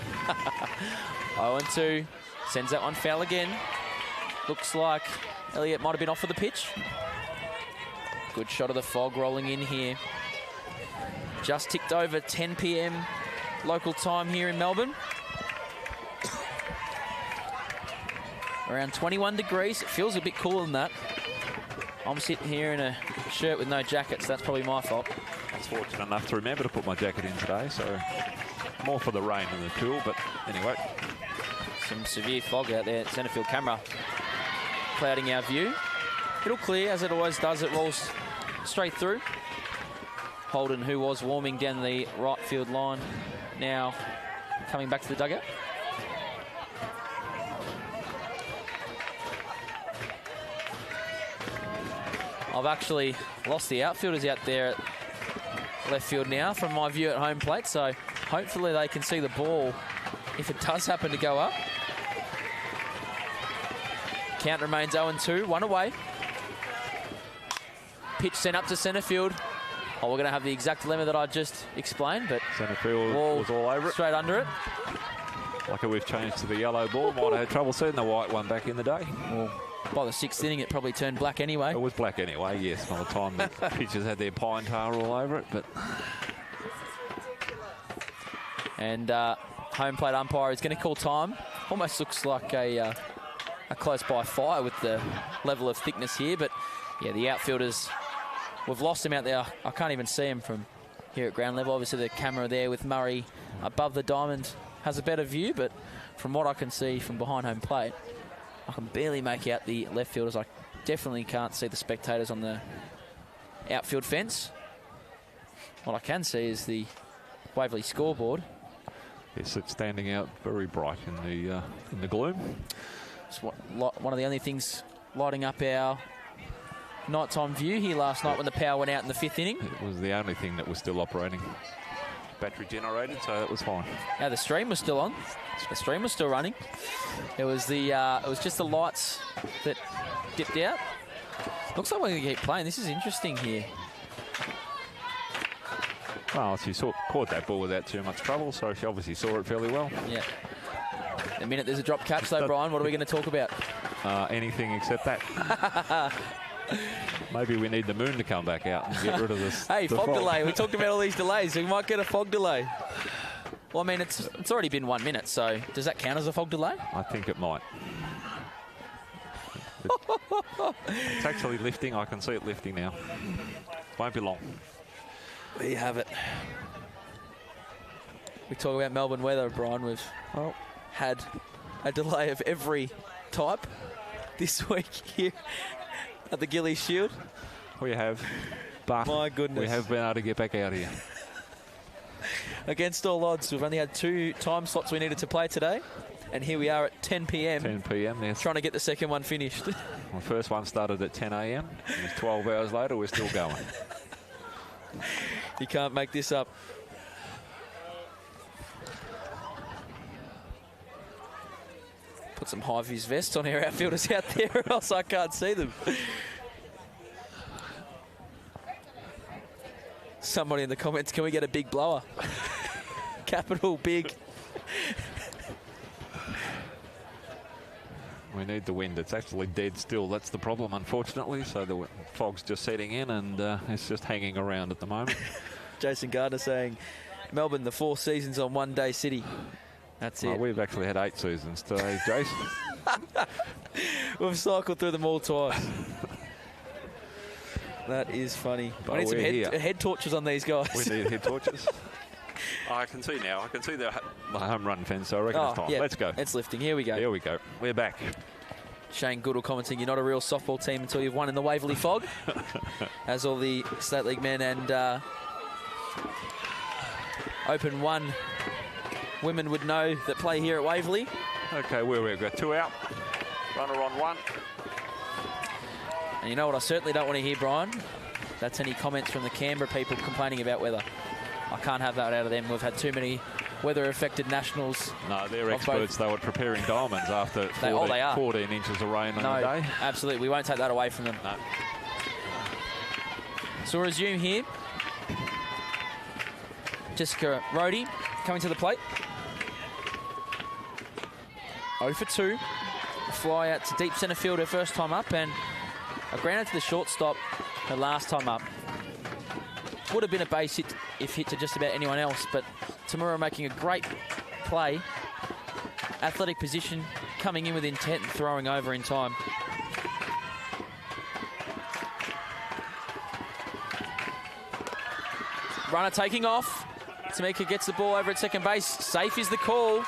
0 and 2. Sends that one foul again. Looks like Elliott might have been off for the pitch. Good shot of the fog rolling in here. Just ticked over 10 p.m. local time here in Melbourne. Around 21 degrees. It feels a bit cooler than that. I'm sitting here in a shirt with no jacket, so that's probably my fault. I was fortunate enough to remember to put my jacket in today, so more for the rain than the cool, but anyway. Some severe fog out there. Centre field camera clouding our view. It'll clear, as it always does. It rolls straight through. Holden, who was warming down the right field line, now coming back to the dugout. I've actually lost the outfielders out there at left field now from my view at home plate, so hopefully they can see the ball if it does happen to go up. Count remains 0 and 2, one away. Pitch sent up to centre field. Oh, we're going to have the exact dilemma that I just explained, but centre field was all over it. Straight under it. Lucky we've changed to the yellow ball. Might have had trouble seeing the white one back in the day. Well, by the 6th inning, it probably turned black anyway. It was black anyway, yes, by the time the pitchers had their pine tar all over it. But and home plate umpire is going to call time. Almost looks like a close-by fire with the level of thickness here. But, yeah, the outfielders, we've lost him out there. I can't even see him from here at ground level. Obviously, the camera there with Murray above the diamond has a better view. But from what I can see from behind home plate, I can barely make out the left fielders. I definitely can't see the spectators on the outfield fence. What I can see is the Waverley scoreboard. Yes, it's standing out very bright in the gloom. It's one of the only things lighting up our nighttime view here last night when the power went out in the 5th inning. It was the only thing that was still operating. Battery generated, so that was fine. Yeah, the stream was still on. The stream was still running. It was just the lights that dipped out. Looks like we're going to keep playing. This is interesting here. Well, she caught that ball without too much trouble, so she obviously saw it fairly well. Yeah. The minute there's a drop catch, though, Brian, what are we going to talk about? Anything except that. Maybe we need the moon to come back out and get rid of this. Hey, fog delay. We talked about all these delays. We might get a fog delay. Well, I mean, it's already been 1 minute, so does that count as a fog delay? I think it might. It's actually lifting. I can see it lifting now. Won't be long. There you have it. We talk about Melbourne weather, Brian. We've had a delay of every type this week here at the Gilley Shield. We have, but my goodness, we have been able to get back out here. Against all odds, we've only had 2 time slots we needed to play today, and here we are at 10 p.m. 10 p.m. Yes. Trying to get the second one finished. The first one started at 10 a.m. and 12 hours later, we're still going. You can't make this up. Put some high-vis vests on our outfielders out there, or else I can't see them. Somebody in the comments, can we get a big blower? Capital big. We need the wind. It's actually dead still. That's the problem, unfortunately. So the fog's just setting in and it's just hanging around at the moment. Jason Gardner saying, Melbourne, the 4 seasons on 1 day city. That's it. We've actually had 8 seasons today, Jason. We've cycled through them all twice. That is funny. But we need some head torches on these guys. We need head torches. I can see now. I can see the home run fence, so I reckon it's time. Yeah. Let's go. It's lifting. Here we go. Here we go. We're back. Shane Goodall commenting, you're not a real softball team until you've won in the Waverley Fog. As all the State League men and Open 1 women would know that play here at Waverley. Okay, we've got 2 out. Runner on 1. And you know what I certainly don't want to hear, Brian? That's any comments from the Canberra people complaining about weather. I can't have that out of them. We've had too many weather-affected nationals. No, they're experts. They were preparing diamonds after 14 inches of rain on the day. Absolutely. We won't take that away from them. No. So we'll resume here. Jessica Rohde coming to the plate. 0 for 2. A fly out to deep centre field her first time up, and a grounded to the shortstop her last time up. Would have been a base hit if hit to just about anyone else, but Tamura making a great play. Athletic position, coming in with intent and throwing over in time. Runner taking off. Tamika gets the ball over at second base. Safe is the call.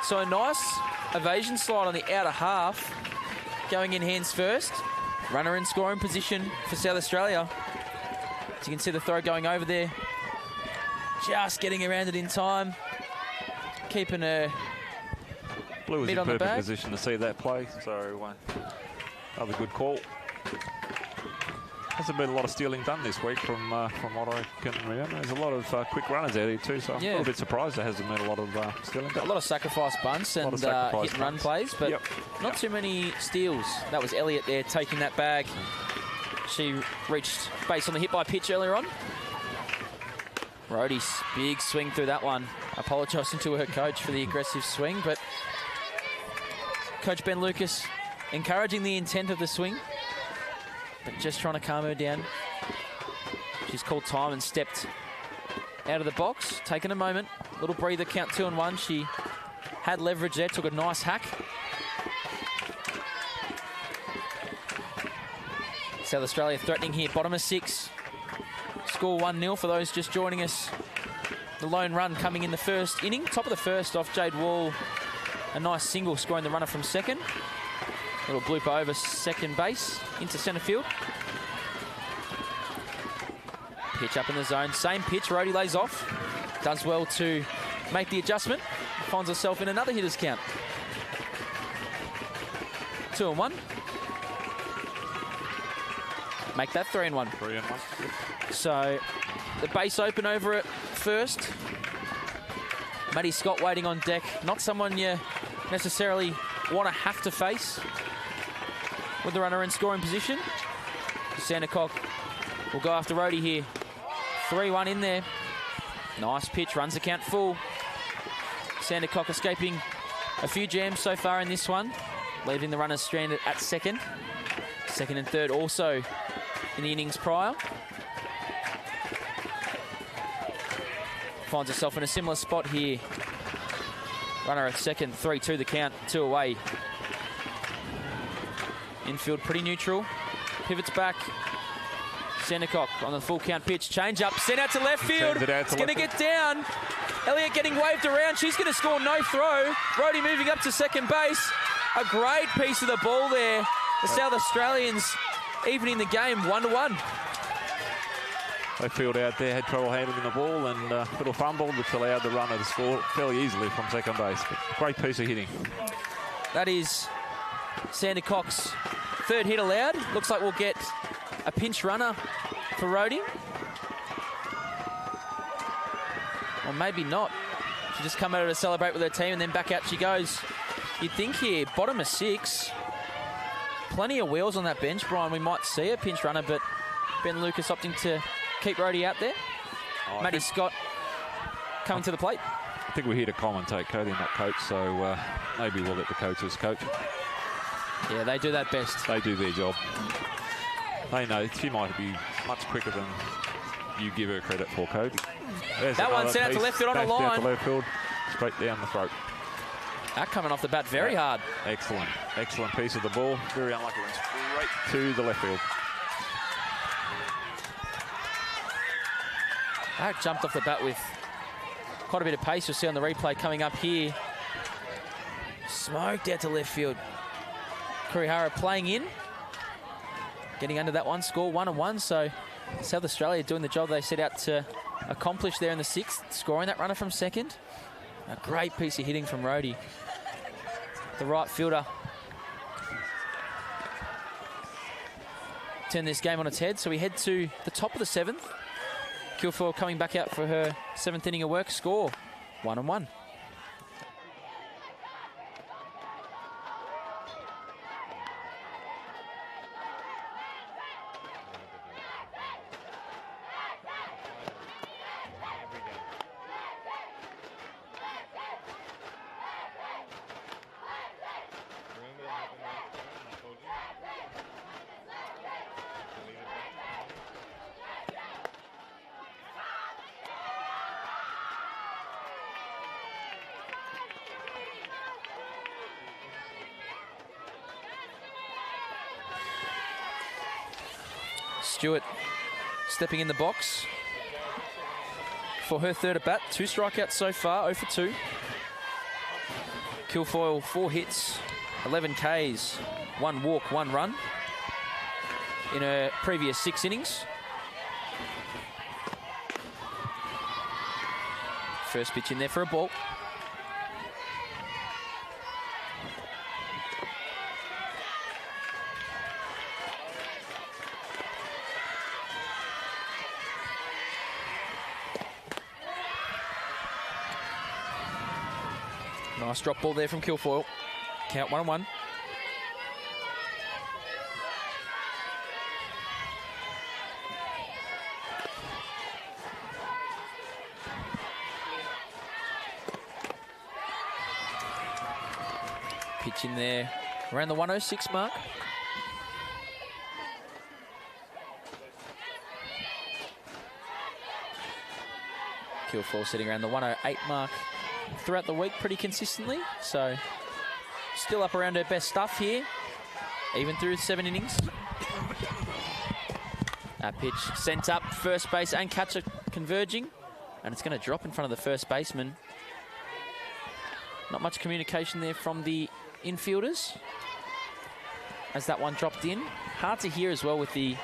So a nice evasion slide on the outer half. Going in hands first. Runner in scoring position for South Australia. As you can see the throw going over there. Just getting around it in time. Keeping her Blue was mid in on the perfect bag. position to see that play. So another good call. Hasn't been a lot of stealing done this week from what I can remember. There's a lot of quick runners out here too, so I'm a little bit surprised there hasn't been a lot of stealing done. A lot of sacrifice bunts and hit and run plays, but not too many steals. That was Elliott there taking that bag. She reached base on the hit by pitch earlier on. Rohde's big swing through that one. Apologising to her coach for the aggressive swing, but Coach Ben Lucas encouraging the intent of the swing, but just trying to calm her down. She's called time and stepped out of the box, taken a moment. Little breather, count 2-1. She had leverage there, took a nice hack. South Australia threatening here, bottom of 6. Score 1-0 for those just joining us. The lone run coming in the first inning. Top of the first off Jade Wall. A nice single scoring the runner from second. Little blooper over second base into centre field. Pitch up in the zone. Same pitch. Rohde lays off. Does well to make the adjustment. Finds herself in another hitter's count. 2-1. Make that 3-1. 3-1. So the base open over at first. Maddie Scott waiting on deck. Not someone you necessarily want to have to face with the runner in scoring position. Sandercock will go after Rohde here. 3-1 in there. Nice pitch, runs the count full. Sandercock escaping a few jams so far in this one, leaving the runners stranded at second. Second and third also in the innings prior. Finds herself in a similar spot here Runner at second, 3-2 the count, 2 away. Infield pretty neutral. Pivots back. Sandercock on the full count pitch. Change up, sent out to left field. It's going to get down. Elliott getting waved around. She's going to score no throw. Rhodey moving up to second base. A great piece of the ball there. The South Australians evening the game 1-1. They field out there, had trouble handling the ball and little fumble, which allowed the runner to score fairly easily from second base. But great piece of hitting. That is Sandercock's third hit allowed. Looks like we'll get a pinch runner for Rhodey. Or maybe not. She just come out to celebrate with her team and then back out she goes. You'd think here, bottom of 6. Plenty of wheels on that bench, Brian. We might see a pinch runner, but Ben Lucas opting to keep Rhodey out there. Maddie Scott coming to the plate. I think we're here to commentate, Cody, not coach, so maybe we'll let the coaches coach. Yeah, they do that best. They do their job. They know she might be much quicker than you give her credit for, Cody. That one sent out to left field on a line. Out to left field, straight down the throat. That coming off the bat very hard. Excellent. Excellent piece of the ball. Very unlucky. Went straight to the left field. That jumped off the bat with quite a bit of pace. You'll see on the replay coming up here. Smoked out to left field. Kurihara playing in. Getting under that one. Score 1-1. So South Australia doing the job they set out to accomplish there in the 6th. Scoring that runner from second. A great piece of hitting from Rhodey. The right fielder turned this game on its head. So we head to the top of the 7th. Kilfoyle coming back out for her 7th inning of work. Score 1-1. Stewart stepping in the box for her third at bat. 2 strikeouts so far, 0 for 2. Kilfoyle 4 hits, 11 Ks, 1 walk, 1 run in her previous 6 innings. First pitch in there for a ball. Nice drop ball there from Kilfoyle. Count 1-1. Pitch in there around the 106 mark. Kilfoyle sitting around the 108 mark throughout the week pretty consistently, so still up around her best stuff here, even through 7 innings. That pitch sent up, first base and catcher converging, and it's going to drop in front of the first baseman. Not much communication there from the infielders as that one dropped in. Hard to hear as well with the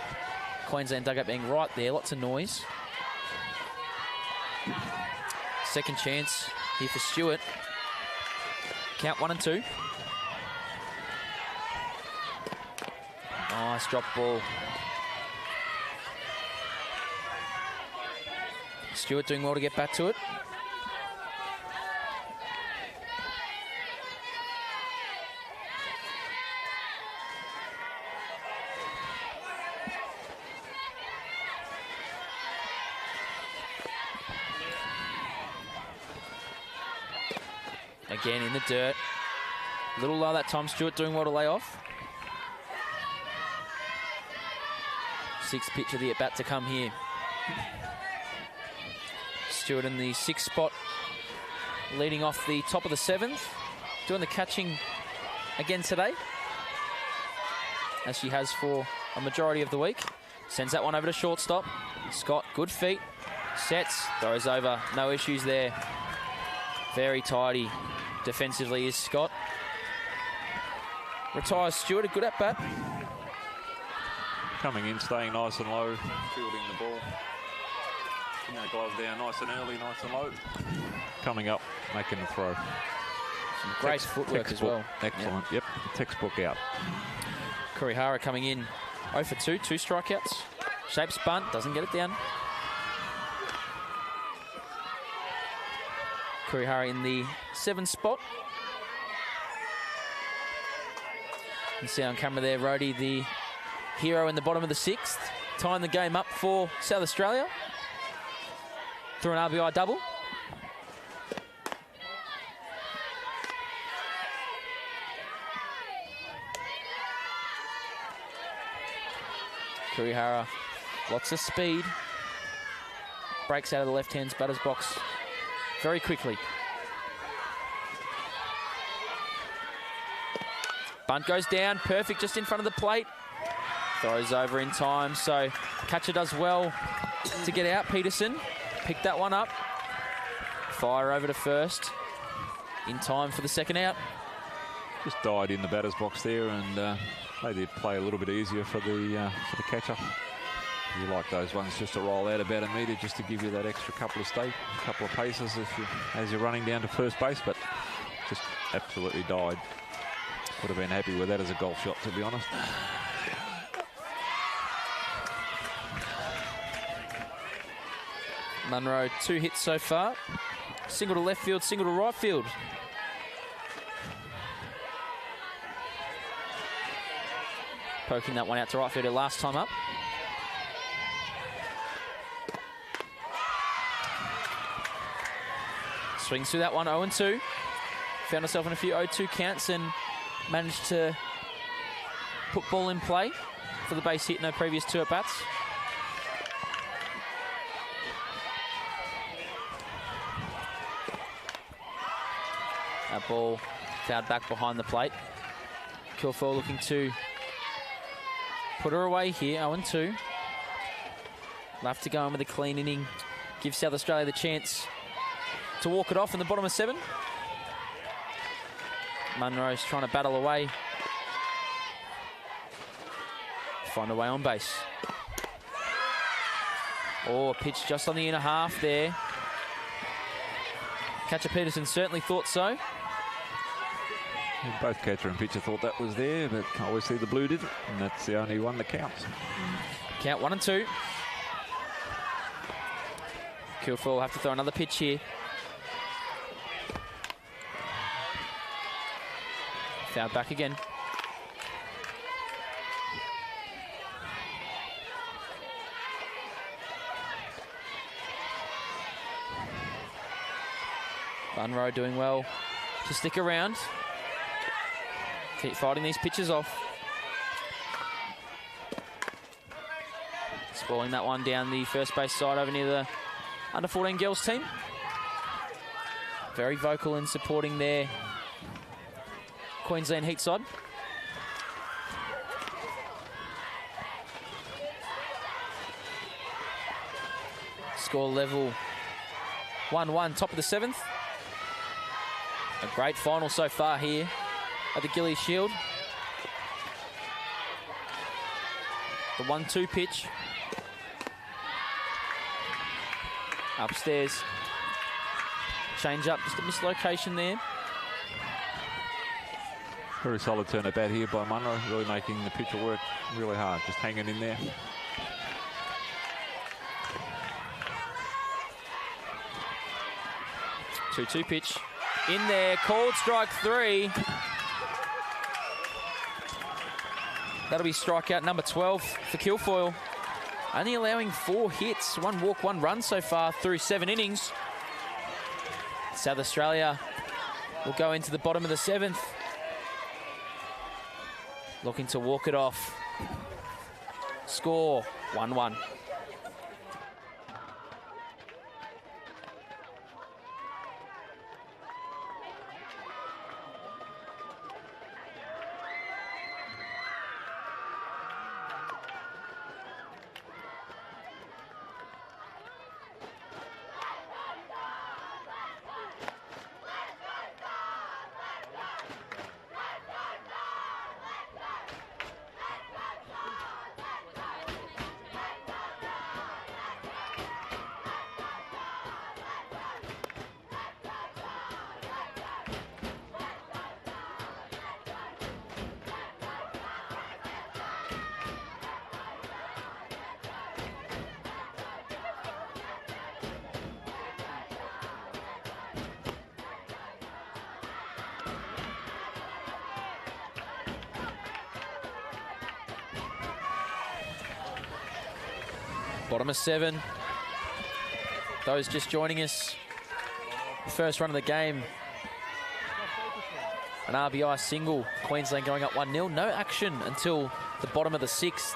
Queensland dugout being right there, lots of noise. Second chance here for Stewart. Count 1-2. Nice drop ball. Stewart doing well to get back to it. Again in the dirt. A little low that time. Stewart doing well to lay off. 6th pitch of the at-bat to come here. Stewart in the 6th spot leading off the top of the 7th, doing the catching again today, as she has for a majority of the week. Sends that one over to shortstop. Scott, good feet, sets, throws over, no issues there. Very tidy defensively is Scott. Retires Stewart, a good at bat. Coming in, staying nice and low, fielding the ball. Putting that glove down nice and early, nice and low. Coming up, making the throw. Some great footwork as well. Excellent, yep. Textbook out. Kurihara coming in 0 for 2, 2 strikeouts. Shapes bunt, doesn't get it down. Kurihara in the 7th spot. You see on camera there, Rhodey, the hero in the bottom of the 6th, tying the game up for South Australia through an RBI double. Kurihara, lots of speed. Breaks out of the left-hand batter's box very quickly. Bunt goes down, perfect just in front of the plate. Throws over in time, so catcher does well to get out. Peterson picked that one up. Fire over to first in time for the second out. Just died in the batter's box there, and made the play a little bit easier for the catcher. You like those ones just to roll out about a metre, just to give you that extra couple of paces as you're running down to first base, but just absolutely died. Would have been happy with that as a golf shot, to be honest. Munro, 2 hits so far. Single to left field, single to right field. Poking that one out to right field last time up. Swings through that one, 0-2. Found herself in a few 0-2 counts and managed to put ball in play for the base hit in her previous 2 at-bats. That ball fouled back behind the plate. Kilfoyle looking to put her away here, 0-2. Love to go in with a clean inning. Give South Australia the chance to walk it off in the bottom of 7. Munro's trying to battle away. Find a way on base. Oh, a pitch just on the inner half there. Catcher Peterson certainly thought so. Both catcher and pitcher thought that was there, but obviously the blue didn't, and that's the only one that counts. Count 1-2. Kilfoyle will have to throw another pitch here. Fouled back again. Munro doing well to stick around. Keep fighting these pitches off. Spoiling that one down the first base side over near the under 14 girls team. Very vocal in supporting their Queensland Heat side. Score level 1-1, top of the 7th. A great final so far here at the Gilley Shield. The 1-2 pitch. Upstairs. Change up, just a mislocation there. Very solid turn of bat here by Munro, really making the pitcher work really hard, just hanging in there. Two pitch. In there, called strike 3. That'll be strikeout number 12 for Kilfoyle. Only allowing 4 hits, 1 walk, 1 run so far through 7 innings. South Australia will go into the bottom of the 7th. Looking to walk it off. Score 1-1. Bottom of 7. Those just joining us, first run of the game. An RBI single. Queensland going up 1-0. No action until the bottom of the 6th.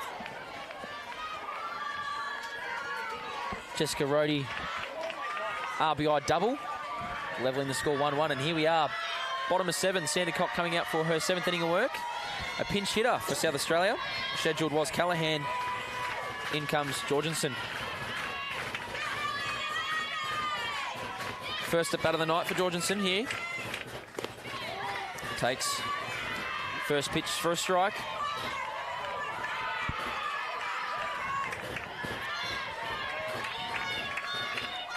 Jessica Rhodey, RBI double, levelling the score 1-1. And here we are, bottom of 7. Sandercock coming out for her 7th inning of work. A pinch hitter for South Australia. Scheduled was Callaghan. In comes Jorgensen. First at bat of the night for Jorgensen here. Takes first pitch for a strike.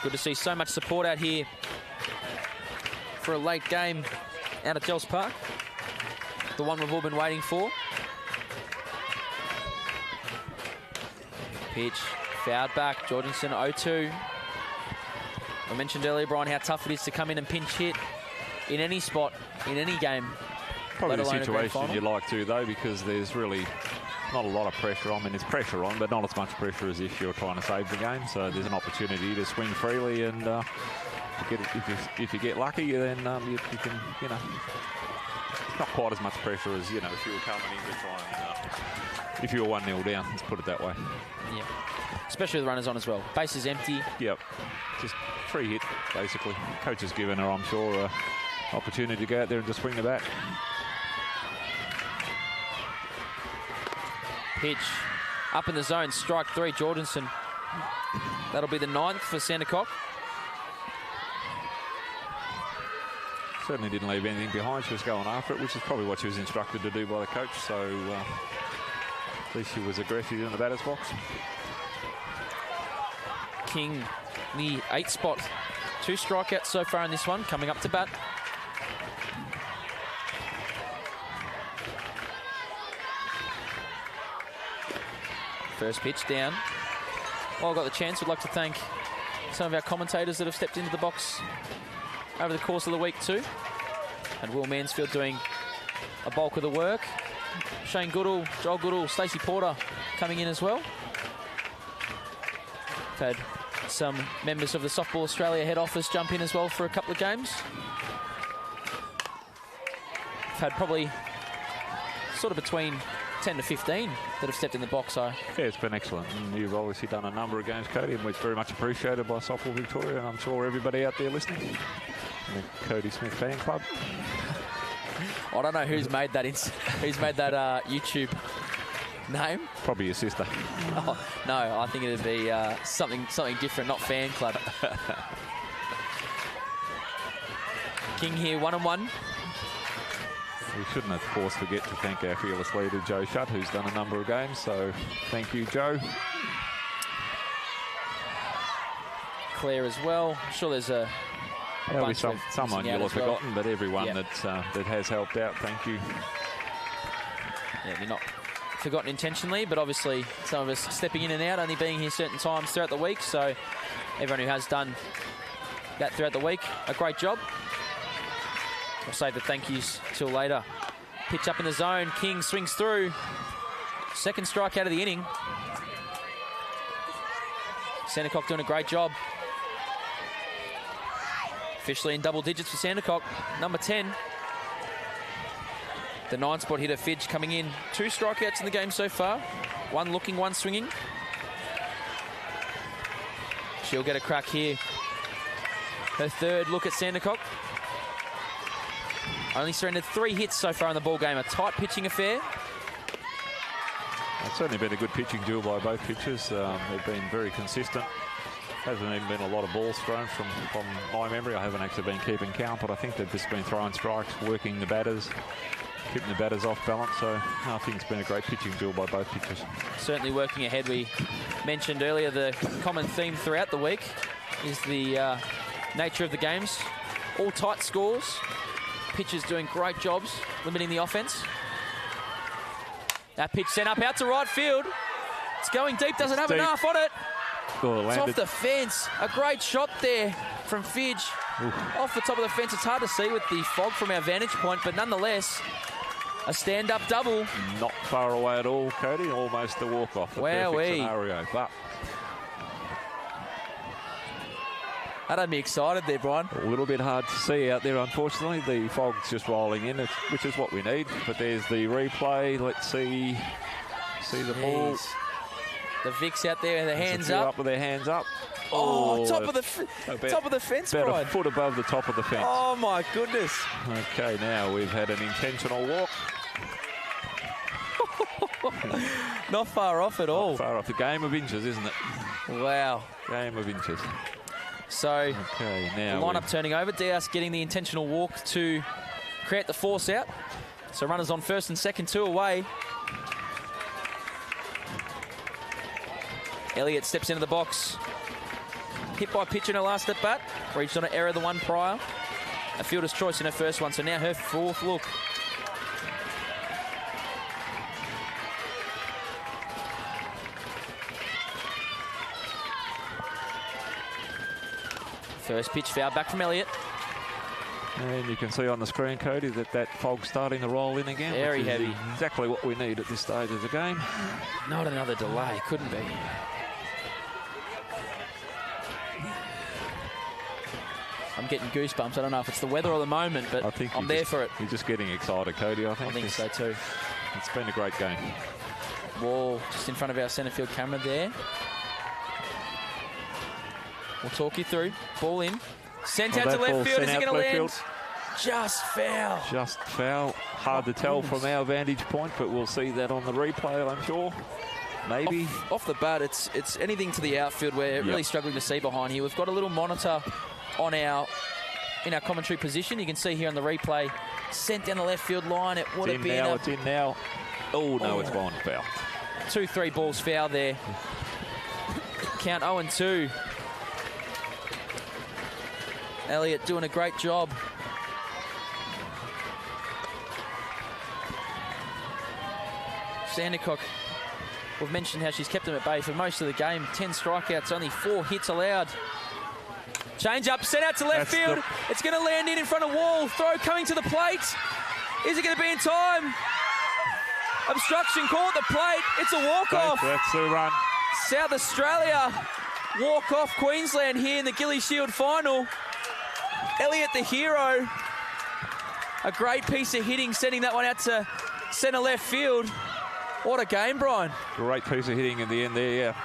Good to see so much support out here for a late game out at Jells Park. The one we've all been waiting for. Pitch, fouled back, Jorgensen 0-2. I mentioned earlier, Brian, how tough it is to come in and pinch hit in any spot, in any game. Probably the situation you like to, though, because there's really not a lot of pressure on. I mean, there's pressure on, but not as much pressure as if you're trying to save the game. So there's an opportunity to swing freely, and if you get lucky, then you can, you know, it's not quite as much pressure as, you know, if you were coming in to try and, if you were 1-0 down, let's put it that way. Yeah, especially with runners on as well. Base is empty. Yep, just free hit, basically. Coach has given her, I'm sure, an opportunity to go out there and just swing the bat. Pitch up in the zone, strike 3, Jorgensen. That'll be the 9th for Sandercock. Certainly didn't leave anything behind. She was going after it, which is probably what she was instructed to do by the coach. So at least she was aggressive in the batter's box. King, the 8th spot. 2 strikeouts so far in this one, coming up to bat. First pitch down. While I got the chance, we'd like to thank some of our commentators that have stepped into the box over the course of the week too. And Will Mansfield doing a bulk of the work. Shane Goodall, Joel Goodall, Stacey Porter coming in as well. We've had some members of the Softball Australia head office jump in as well for a couple of games. We've had probably sort of between 10 to 15 that have stepped in the box. So yeah, it's been excellent. And you've obviously done a number of games, Cody, and it's very much appreciated by Softball Victoria, and I'm sure everybody out there listening. And the Cody Smith fan club. I don't know who's made that YouTube name. Probably your sister. Oh, no, I think it'd be something different, not fan club. King here, 1-1. We shouldn't, of course, forget to thank our fearless leader, Joe Shutt, who's done a number of games. So thank you, Joe. Claire as well. I'm sure there's a There'll be someone you'll have forgotten, but everyone that has helped out, thank you. Yeah, you're not forgotten intentionally, but obviously some of us stepping in and out, only being here certain times throughout the week. So everyone who has done that throughout the week, a great job. We'll save the thank yous till later. Pitch up in the zone. King swings through. Second strike out of the inning. Sandercock doing a great job. Officially in double digits for Sandercock. Number 10. The 9 spot hitter, Fidge, coming in. 2 strikeouts in the game so far. 1 looking, 1 swinging. She'll get a crack here. Her 3rd look at Sandercock. Only surrendered 3 hits so far in the ball game. A tight pitching affair. It's certainly been a good pitching duel by both pitchers. They've been very consistent. Hasn't even been a lot of balls thrown from my memory. I haven't actually been keeping count, but I think they've just been throwing strikes, working the batters, keeping the batters off balance. So I think it's been a great pitching duel by both pitchers. Certainly working ahead. We mentioned earlier the common theme throughout the week is the nature of the games. All tight scores. Pitchers doing great jobs limiting the offense. That pitch sent up out to right field. It's going deep, doesn't have enough on it. It's off the fence. A great shot there from Fidge. Off the top of the fence. It's hard to see with the fog from our vantage point, but nonetheless, a stand-up double. Not far away at all, Cody. Almost a walk-off. The perfect scenario. But That had me excited there, Brian. A little bit hard to see out there, unfortunately. The fog's just rolling in, which is what we need. But there's the replay. Let's see the ball. The Vicks out there with their hands up. With their hands up. Oh, top of the fence, about Brian. A foot above the top of the fence. Oh, my goodness. Okay, now we've had an intentional walk. Not far off at all. Not far off. A game of inches, isn't it? Wow. Game of inches. So, okay, now the lineup turning over. Diaz getting the intentional walk to create the force out. So runners on first and second, 2 away. Elliott steps into the box. Hit by pitch in her last at bat. Reached on an error the one prior. A fielder's choice in her first one, so now her fourth look. First pitch foul back from Elliott. And you can see on the screen, Cody, that fog's starting to roll in again. Very heavy. Exactly what we need at this stage of the game. Not another delay, couldn't be. I'm getting goosebumps. I don't know if it's the weather or the moment, but I'm there for it. You're just getting excited, Cody, I think. So too. It's been a great game. Wall just in front of our centre field camera there. We'll talk you through. Ball in. Sent out to left field. Is it going to land? Just foul. Just foul. Hard to tell from our vantage point, but we'll see that on the replay, I'm sure. Maybe. Off the bat, it's anything to the outfield we're really struggling to see behind here. We've got a little monitor in our commentary position. You can see here on the replay, sent down the left field line. It would have been it's in now. Oh, no, it's gone foul. 2-3 balls foul there. Count 0-2. Elliott doing a great job. Sandercock, we've mentioned how she's kept him at bay for most of the game. 10 strikeouts, only 4 hits allowed. Change up, sent out to left field. It's going to land in front of Wall. Throw coming to the plate. Is it going to be in time? Obstruction call at the plate. It's a walk-off. That's the run. South Australia walk off Queensland here in the Gilley Shield final. Elliott the hero. A great piece of hitting, sending that one out to centre left field. What a game, Brian. Great piece of hitting in the end there, yeah.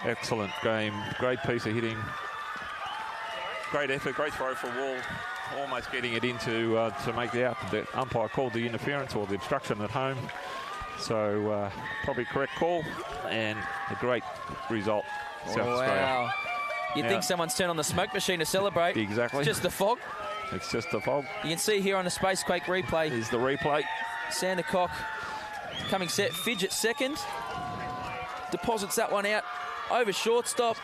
Excellent game. Great piece of hitting. Great effort, great throw for Wall. Almost getting it into to make the out. The umpire called the interference or the obstruction at home. So probably correct call and a great result. South Australia. You'd think someone's turned on the smoke machine to celebrate. Exactly. It's just the fog. It's just the fog. You can see here on the Spacequake replay. Is the replay. Sandercock coming set. Fidge at second. Deposits that one out over shortstop.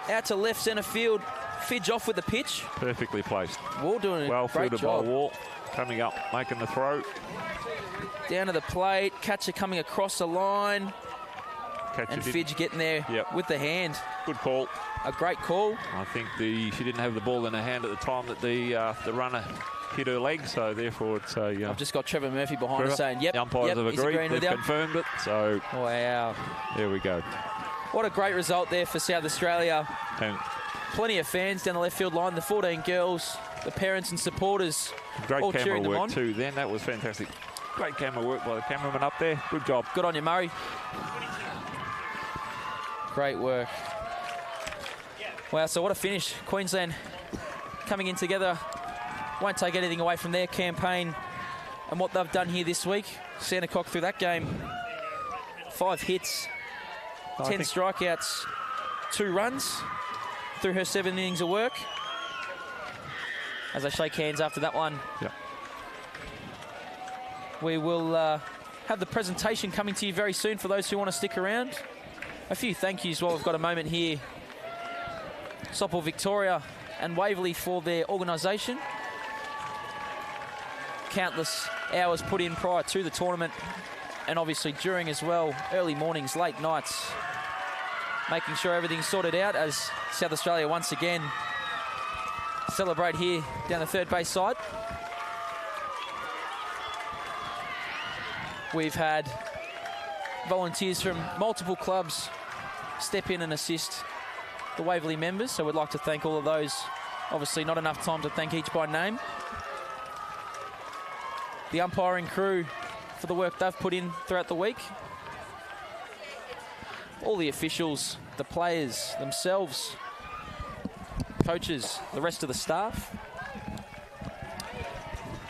Out to left centre field. Fidge off with the pitch. Perfectly placed. Wall doing a well great fielded job. by Wall. Coming up, making the throw. Down to the plate. Catcher coming across the line. Catcher and Fidge getting there with the hand. Good call. A great call. I think she didn't have the ball in her hand at the time that the runner hit her leg, so therefore it's a... I've just got Trevor Murphy behind us saying, yep, the umpires have agreed, they've confirmed it, so... Wow. There we go. What a great result there for South Australia. And plenty of fans down the left field line, the 14 girls, the parents and supporters great all camera cheering them work on. too then, that was fantastic. Great camera work by the cameraman up there, good job. Good on you, Murray. Great work. Wow, so what a finish. Queensland coming in together. Won't take anything away from their campaign and what they've done here this week. Sandercock through that game. 5 hits, 10 strikeouts, 2 runs through her 7 innings of work. As they shake hands after that one. Yeah. We will have the presentation coming to you very soon for those who want to stick around. A few thank yous while we've got a moment here. Soppel Victoria and Waverley for their organisation. Countless hours put in prior to the tournament and obviously during as well. Early mornings, late nights. Making sure everything's sorted out as South Australia once again celebrate here down the third base side. We've had volunteers from multiple clubs step in and assist the Waverley members, so we'd like to thank all of those. Obviously not enough time to thank each by name. The umpiring crew for the work they've put in throughout the week. All the officials, the players themselves, coaches, the rest of the staff,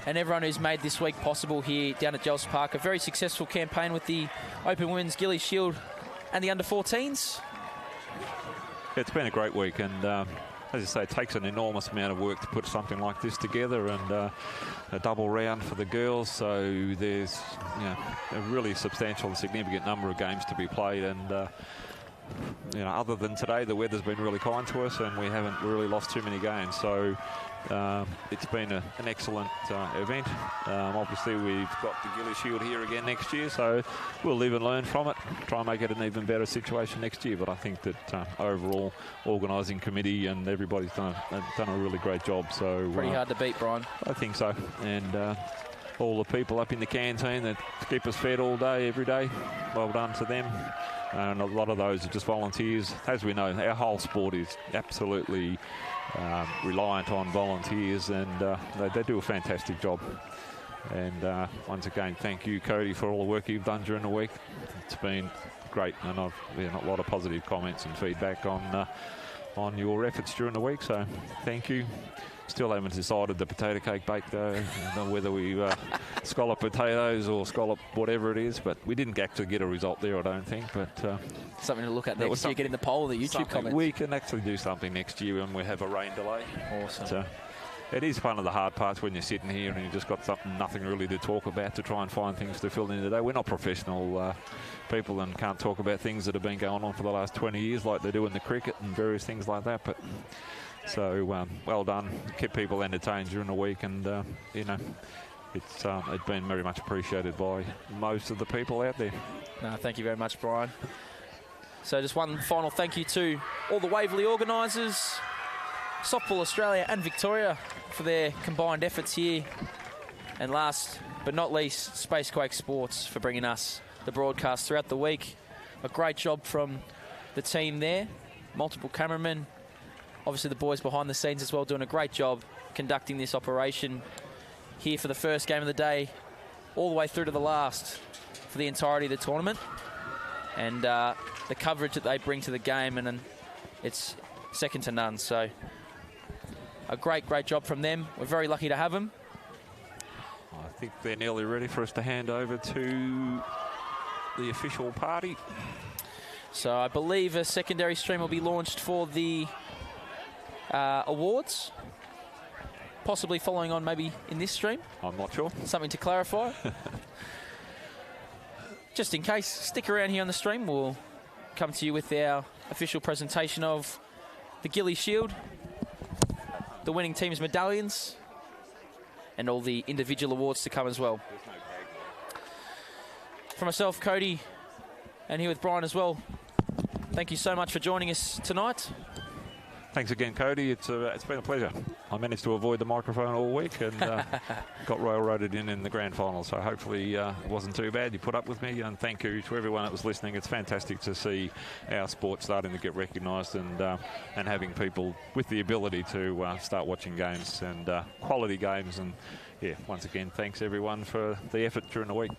and everyone who's made this week possible here down at Gilley Park. A very successful campaign with the Open Women's Gilley Shield and the under-14s. It's been a great week, and as I say, it takes an enormous amount of work to put something like this together, and a double round for the girls, so there's a really substantial and significant number of games to be played, and other than today, the weather's been really kind to us and we haven't really lost too many games, so it's been an excellent event. Obviously we've got the Gilley Shield here again next year, so we'll live and learn from it, try and make it an even better situation next year. But I think that overall organising committee and everybody's done a really great job. So pretty hard to beat, Brian. I think so. And all the people up in the canteen that keep us fed all day, every day, well done to them. And a lot of those are just volunteers. As we know, our whole sport is absolutely reliant on volunteers, and they do a fantastic job. And once again, thank you, Cody, for all the work you've done during the week. It's been great, and I've a lot of positive comments and feedback on your efforts during the week, so thank you. Still haven't decided the potato cake bake, though, whether we scallop potatoes or scallop whatever it is, but we didn't actually get a result there, I don't think. But something to look at next year, get in the poll, the YouTube comments. We can actually do something next year when we have a rain delay. Awesome. So it is one of the hard parts when you're sitting here and you've just got nothing really to talk about, to try and find things to fill in today. We're not professional people and can't talk about things that have been going on for the last 20 years like they do in the cricket and various things like that, but so well done. Kept people entertained during the week, and it's been very much appreciated by most of the people out there. No, thank you very much, Brian. So just one final thank you to all the Waverley organisers, Softball Australia and Victoria for their combined efforts here, and last but not least, Spacequake Sports for bringing us the broadcast throughout the week. A great job from the team there, multiple cameramen, obviously the boys behind the scenes as well, doing a great job conducting this operation here for the first game of the day, all the way through to the last for the entirety of the tournament. And the coverage that they bring to the game, and it's second to none. So a great job from them. We're very lucky to have them. I think they're nearly ready for us to hand over to the official party. So I believe a secondary stream will be launched for the awards, possibly following on maybe in this stream. I'm not sure. Something to clarify. Just in case, stick around here on the stream. We'll come to you with our official presentation of the Gilley Shield, the winning team's medallions, and all the individual awards to come as well. For myself, Cody, and here with Brian as well, thank you so much for joining us tonight. Thanks again, Cody. It's been a pleasure. I managed to avoid the microphone all week and got railroaded in the grand final, so hopefully it wasn't too bad. You put up with me, and thank you to everyone that was listening. It's fantastic to see our sport starting to get recognised and having people with the ability to start watching games and quality games. And yeah, once again, thanks everyone for the effort during the week.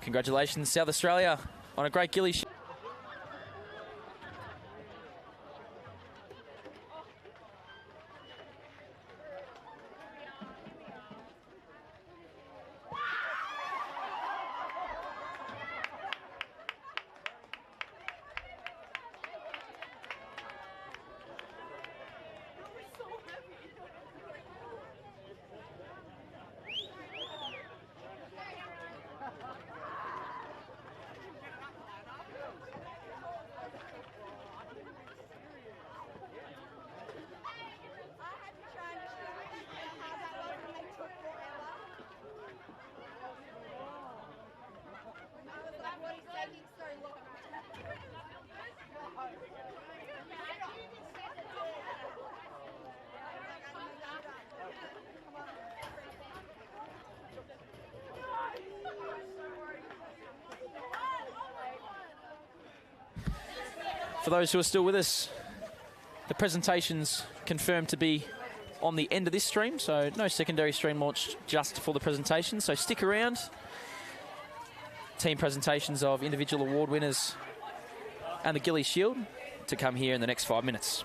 Congratulations, South Australia, on a great Gilley Shield. For those who are still with us, The presentation's confirmed to be on the end of this stream, so no secondary stream launched just for the presentation. So stick around. Team presentations of individual award winners and the Gilley Shield to come here in the next 5 minutes.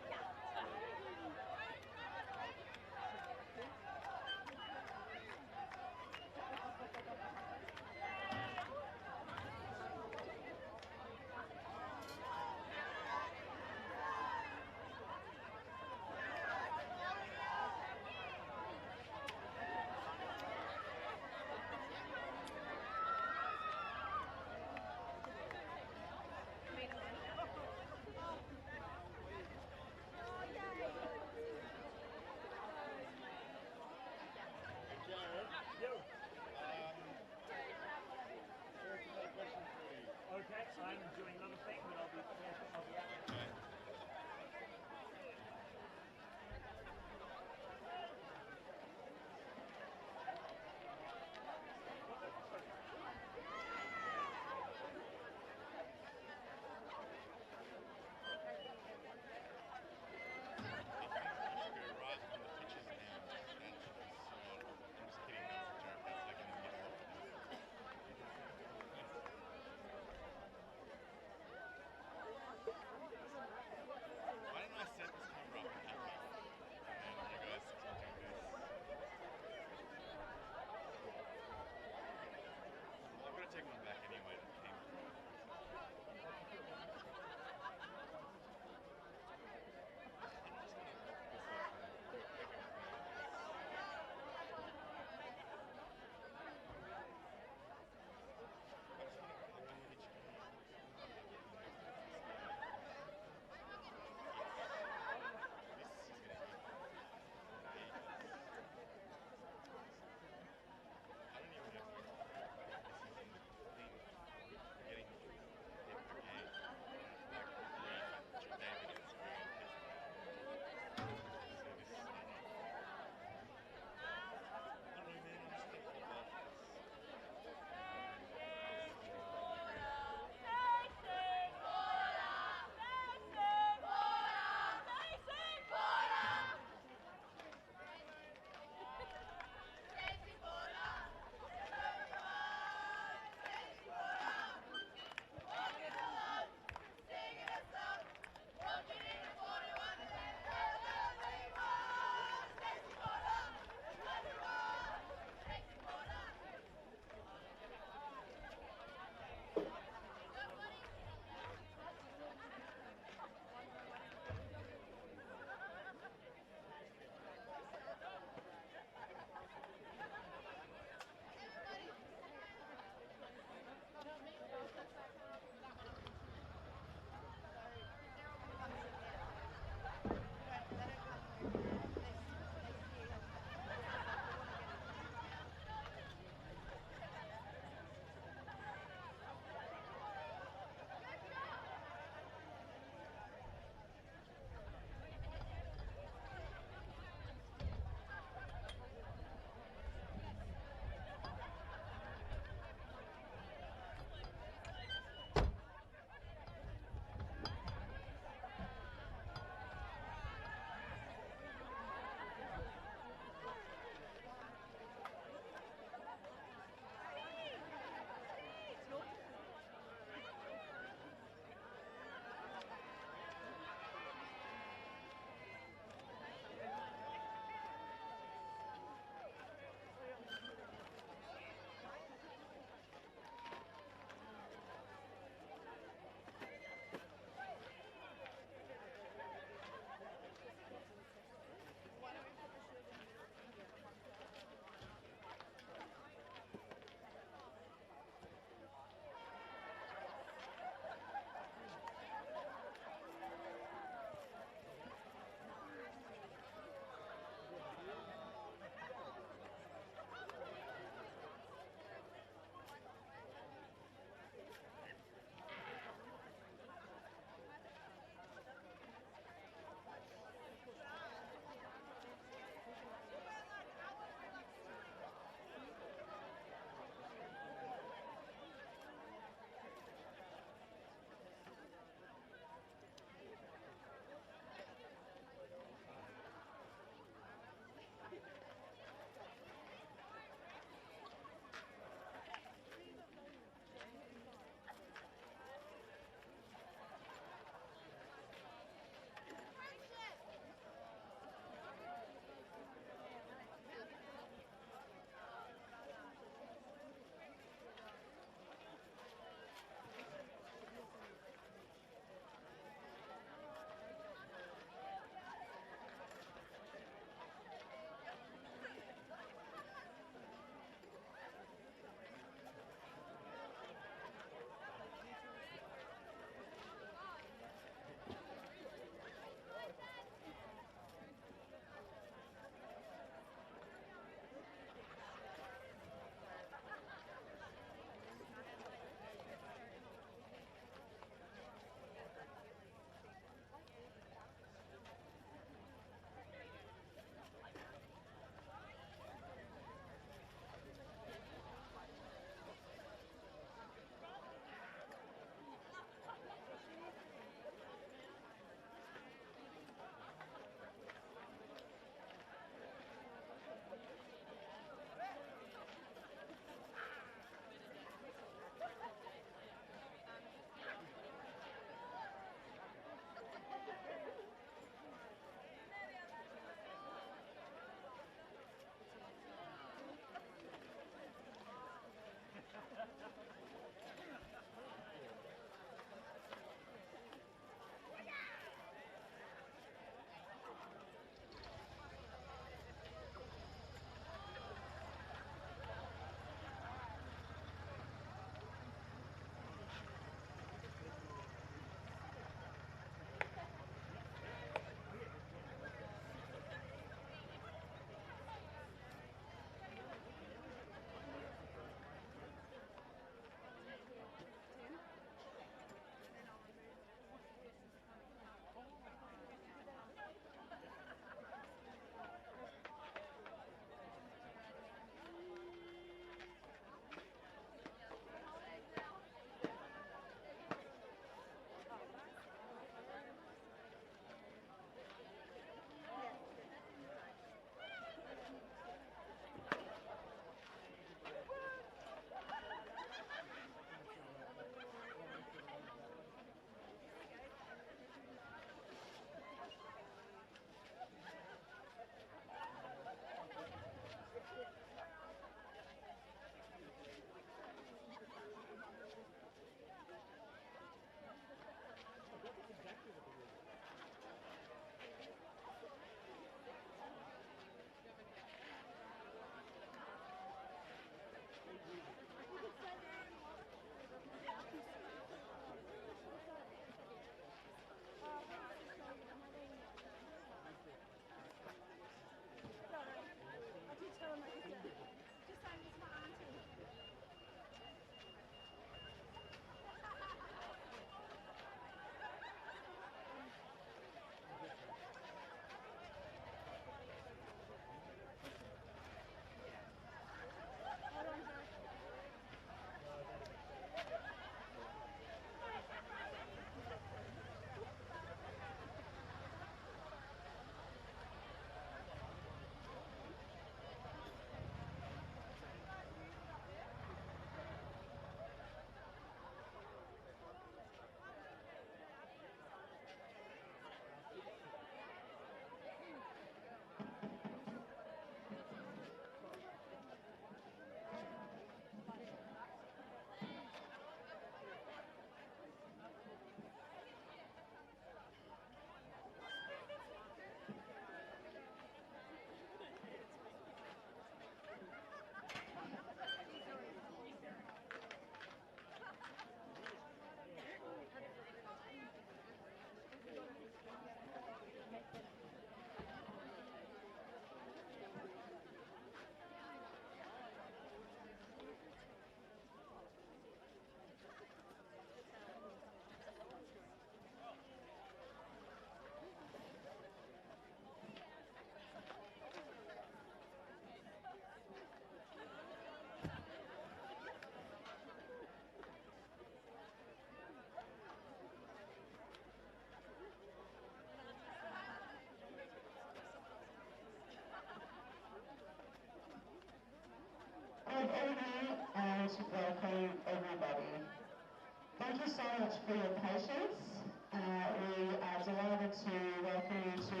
you so much for your patience. We are delighted to welcome you to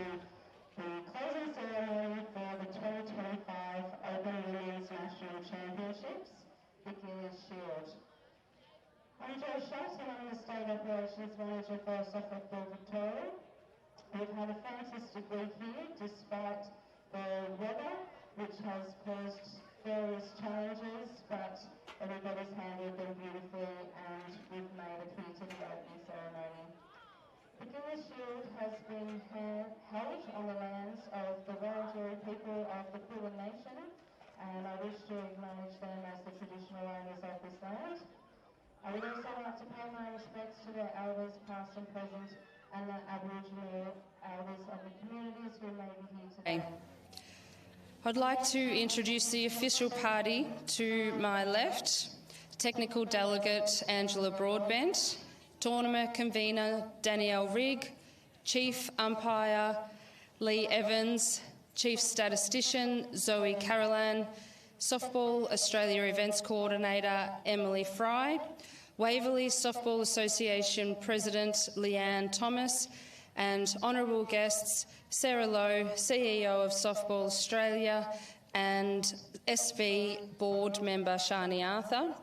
the closing ceremony for the 2025 Open Women's National Championships, the Gilley Shield. I'm Jo Shutt and I'm the State Operations Manager for Softball Victoria. We've had a fantastic week here despite the weather, which has caused various challenges, but everybody's handled them beautifully and we've made it here to the opening ceremony. The Gilley Shield has been held on the lands of the Wurundjeri people of the Kulin Nation, and I wish to acknowledge them as the traditional owners of this land. I would also like to pay my respects to their elders, past and present, and the Aboriginal elders of the communities who may be here today. I'd like to introduce the official party. To my left, Technical Delegate Angela Broadbent, Tournament Convener Danielle Rigg, Chief Umpire Lee Evans, Chief Statistician Zoe Carolan, Softball Australia Events Coordinator Emily Fry, Waverley Softball Association President Leanne Thomas, and honourable guests Sarah Lowe, CEO of Softball Australia, and SV Board Member Shani Arthur.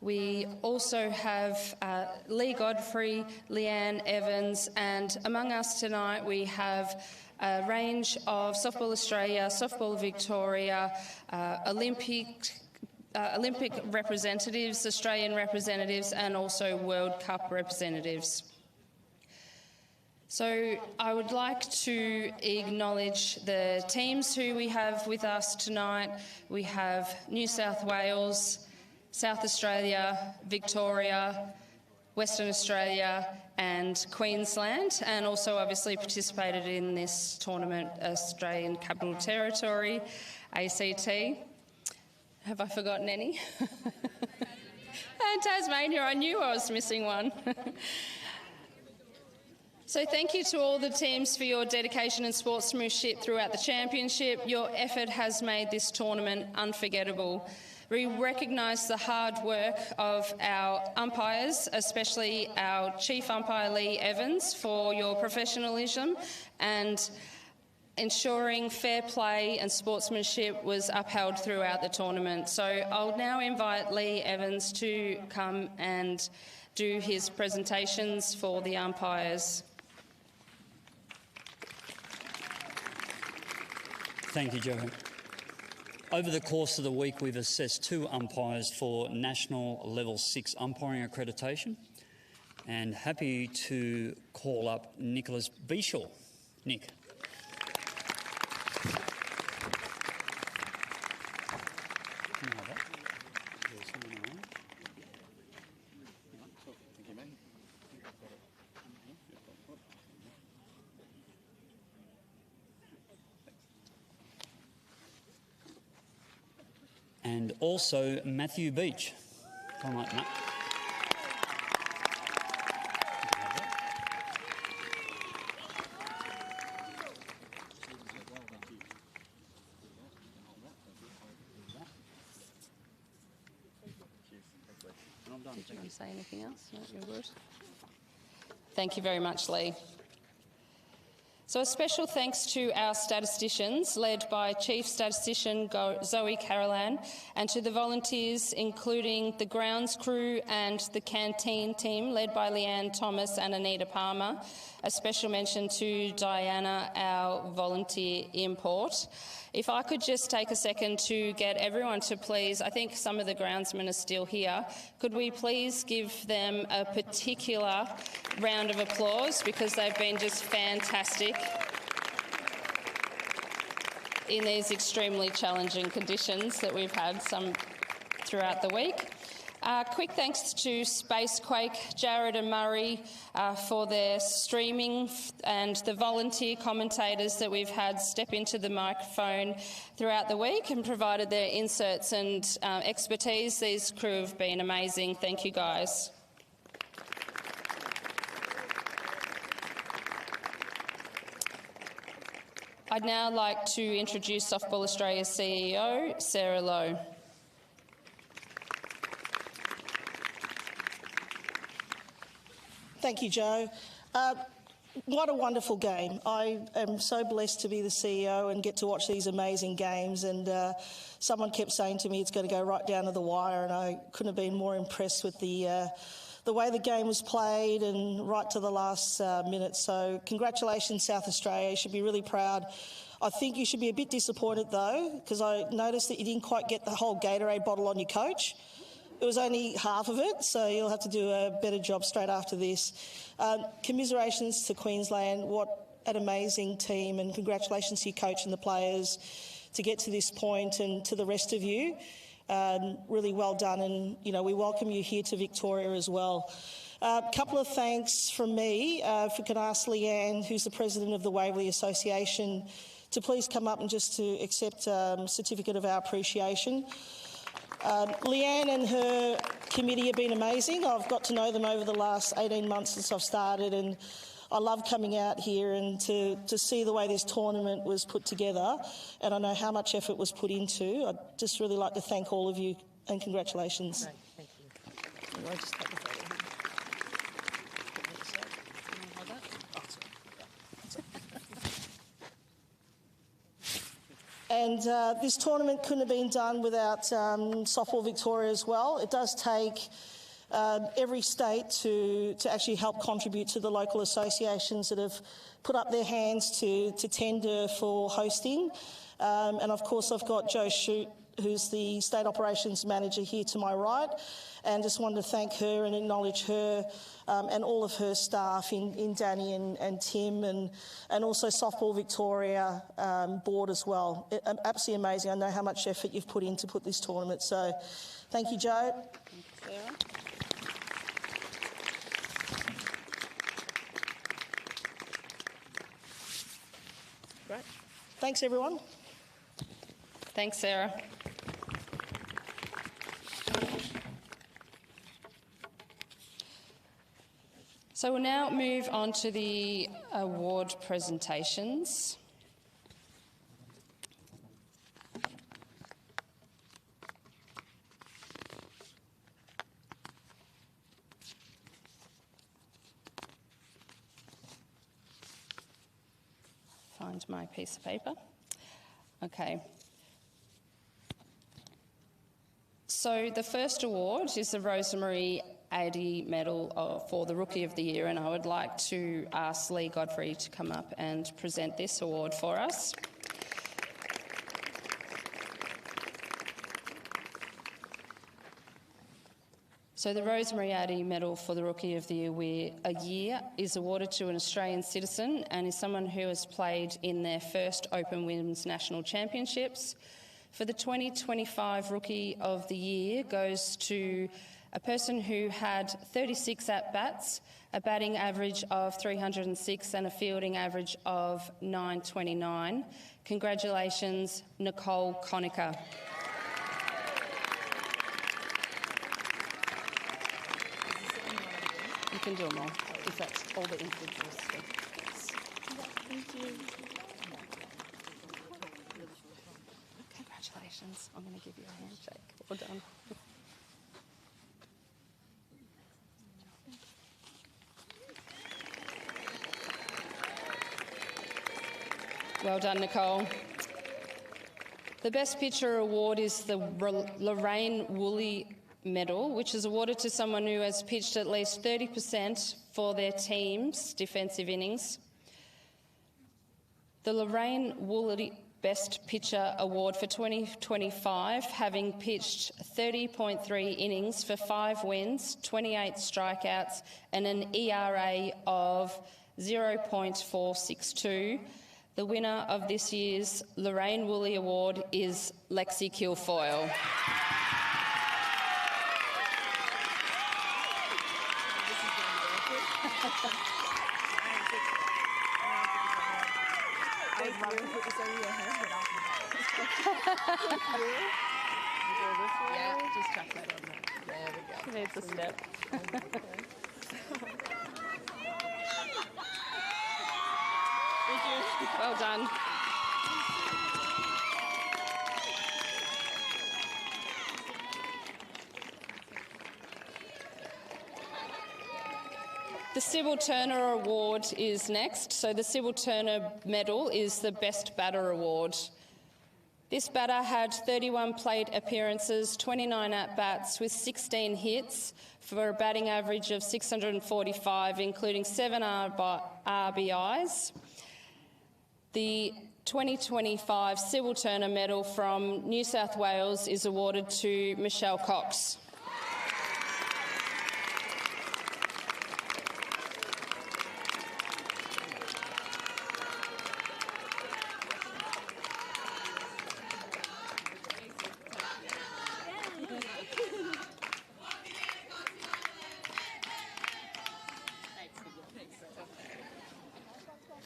We also have Lee Godfrey, Leanne Evans, and among us tonight we have a range of Softball Australia, Softball Victoria, Olympic representatives, Australian representatives, and also World Cup representatives. So I would like to acknowledge the teams who we have with us tonight. We have New South Wales, South Australia, Victoria, Western Australia and Queensland, and also obviously participated in this tournament, Australian Capital Territory, ACT. Have I forgotten any? And Tasmania, I knew I was missing one. So thank you to all the teams for your dedication and sportsmanship throughout the championship. Your effort has made this tournament unforgettable. We recognise the hard work of our umpires, especially our Chief Umpire Lee Evans, for your professionalism and ensuring fair play and sportsmanship was upheld throughout the tournament. So I'll now invite Lee Evans to come and do his presentations for the umpires. Thank you, Jo. Over the course of the week, we've assessed 2 umpires for National Level 6 umpiring accreditation, and happy to call up Nicholas Bieshel. Nick. And also Matthew Beach. Come on, Matt. Did you want to say anything else? No, you're good. Thank you very much, Lee. So a special thanks to our statisticians, led by Chief Statistician Zoe Carolan, and to the volunteers, including the grounds crew and the canteen team, led by Leanne Thomas and Anita Palmer. A special mention to Diana, our volunteer import. If I could just take a second to get everyone to please, I think some of the groundsmen are still here, could we please give them a particular round of applause because they've been just fantastic in these extremely challenging conditions that we've had some throughout the week. Quick thanks to Spacequake, Jared and Murray for their streaming and the volunteer commentators that we've had step into the microphone throughout the week and provided their inserts and expertise. These crew have been amazing. Thank you, guys. I'd now like to introduce Softball Australia's CEO, Sarah Lowe. Thank you, Joe. What a wonderful game. I am so blessed to be the CEO and get to watch these amazing games. And someone kept saying to me it's going to go right down to the wire, and I couldn't have been more impressed with the way the game was played and right to the last minute. So congratulations, South Australia. You should be really proud. I think you should be a bit disappointed, though, because I noticed that you didn't quite get the whole Gatorade bottle on your coach. It was only half of it, so you'll have to do a better job straight after this. Commiserations to Queensland. What an amazing team, and congratulations to your coach and the players to get to this point, and to the rest of you. Really well done, and we welcome you here to Victoria as well. A couple of thanks from me. If we could ask Leanne, who's the president of the Waverley Association, to please come up and just to accept a certificate of our appreciation. Leanne and her committee have been amazing. I've got to know them over the last 18 months since I've started, and I love coming out here and to see the way this tournament was put together, and I know how much effort was put into. I'd just really like to thank all of you, and congratulations. Great, thank you. I'll just take the photo. And this tournament couldn't have been done without Softball Victoria as well. It does take every state to actually help contribute to the local associations that have put up their hands to tender for hosting. And of course, I've got Jo Shute, who's the State Operations Manager, here to my right, and just wanted to thank her and acknowledge her and all of her staff in Danny and Tim, and also Softball Victoria board as well. Absolutely amazing. I know how much effort you've put in to put this tournament, so thank you, Jo. Thank you, Sarah. Great. Thanks, everyone. Thanks, Sarah. So we'll now move on to the award presentations. Find my piece of paper. Okay. So the first award is the Rosemary Addy Medal for the Rookie of the Year, and I would like to ask Lee Godfrey to come up and present this award for us. So the Rosemary Addy Medal for the Rookie of the Year is awarded to an Australian citizen and is someone who has played in their first Open Women's National Championships. For the 2025 Rookie of the Year goes to a person who had 36 at-bats, a batting average of 306 and a fielding average of 929. Congratulations, Nicole Conacher. You can do them all, if that's all the individuals. Thank you. Congratulations. I'm going to give you a handshake. Well done. Well done, Nicole. The Best Pitcher award is the Lorraine Woolley Medal, which is awarded to someone who has pitched at least 30% for their team's defensive innings. The Lorraine Woolley Best Pitcher Award for 2025, having pitched 30.3 innings for 5 wins, 28 strikeouts and an ERA of 0.462. The winner of this year's Lorraine Woolley Award is Lexi Kilfoyle. Yeah, just chuck that on there. There we go. Needs a step. Well done. The Sybil Turner Award is next. So the Sybil Turner Medal is the Best Batter Award. This batter had 31 plate appearances, 29 at-bats with 16 hits for a batting average of 645, including 7 RBIs. The 2025 Sybil Turner Medal from New South Wales is awarded to Michelle Cox.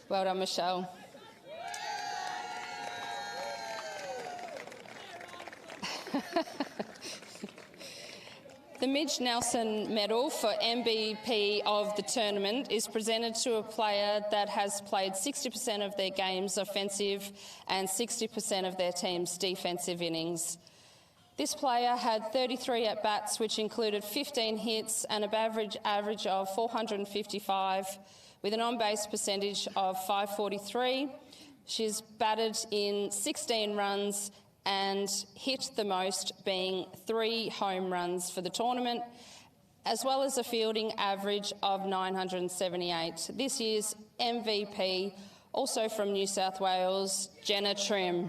Well done, Michelle. The Midge Nelson Medal for MVP of the tournament is presented to a player that has played 60% of their games offensive and 60% of their team's defensive innings. This player had 33 at-bats, which included 15 hits and an average of 455, with an on-base percentage of 543. She's batted in 16 runs and hit the most, being 3 home runs for the tournament, as well as a fielding average of 978. This year's MVP, also from New South Wales, Jenna Trim.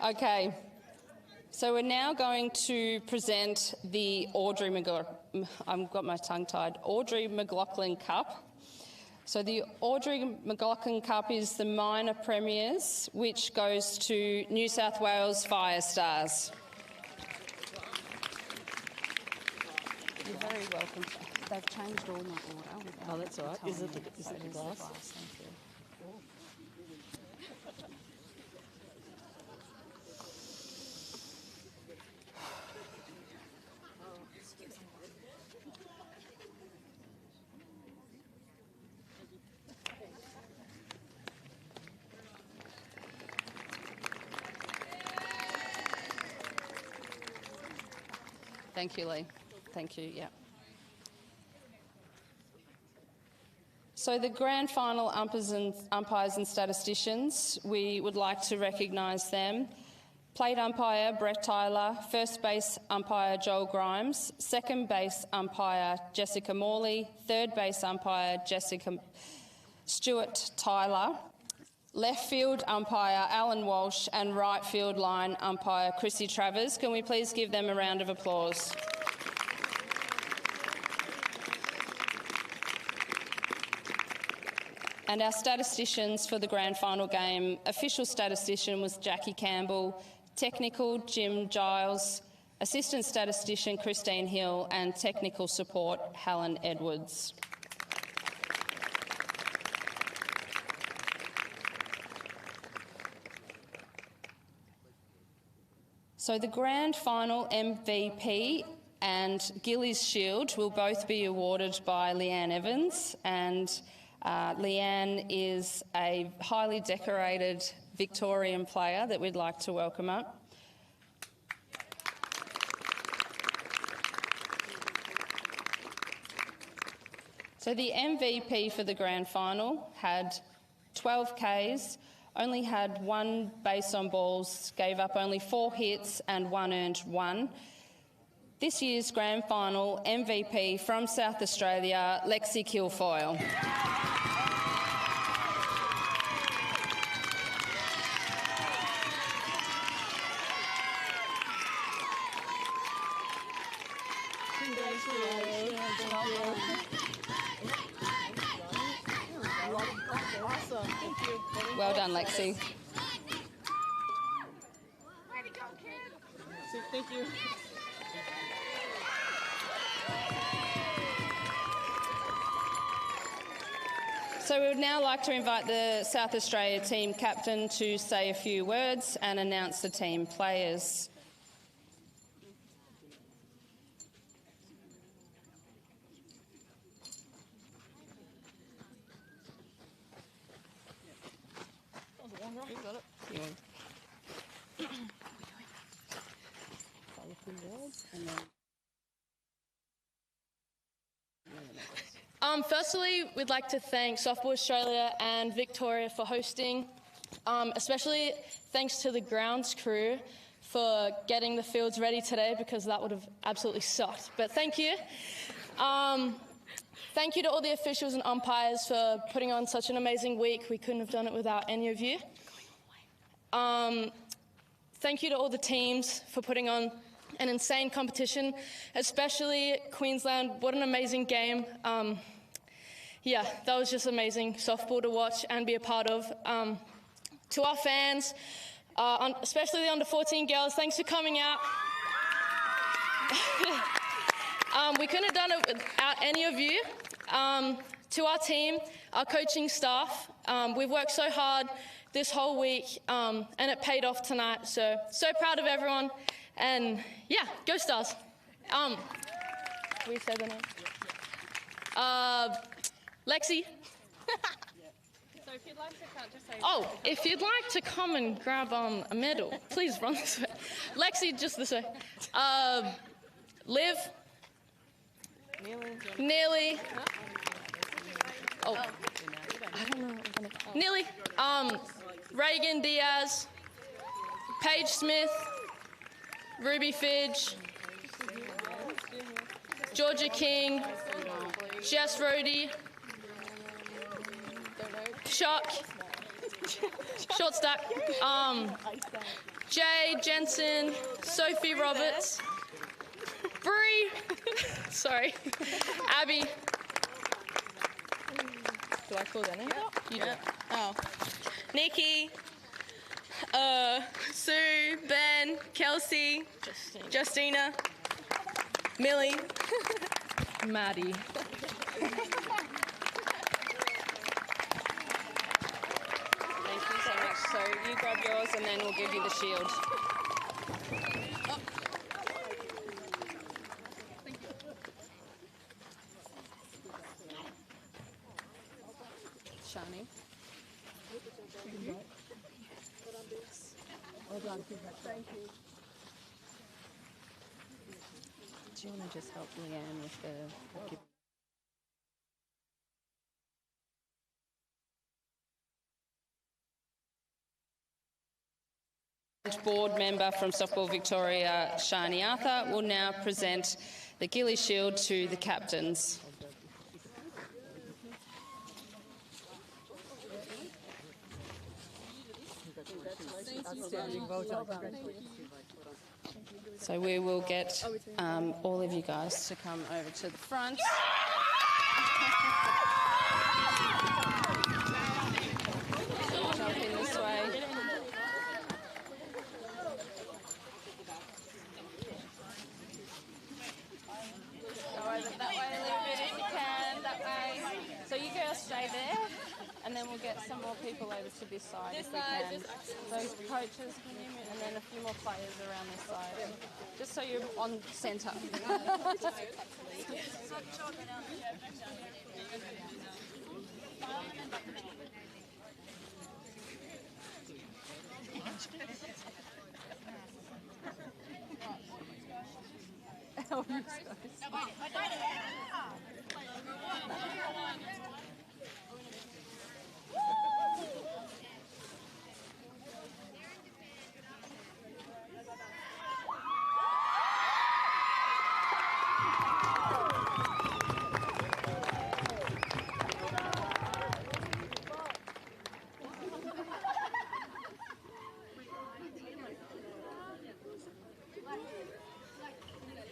Okay, so we're now going to present the Audrey McLaughlin Cup. So the Audrey McLaughlin Cup is the minor premiers, which goes to New South Wales Fire Stars. You're very welcome. They've changed all my order. Oh, that's all right. Is it the glass? Thank you. Thank you, Lee. Thank you, yeah. So the grand final umpires and statisticians, we would like to recognise them. Plate umpire Brett Tyler, first base umpire Joel Grimes, second base umpire Jessica Morley, third base umpire Jessica Stewart Tyler, left field umpire Alan Walsh, and right field line umpire Chrissy Travers. Can we please give them a round of applause? And our statisticians for the grand final game, official statistician was Jackie Campbell, technical Jim Giles, assistant statistician Christine Hill, and technical support Helen Edwards. So the grand final MVP and Gilley's Shield will both be awarded by Leanne Evans, and Leanne is a highly decorated Victorian player that we'd like to welcome up. So the MVP for the grand final had 12 Ks, only had 1 base on balls, gave up only 4 hits and 1 earned run. This year's grand final MVP from South Australia, Lexi Kilfoyle. Well done, Lexi. Thank you. So we would now like to invite the South Australia team captain to say a few words and announce the team players. Firstly, we'd like to thank Softball Australia and Victoria for hosting, especially thanks to the grounds crew for getting the fields ready today, because that would have absolutely sucked. But thank you. Thank you to all the officials and umpires for putting on such an amazing week. We couldn't have done it without any of you. Thank you to all the teams for putting on an insane competition, especially Queensland. What an amazing game. Yeah, that was just amazing softball to watch and be a part of. To our fans, especially the under-14 girls, thanks for coming out. We couldn't have done it without any of you. To our team, our coaching staff, we've worked so hard this whole week, and it paid off tonight. So proud of everyone. And yeah, go Stars. We say the name. Lexi. So if you'd like to come, just say... Oh, if you'd like to come and grab a medal, please run this way. Lexi, just this way. Liv. Nearly. Oh, I don't know. Nearly. Reagan Diaz. Paige Smith. Ruby Fidge. Georgia King. Jess Rhodey. Shock. Short stack. Jay Jensen. Sophie Roberts. Bree. Sorry. Abby. Do I call that name? You do. Oh. Nikki. Sue. Ben. Kelsey. Justina. Millie. Maddie. Thank you so much. So you grab yours and then we'll give you the shield. Shani. Thank you. Do you want to just help Leanne with the... Board member from Softball Victoria, Shani Arthur, will now present the Gilley Shield to the captains. So we will get all of you guys to come over to the front. Jump in this way. Go over that way a little bit if you can, that way. So you girls stay there, and then we'll get some more people over to this side if we can. Those coaches, and then a few more players around this side. Just so you're on centre.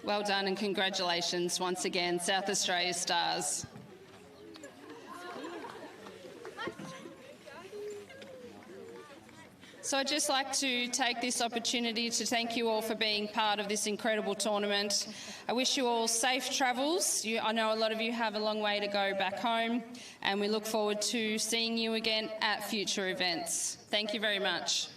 Well done and congratulations once again, South Australia Stars. So I'd just like to take this opportunity to thank you all for being part of this incredible tournament. I wish you all safe travels. I know a lot of you have a long way to go back home, and we look forward to seeing you again at future events. Thank you very much.